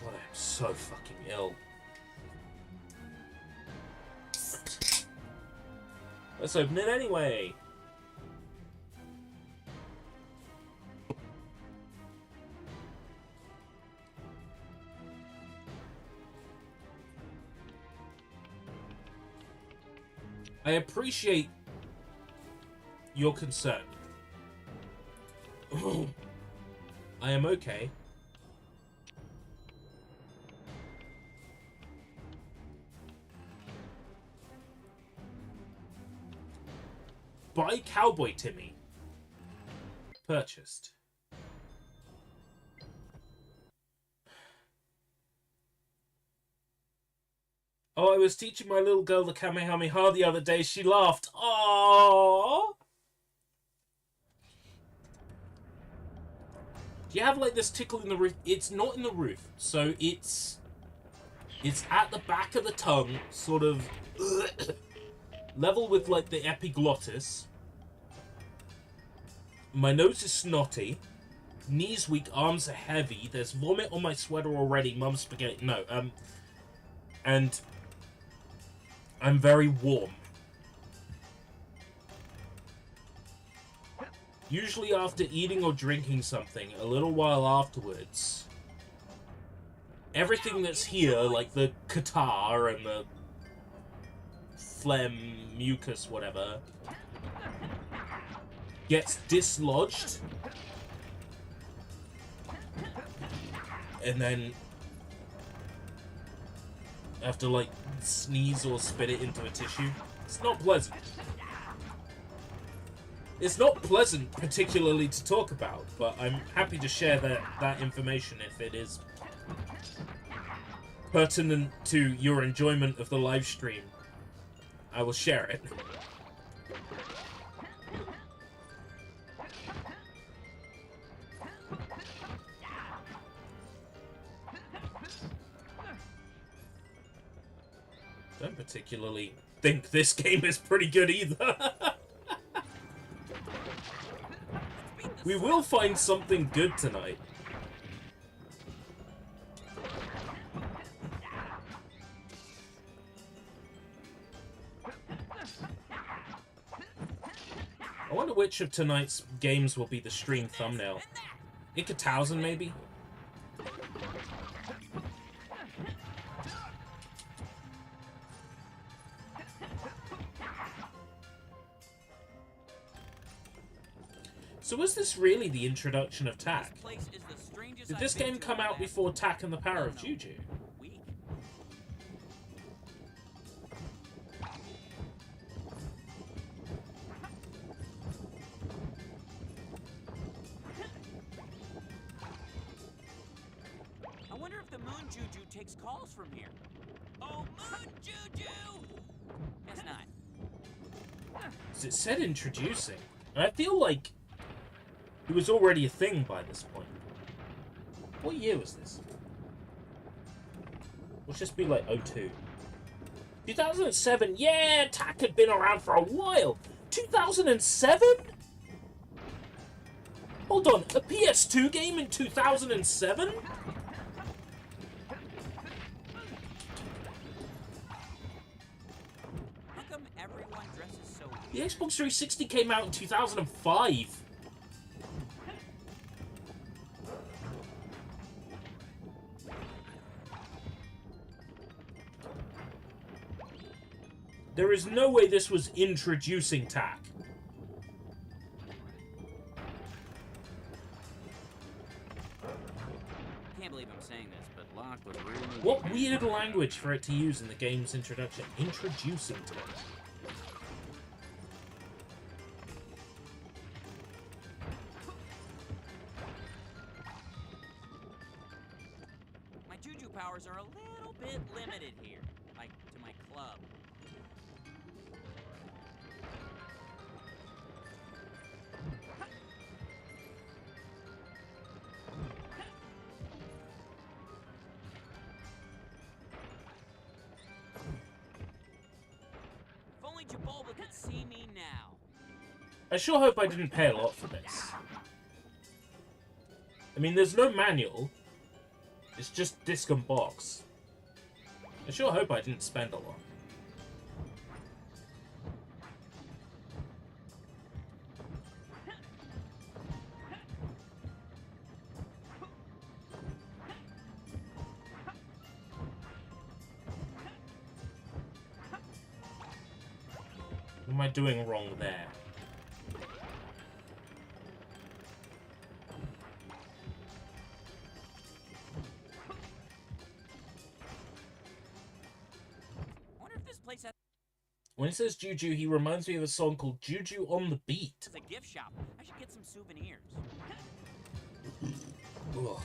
God, I'm so fucking ill. Let's open it anyway. I appreciate your concern. I am okay. Buy Cowboy Timmy. Purchased. Oh, I was teaching my little girl the Kamehameha the other day. She laughed. Aww. Do you have like this tickle in the roof? It's not in the roof, so it's at the back of the tongue, sort of level with like the epiglottis. My nose is snotty. Knees weak, arms are heavy. There's vomit on my sweater already. Mum's spaghetti. No, and I'm very warm. Usually after eating or drinking something, a little while afterwards, everything that's here, like the catarrh and the phlegm, mucus, whatever, gets dislodged. And then have to, like, sneeze or spit it into a tissue. It's not pleasant. It's not pleasant, particularly to talk about, but I'm happy to share that information if it is pertinent to your enjoyment of the live stream. I will share it. Don't particularly think this game is pretty good either. We will find something good tonight. I wonder which of tonight's games will be the stream thumbnail. Ikki Tousen, maybe? So was this really the introduction of Tak? Did this game come out before Tak and the Power of Juju? I wonder if the Moon Juju takes calls from here. Oh, Moon Juju! Guess not. Because it said introducing. And I feel like it was already a thing by this point. What year was this? Let's just be like 02. 2007? Yeah, Tak had been around for a while. 2007? Hold on, a PS2 game in 2007? How come everyone dresses so weird? The Xbox 360 came out in 2005. There is no way this was introducing Tak. Can't believe I'm saying this, but Locke was really... What weird language for it to use in the game's introduction? Introducing Tak. My Juju powers are a little bit limited here. Like, to my club. If only Jabolba could see me now. I sure hope I didn't pay a lot for this. I mean, there's no manual. It's just disc and box. I sure hope I didn't spend a lot. What am I doing wrong there? When he says Juju, he reminds me of a song called Juju on the Beat. It's a gift shop. I should get some souvenirs. Ugh.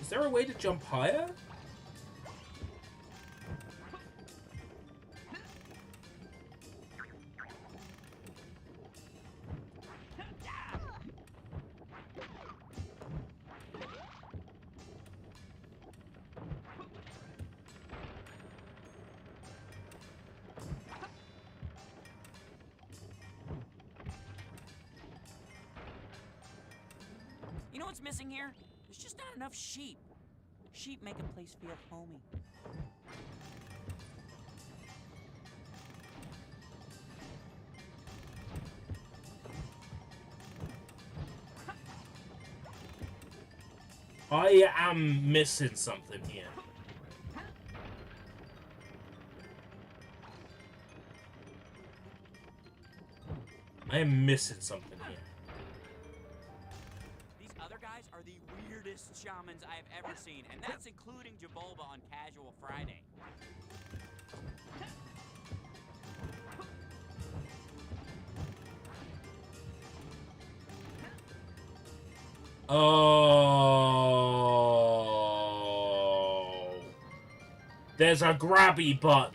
Is there a way to jump higher? You know what's missing here? There's just not enough sheep. Sheep make a place feel homey. I am missing something here. I am missing something here. These other guys are the weirdest shamans I've ever seen, and that's including Jabolba on Casual Friday. Oh. There's a grabby button.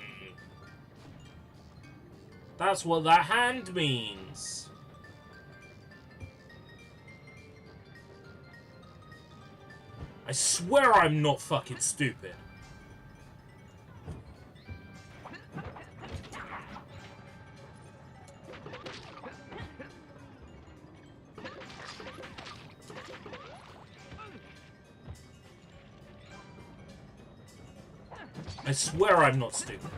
That's what that hand means. I swear I'm not fucking stupid. I swear I'm not stupid.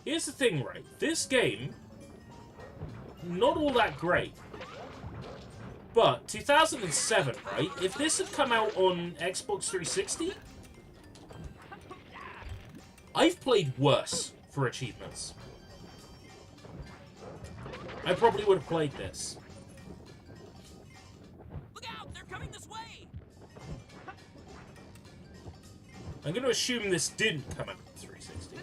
Here's the thing, right? This game, not all that great. But 2007, right? If this had come out on Xbox 360, I've played worse for achievements. I probably would have played this. Look out! They're coming this way! I'm going to assume this didn't come out on 360.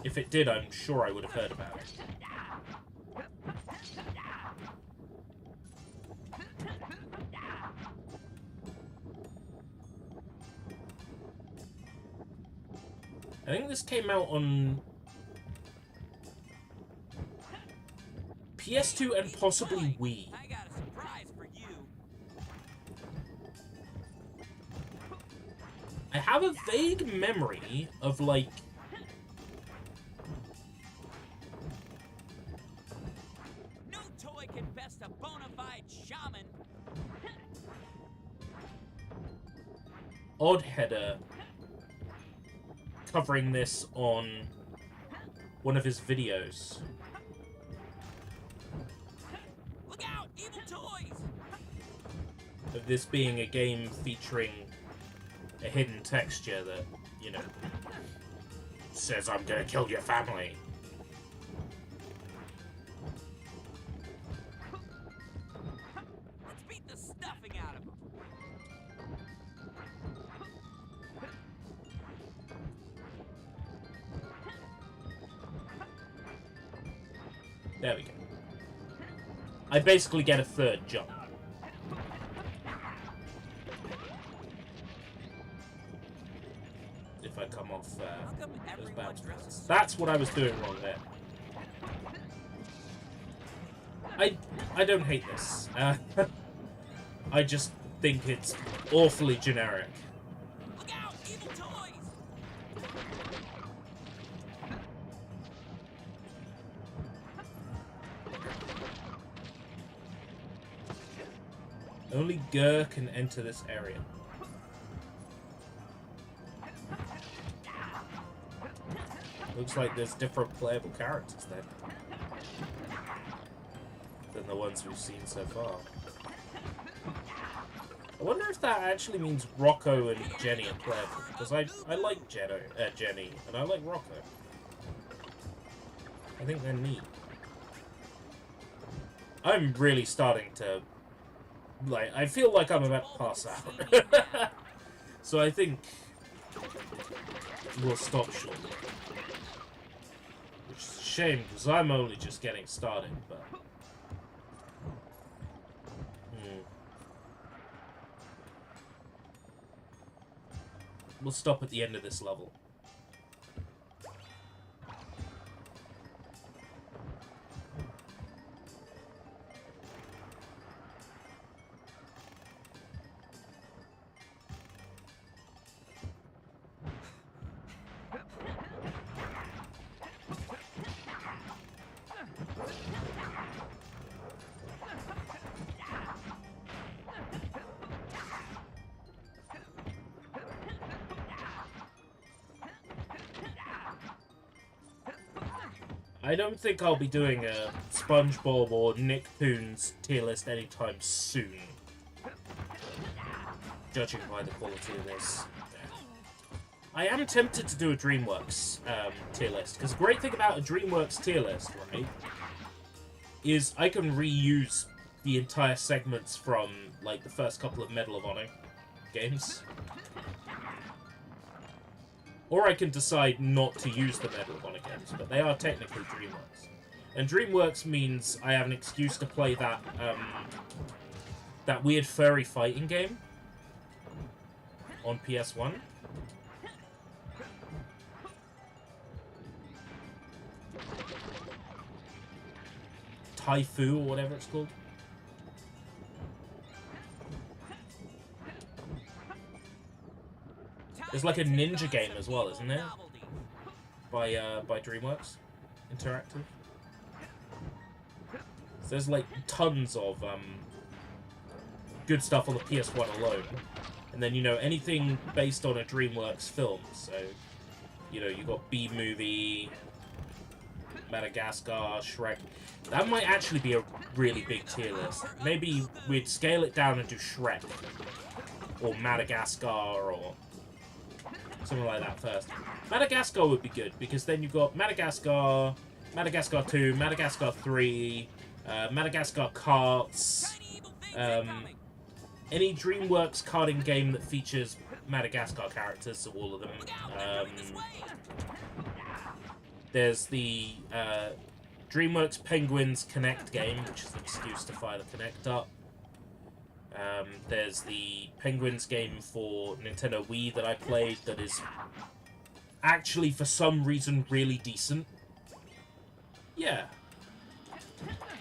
If it did, I'm sure I would have heard about it. I think this came out on PS2 and possibly Wii. I got a surprise for you. I have a vague memory of, like, No toy can best a bona fide shaman. Oddheader covering this on one of his videos. Look out! Evil toys! Of this being a game featuring a hidden texture that, you know, says, I'm gonna kill your family. Let's beat the stuffing out of them. There we go. I basically get a third jump. If I come off those bounce pads. That's what I was doing wrong there. I don't hate this. I just think it's awfully generic. Look out! Evil toys! Only Gur can enter this area. Looks like there's different playable characters then than the ones we've seen so far. I wonder if that actually means Rocco and Jenny are playable, because I like Jenny, and I like Rocco. I think they're neat. I'm really starting to, like, I feel like I'm about to pass out. So I think we'll stop short. Which is a shame, because I'm only just getting started, but... We'll stop at the end of this level. I don't think I'll be doing a SpongeBob or Nicktoons tier list anytime soon. Judging by the quality of this. I am tempted to do a DreamWorks tier list, because the great thing about a DreamWorks tier list, right, is I can reuse the entire segments from, like, the first couple of Medal of Honor games. Or I can decide not to use the Medal of Honor games, but they are technically DreamWorks. And DreamWorks means I have an excuse to play that, that weird furry fighting game on PS1. Taifu, or whatever it's called. There's like a ninja game as well, isn't there? By DreamWorks Interactive. So there's like tons of good stuff on the PS1 alone. And then, you know, anything based on a DreamWorks film. So, you know, you got B-Movie, Madagascar, Shrek. That might actually be a really big tier list. Maybe we'd scale it down and do Shrek. Or Madagascar, or something like that first. Madagascar would be good, because then you've got Madagascar, Madagascar 2, Madagascar 3, Madagascar Karts, any DreamWorks karting game that features Madagascar characters, so all of them. There's the DreamWorks Penguins Connect game, which is an excuse to fire the Connect up. There's the Penguins game for Nintendo Wii that I played that is actually, for some reason, really decent. Yeah.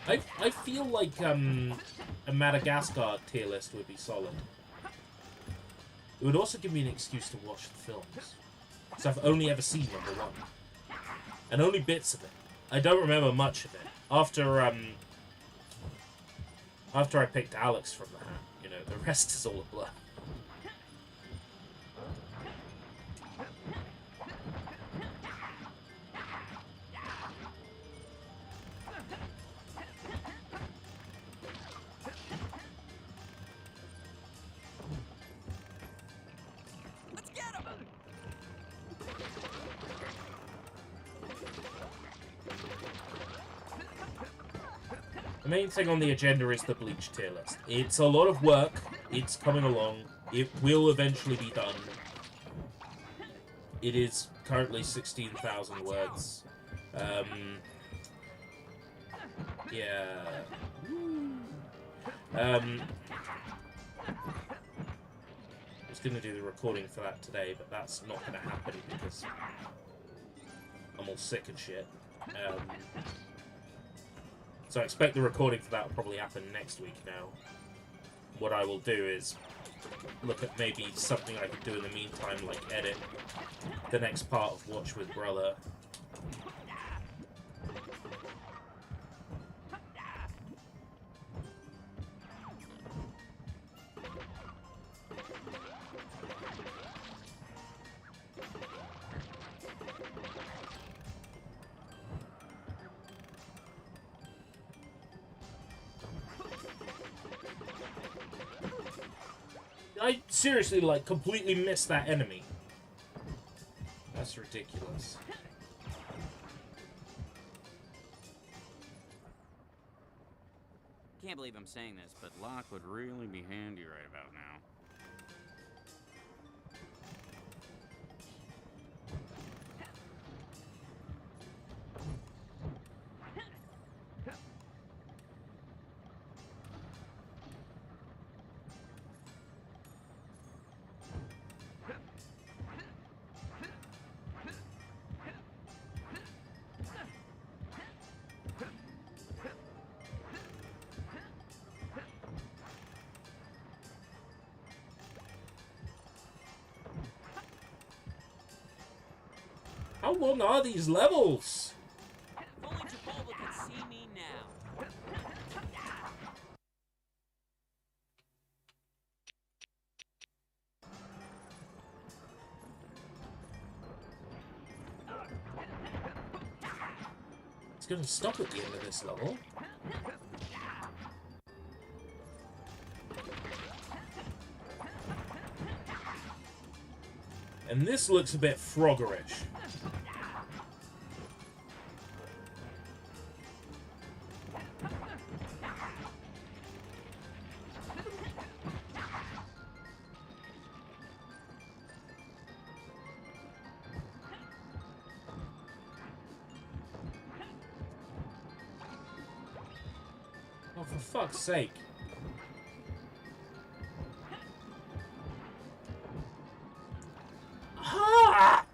I feel like a Madagascar tier list would be solid. It would also give me an excuse to watch the films. So I've only ever seen number 1. And only bits of it. I don't remember much of it. After I picked Alex from the hat, you know, the rest is all a blur. The main thing on the agenda is the Bleach tier list. It's a lot of work. It's coming along. It will eventually be done. It is currently 16,000 words. Yeah. I was going to do the recording for that today, but that's not going to happen because I'm all sick and shit. So I expect the recording for that will probably happen next week now. What I will do is look at maybe something I could do in the meantime, like edit the next part of Watch with Brother. I seriously, like, completely missed that enemy. That's ridiculous. Can't believe I'm saying this, but Locke would really be handy right about now. How long are these levels? If only Chipotle could see me now. gonna stop at the end of this level. And this looks a bit froggerish. Oh, for fuck's sake. Ah!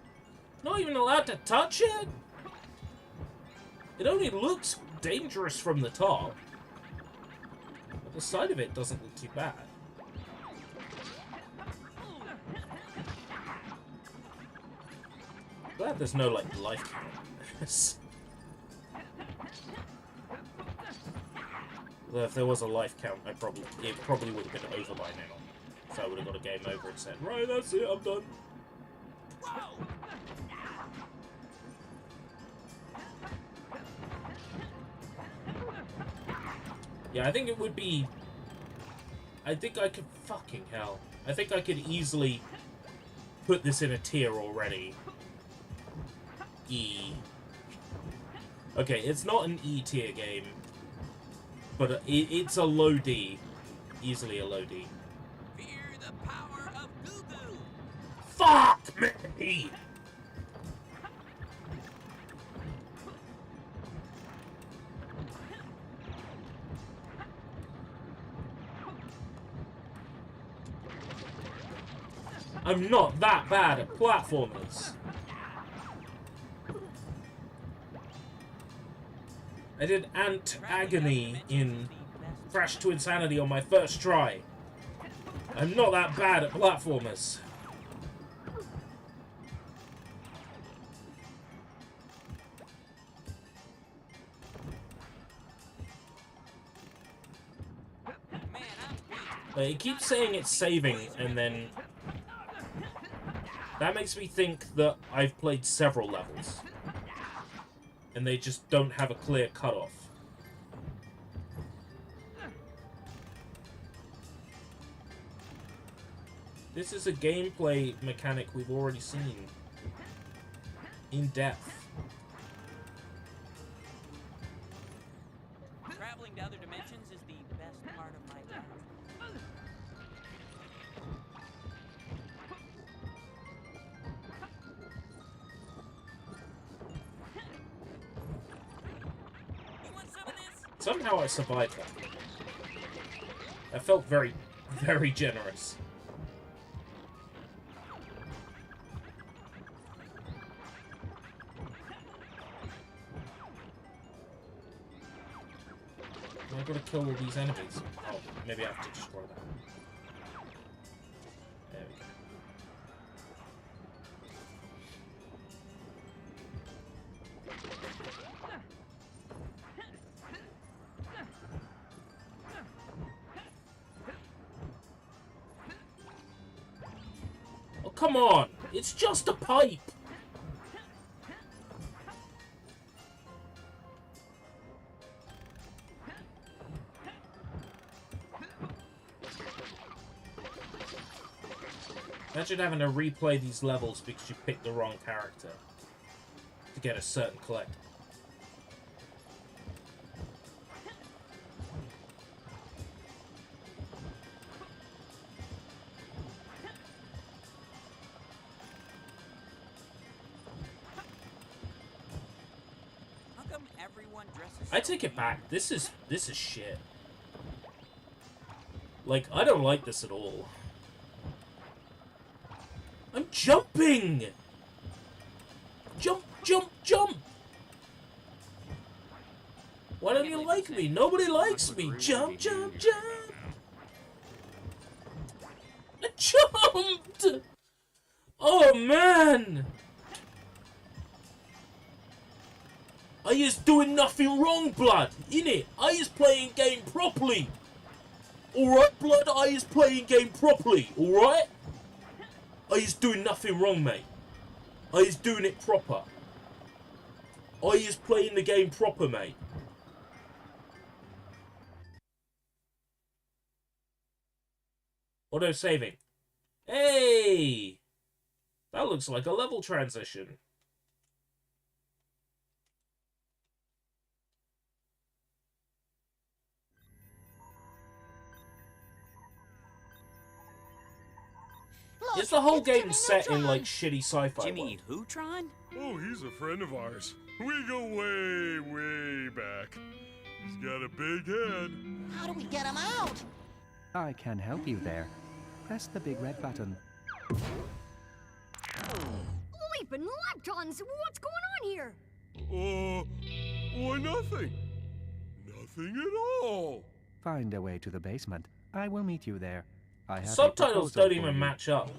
Not even allowed to touch it? It only looks dangerous from the top. But the side of it doesn't look too bad. Glad there's no, like, life count on this. Although if there was a life count, it probably would have been over by now. So I would have got a game over and said, right, that's it, I'm done. Yeah, I think it would be... I think I could... Fucking hell. I think I could easily put this in a tier already. E. Okay, it's not an E tier game. But it's a low D. Easily a low D. Fear the power of Goo-Goo. Fuck me! I'm not that bad at platformers. I did Ant Agony in Crash to Insanity on my first try. I'm not that bad at platformers. It keeps saying it's saving, and then... That makes me think that I've played several levels. And they just don't have a clear cutoff. This is a gameplay mechanic we've already seen. In depth. Traveling to other dimensions is the best part of my job. Somehow I survived that. I felt very, very generous. I've got to kill all these enemies. Oh, maybe I have to destroy that. There we go. Oh, come on! It's just a pipe! Imagine having to replay these levels because you picked the wrong character to get a certain collectible. How come everyone dresses I take it back. This is shit. Like, I don't like this at all. I'm jumping! Jump, jump, jump! Why don't you like me? Nobody likes me! Jump, jump, jump! I jumped! Oh, man! I is doing nothing wrong, blood, innit? I is playing game properly! Alright, blood, I is playing game properly, alright? I is doing nothing wrong, mate. I is doing it proper. I is playing the game proper, mate. Auto saving. Hey! That looks like a level transition. Look, Is the whole it's game Jimmy set in Neutron. like shitty sci-fi Jimmy world? Hootron? Oh, he's a friend of ours. We go way, way back. He's got a big head. How do we get him out? I can help you there. Press the big red button. Leaping leptons! What's going on here? Why nothing. Nothing at all. Find a way to the basement. I will meet you there. I have a Subtitles proposal don't for even you. match up.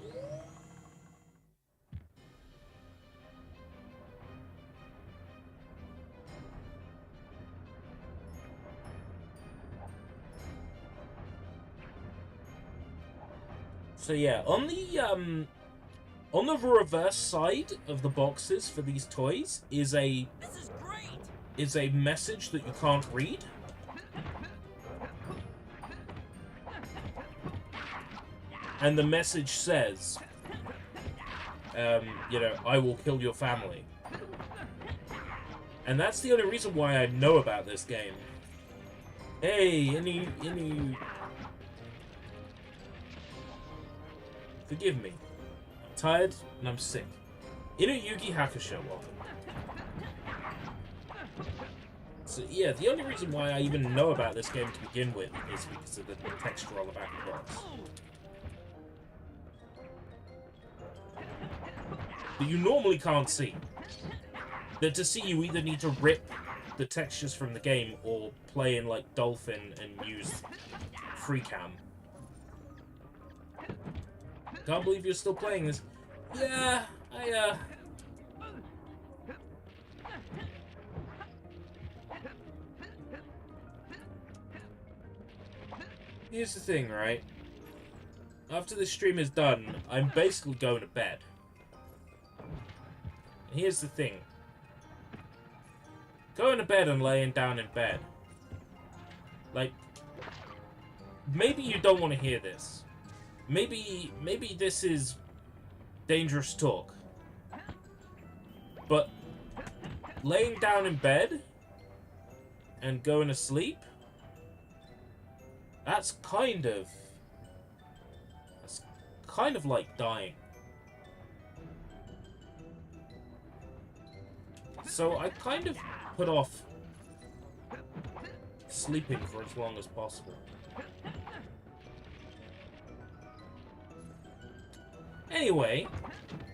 So yeah, on the reverse side of the boxes for these toys is a message that you can't read. And the message says, you know, I will kill your family. And that's the only reason why I know about this game. Hey, any... Forgive me. I'm tired and I'm sick. Yugi Hakusho, welcome. So yeah, the only reason why I even know about this game to begin with is because of the texture on the back of the box. That you normally can't see. That to see you either need to rip the textures from the game or play in like Dolphin and use free cam. Can't believe you're still playing this. Yeah, Here's the thing, right? After this stream is done, I'm basically going to bed. And here's the thing. Going to bed and laying down in bed. Like, maybe you don't want to hear this. Maybe this is dangerous talk. But laying down in bed and going to sleep, that's kind of like dying. So I kind of put off sleeping for as long as possible. Anyway,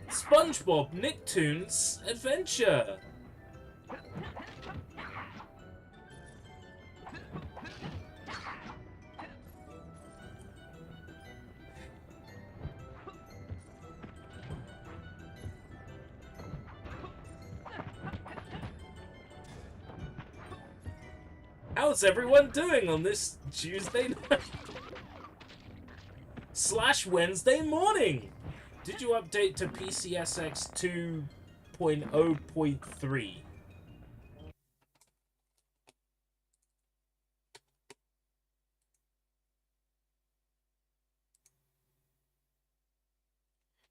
SpongeBob Nicktoons Adventure! How's everyone doing on this Tuesday night? / Wednesday morning? Did you update to PCSX 2.0.3?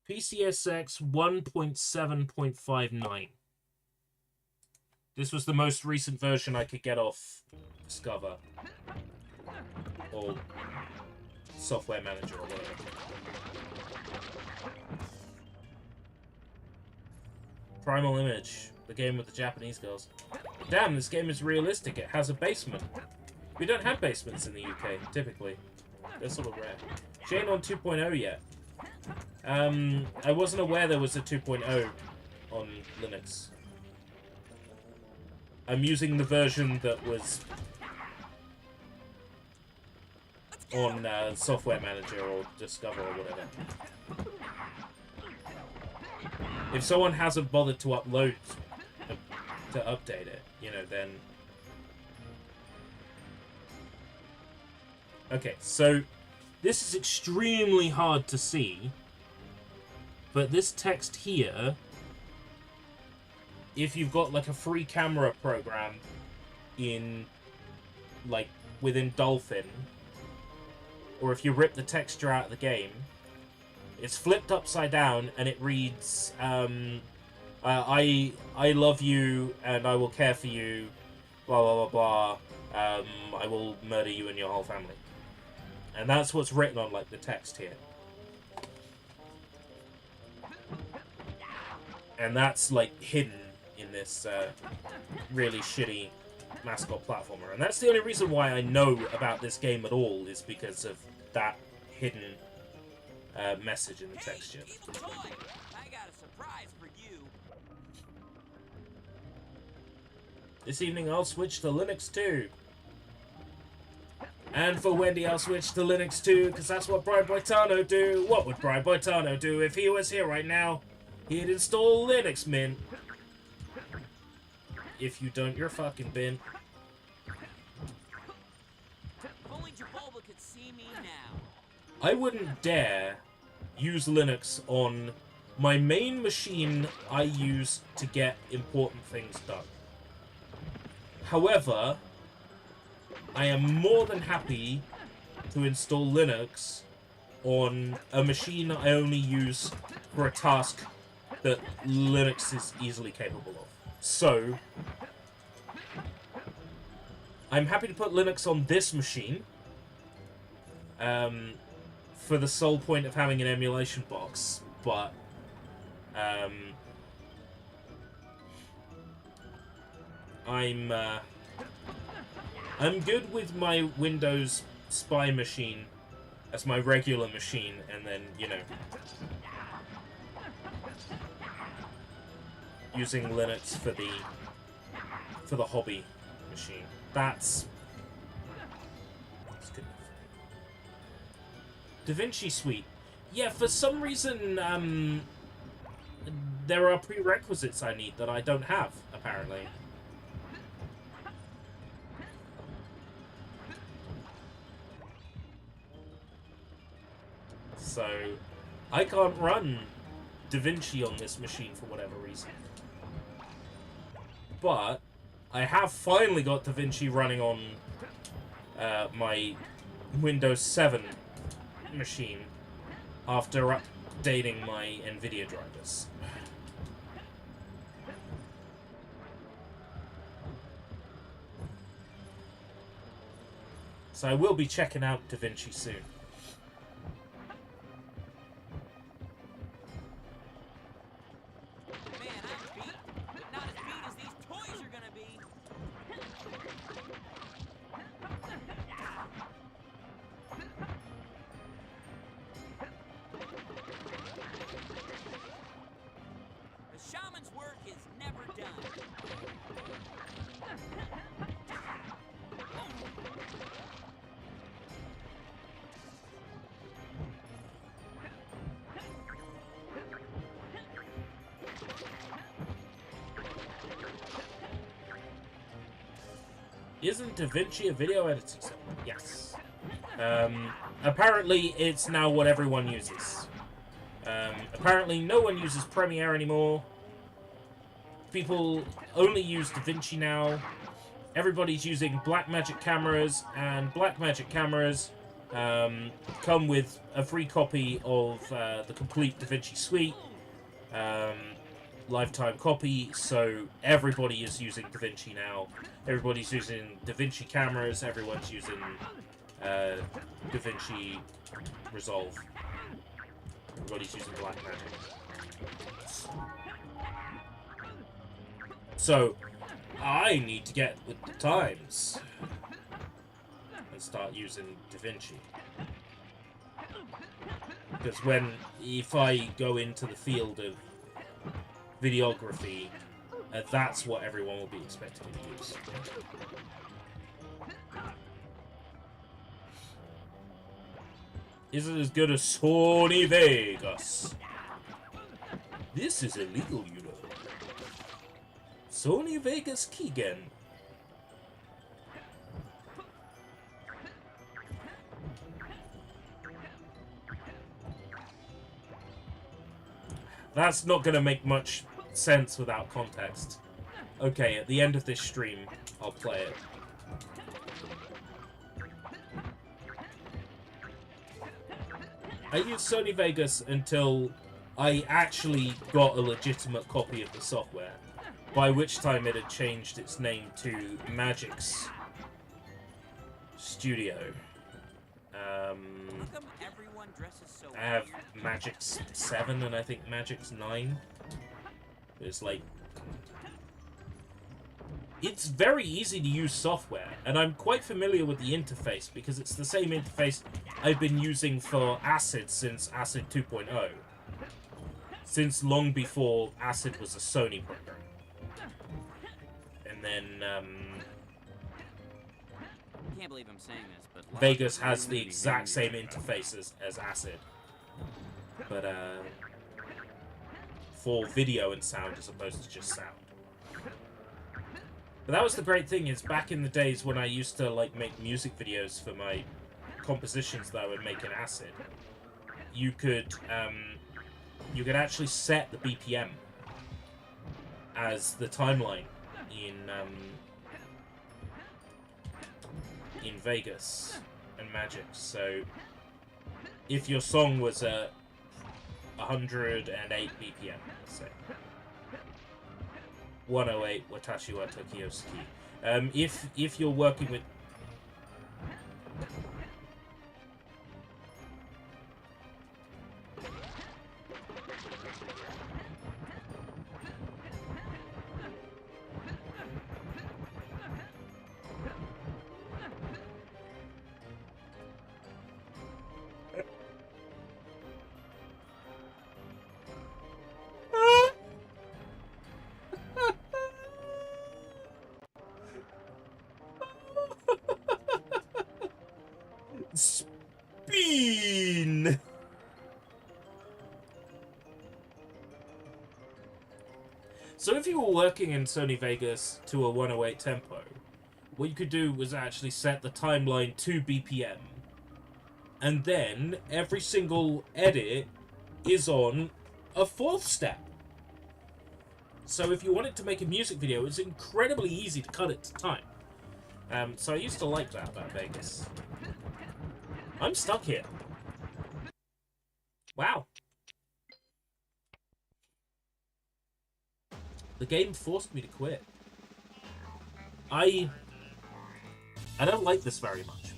PCSX 1.7.59. This was the most recent version I could get off Discover. Or Software Manager or whatever. Primal Image, the game with the Japanese girls. Damn, this game is realistic. It has a basement. We don't have basements in the UK, typically. They're sort of rare. She ain't on 2.0 yet. I wasn't aware there was a 2.0 on Linux. I'm using the version that was on Software Manager or Discover or whatever. If someone hasn't bothered to upload, to update it, you know, then... Okay, so this is extremely hard to see, but this text here if you've got like a free camera program in like within Dolphin, or if you rip the texture out of the game, it's flipped upside down and it reads I love you and I will care for you, blah blah blah blah, I will murder you and your whole family. And that's what's written on like the text here. And that's like hidden in this really shitty mascot platformer. And that's the only reason why I know about this game at all, is because of that hidden message in the texture. I got a surprise for you. This evening I'll switch to Linux too. And for Wendy I'll switch to Linux too, because that's what Brian Boitano do. What would Brian Boitano do if he was here right now? He'd install Linux Mint. If you don't, you're fucking bin. Only Jabulba could see me now. I wouldn't dare use Linux on my main machine I use to get important things done. However, I am more than happy to install Linux on a machine I only use for a task that Linux is easily capable of. So, I'm happy to put Linux on this machine for the sole point of having an emulation box, but I'm good with my Windows spy machine as my regular machine, and then, you know, using Linux for the hobby machine. That's good enough. DaVinci Suite. Yeah, for some reason, there are prerequisites I need that I don't have, apparently. So, I can't run DaVinci on this machine for whatever reason. But I have finally got DaVinci running on my Windows 7 machine after updating my NVIDIA drivers. So I will be checking out DaVinci soon. Isn't DaVinci a video editing software? Yes. Apparently, it's now what everyone uses. Apparently, no one uses Premiere anymore. People only use DaVinci now. Everybody's using Blackmagic cameras, and Blackmagic cameras come with a free copy of the complete DaVinci Suite. Lifetime copy, so everybody is using DaVinci now. Everybody's using DaVinci cameras, everyone's using DaVinci Resolve. Everybody's using Blackmagic. So, I need to get with the times and start using DaVinci. Because if I go into the field of videography, that's what everyone will be expecting me to use. Is it as good as Sony Vegas? This is illegal, you know. Sony Vegas Keegan. That's not going to make much sense without context. Okay, at the end of this stream, I'll play it. I used Sony Vegas until I actually got a legitimate copy of the software, by which time it had changed its name to Magic's Studio. How come everyone dresses so I have Magic's 7 and I think Magic's 9. It's like... It's very easy to use software, and I'm quite familiar with the interface because it's the same interface I've been using for Acid since Acid 2.0. Since long before Acid was a Sony program. And then, I can't believe I'm saying this, but Vegas has the exact same interface as Acid. But, for video and sound as opposed to just sound. But that was the great thing, is back in the days when I used to, like, make music videos for my compositions that I would make in Acid, you could actually set the BPM as the timeline in Vegas and Magic. So if your song was at 108 BPM, let's say, 108 Watashi wa Tokyosuki. If you're working with Spin. So if you were working in Sony Vegas to a 108 tempo, what you could do was actually set the timeline to BPM, and then every single edit is on a 4th step. So if you wanted to make a music video, it's incredibly easy to cut it to time. So I used to like that about Vegas. I'm stuck here. Wow. The game forced me to quit. I don't like this very much.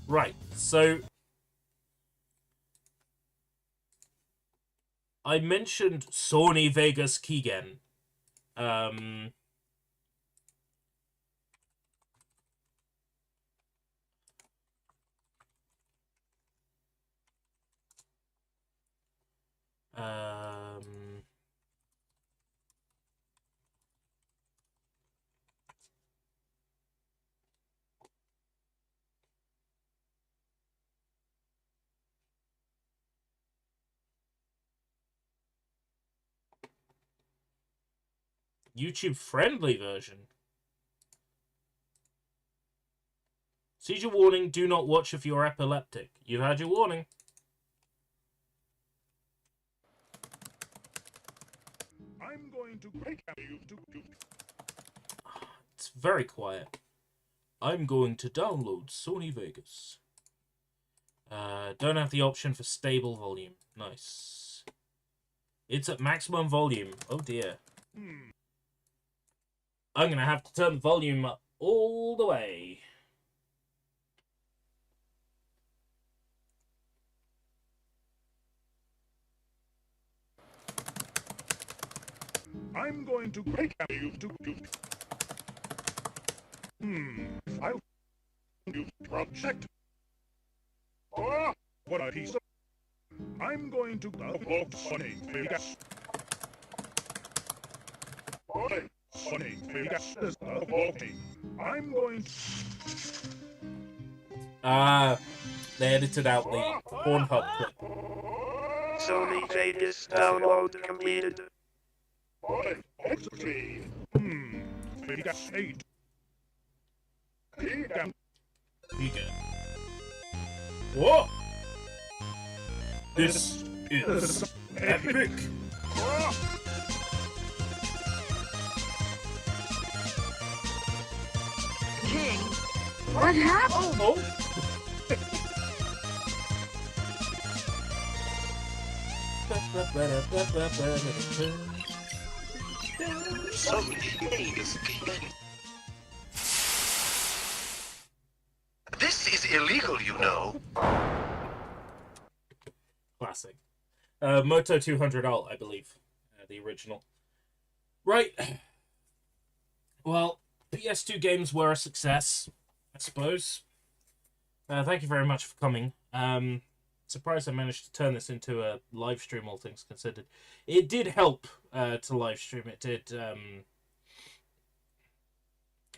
Right, so I mentioned Sony Vegas Kigen. YouTube friendly version. Seizure warning, do not watch if you're epileptic. You've had your warning. I'm going to break you to... It's very quiet. I'm going to download Sony Vegas. Don't have the option for stable volume. Nice. It's at maximum volume. Oh dear. I'm gonna have to turn the volume up all the way. I'm going to break you to... I'll... You project. Oh, what a piece of... I'm going to... Sony Vegas. Sony Vegas is I'm going to... They edited out the Pornhub clip. Sony Vegas download completed. Vegas 8. Vegan. Whoa! This is epic! What happened? Oh. This is illegal, you know. Classic. Moto 200 Alt, I believe. The original. Right. Well, PS2 games were a success, I suppose. Thank you very much for coming. Surprised I managed to turn this into a live stream, all things considered. It did help to live stream. It did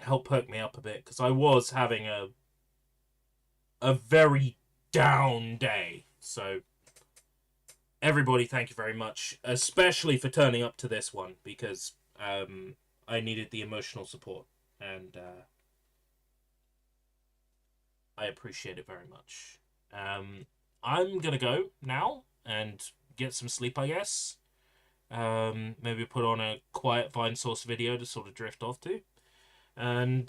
help perk me up a bit, because I was having a very down day. So, everybody, thank you very much, especially for turning up to this one, because I needed the emotional support, and I appreciate it very much. I'm gonna go now and get some sleep, I guess. Maybe put on a quiet Vinesource video to sort of drift off to. And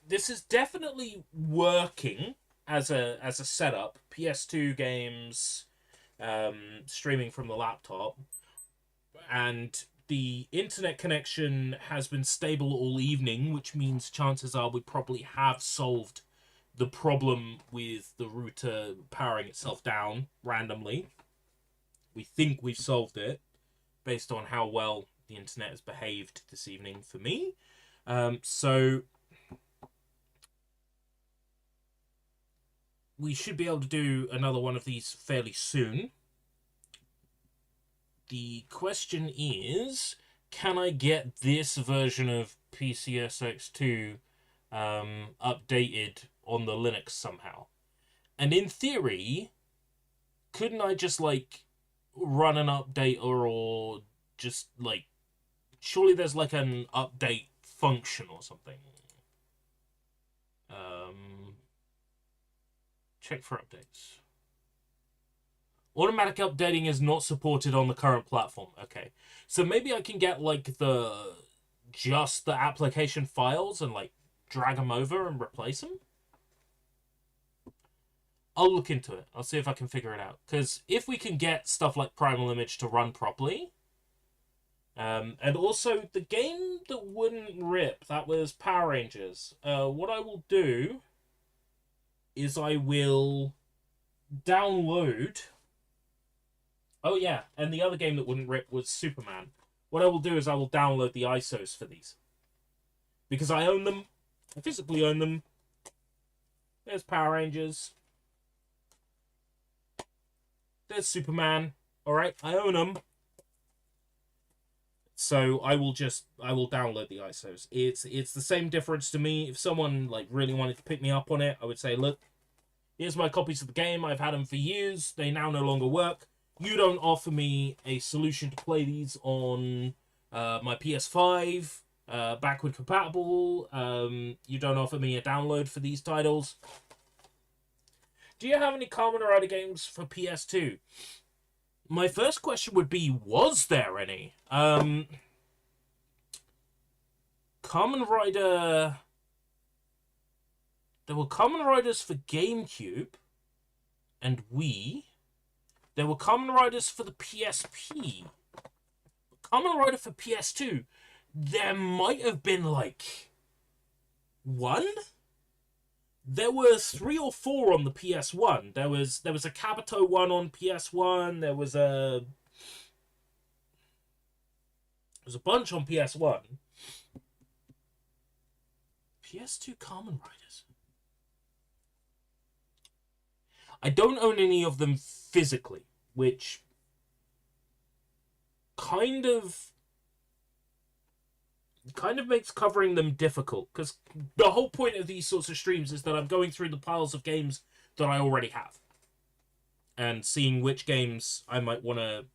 this is definitely working as a setup. PS2 games, streaming from the laptop, and the internet connection has been stable all evening, which means chances are we probably have solved the problem with the router powering itself down randomly. We think we've solved it based on how well the internet has behaved this evening for me. So we should be able to do another one of these fairly soon. The question is, can I get this version of PCSX2 updated on the Linux somehow? And in theory, couldn't I just, like, run an update or just, like, surely there's, like, an update function or something. Check for updates. Automatic updating is not supported on the current platform. Okay. So maybe I can get, like, just the application files and, like, drag them over and replace them? I'll look into it. I'll see if I can figure it out. Because if we can get stuff like Primal Image to run properly, and also the game that wouldn't rip, that was Power Rangers. What I will do is I will download... Oh yeah, and the other game that wouldn't rip was Superman. What I will do is I will download the ISOs for these. Because I own them. I physically own them. There's Power Rangers. There's Superman. Alright, I own them. So I will download the ISOs. It's the same difference to me. If someone like really wanted to pick me up on it, I would say, look, here's my copies of the game. I've had them for years. They now no longer work. You don't offer me a solution to play these on my PS5, backward compatible. You don't offer me a download for these titles. Do you have any Kamen Rider games for PS2? My first question would be, was there any? Kamen Rider... There were Kamen Riders for GameCube and Wii. There were Kamen Riders for the PSP. Kamen Rider for PS2, there might have been, like, one? There were 3 or 4 on the PS1. There was a Kabuto one on PS1. There was a bunch on PS1. PS2 Kamen Riders. I don't own any of them physically, which kind of makes covering them difficult, because the whole point of these sorts of streams is that I'm going through the piles of games that I already have and seeing which games I might want to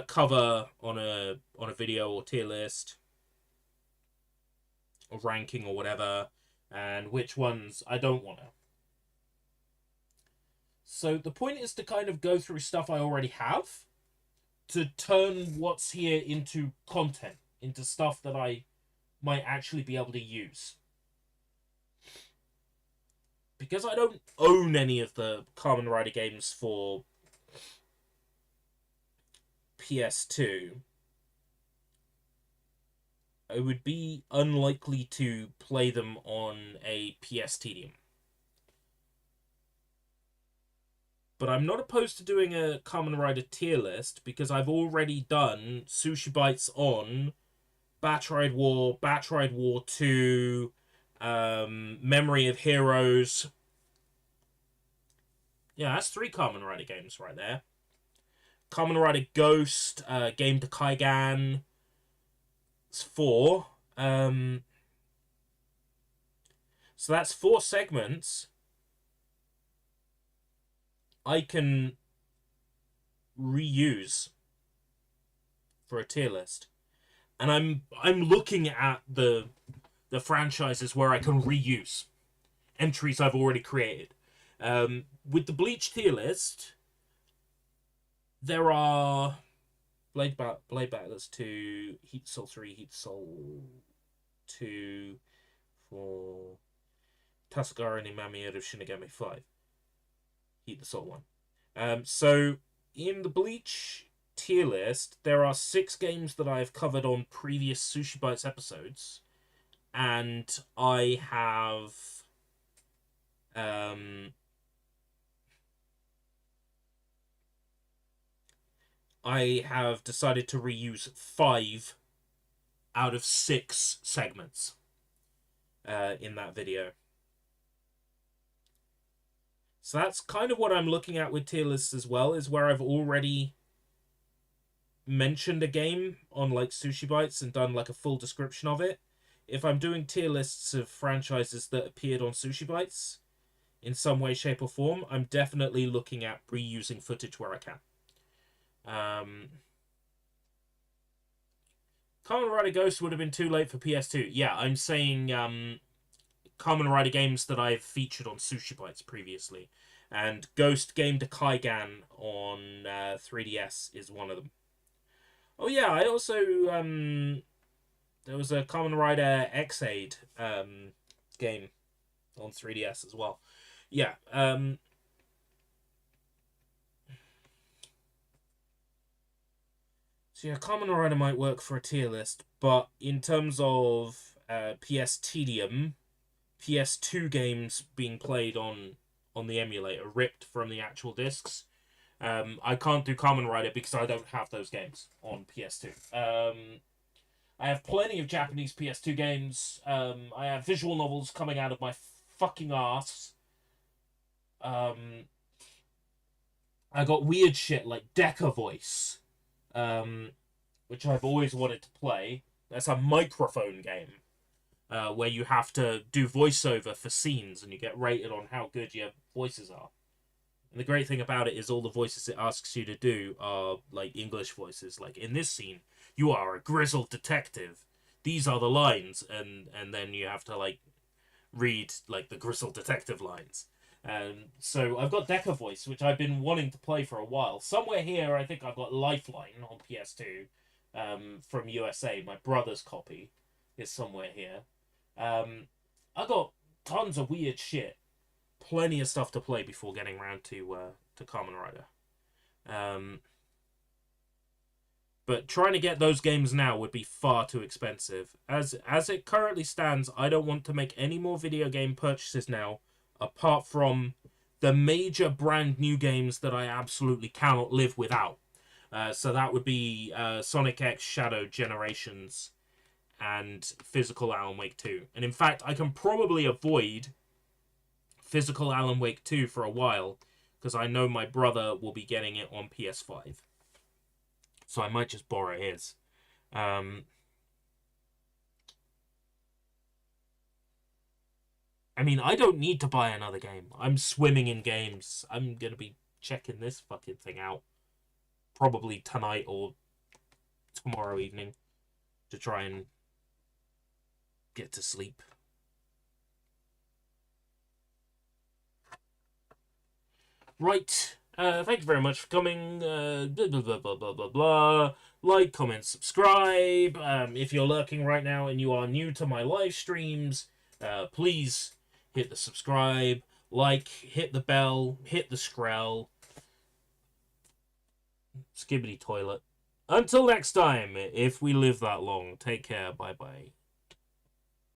cover on a video or tier list or ranking or whatever, and which ones I don't want to. So the point is to kind of go through stuff I already have to turn what's here into content, into stuff that I might actually be able to use. because I don't own any of the Kamen Rider games for PS2, I would be unlikely to play them on a PStedium. But I'm not opposed to doing a Kamen Rider tier list, because I've already done Sushi Bites on Batch Ride War, Batch Ride War 2, Memory of Heroes. Yeah, that's 3 Kamen Rider games right there. Kamen Rider Ghost, Game to Kaigan. It's 4. So that's 4 segments I can reuse for a tier list. And I'm looking at the franchises where I can reuse entries I've already created. With the Bleach tier list, there are Blade Battlers 2, Heat Soul 3, Heat Soul 2, for Tasugara and Imami of Shinigami 5. Heat the Soul 1. So, in the Bleach tier list, there are 6 games that I have covered on previous Sushi Bites episodes. And I have... I have decided to reuse 5 out of 6 segments in that video. So that's kind of what I'm looking at with tier lists as well, is where I've already mentioned a game on like Sushi Bites and done like a full description of it. If I'm doing tier lists of franchises that appeared on Sushi Bites in some way, shape or form, I'm definitely looking at reusing footage where I can. Kamen Rider Ghost would have been too late for PS2. Yeah, I'm saying Kamen Rider games that I've featured on Sushi Bites previously. And Ghost Game to Kaigan on 3DS is one of them. Oh yeah, I also... there was a Kamen Rider X-Aid game on 3DS as well. Yeah, so yeah, Kamen Rider might work for a tier list, but in terms of PStedium, PS2 games being played on the emulator, ripped from the actual discs, I can't do Kamen Rider because I don't have those games on PS2. I have plenty of Japanese PS2 games. I have visual novels coming out of my fucking ass. I got weird shit like Deca Voice, which I've always wanted to play. That's a microphone game where you have to do voiceover for scenes and you get rated on how good your voices are. And the great thing about it is all the voices it asks you to do are like English voices. Like in this scene, you are a grizzled detective. These are the lines, and then you have to like read like the grizzled detective lines. So I've got Deca Voice, which I've been wanting to play for a while. Somewhere here, I think I've got Lifeline on PS2 from USA. My brother's copy is somewhere here. I got tons of weird shit. Plenty of stuff to play before getting around to Kamen Rider. But trying to get those games now would be far too expensive. As it currently stands, I don't want to make any more video game purchases now, apart from the major brand new games that I absolutely cannot live without. So that would be Sonic X Shadow Generations and Physical Alan Wake 2. And in fact, I can probably avoid Physical Alan Wake 2 for a while, because I know my brother will be getting it on PS5. So I might just borrow his. I mean, I don't need to buy another game. I'm swimming in games. I'm going to be checking this fucking thing out probably tonight or tomorrow evening to try and get to sleep. Right. Thank you very much for coming. Blah, blah, blah, blah, blah, blah, blah. Like, comment, subscribe. If you're lurking right now and you are new to my live streams, please hit the subscribe. Like, hit the bell, hit the screll. Skibbity toilet. Until next time, if we live that long, take care, bye-bye.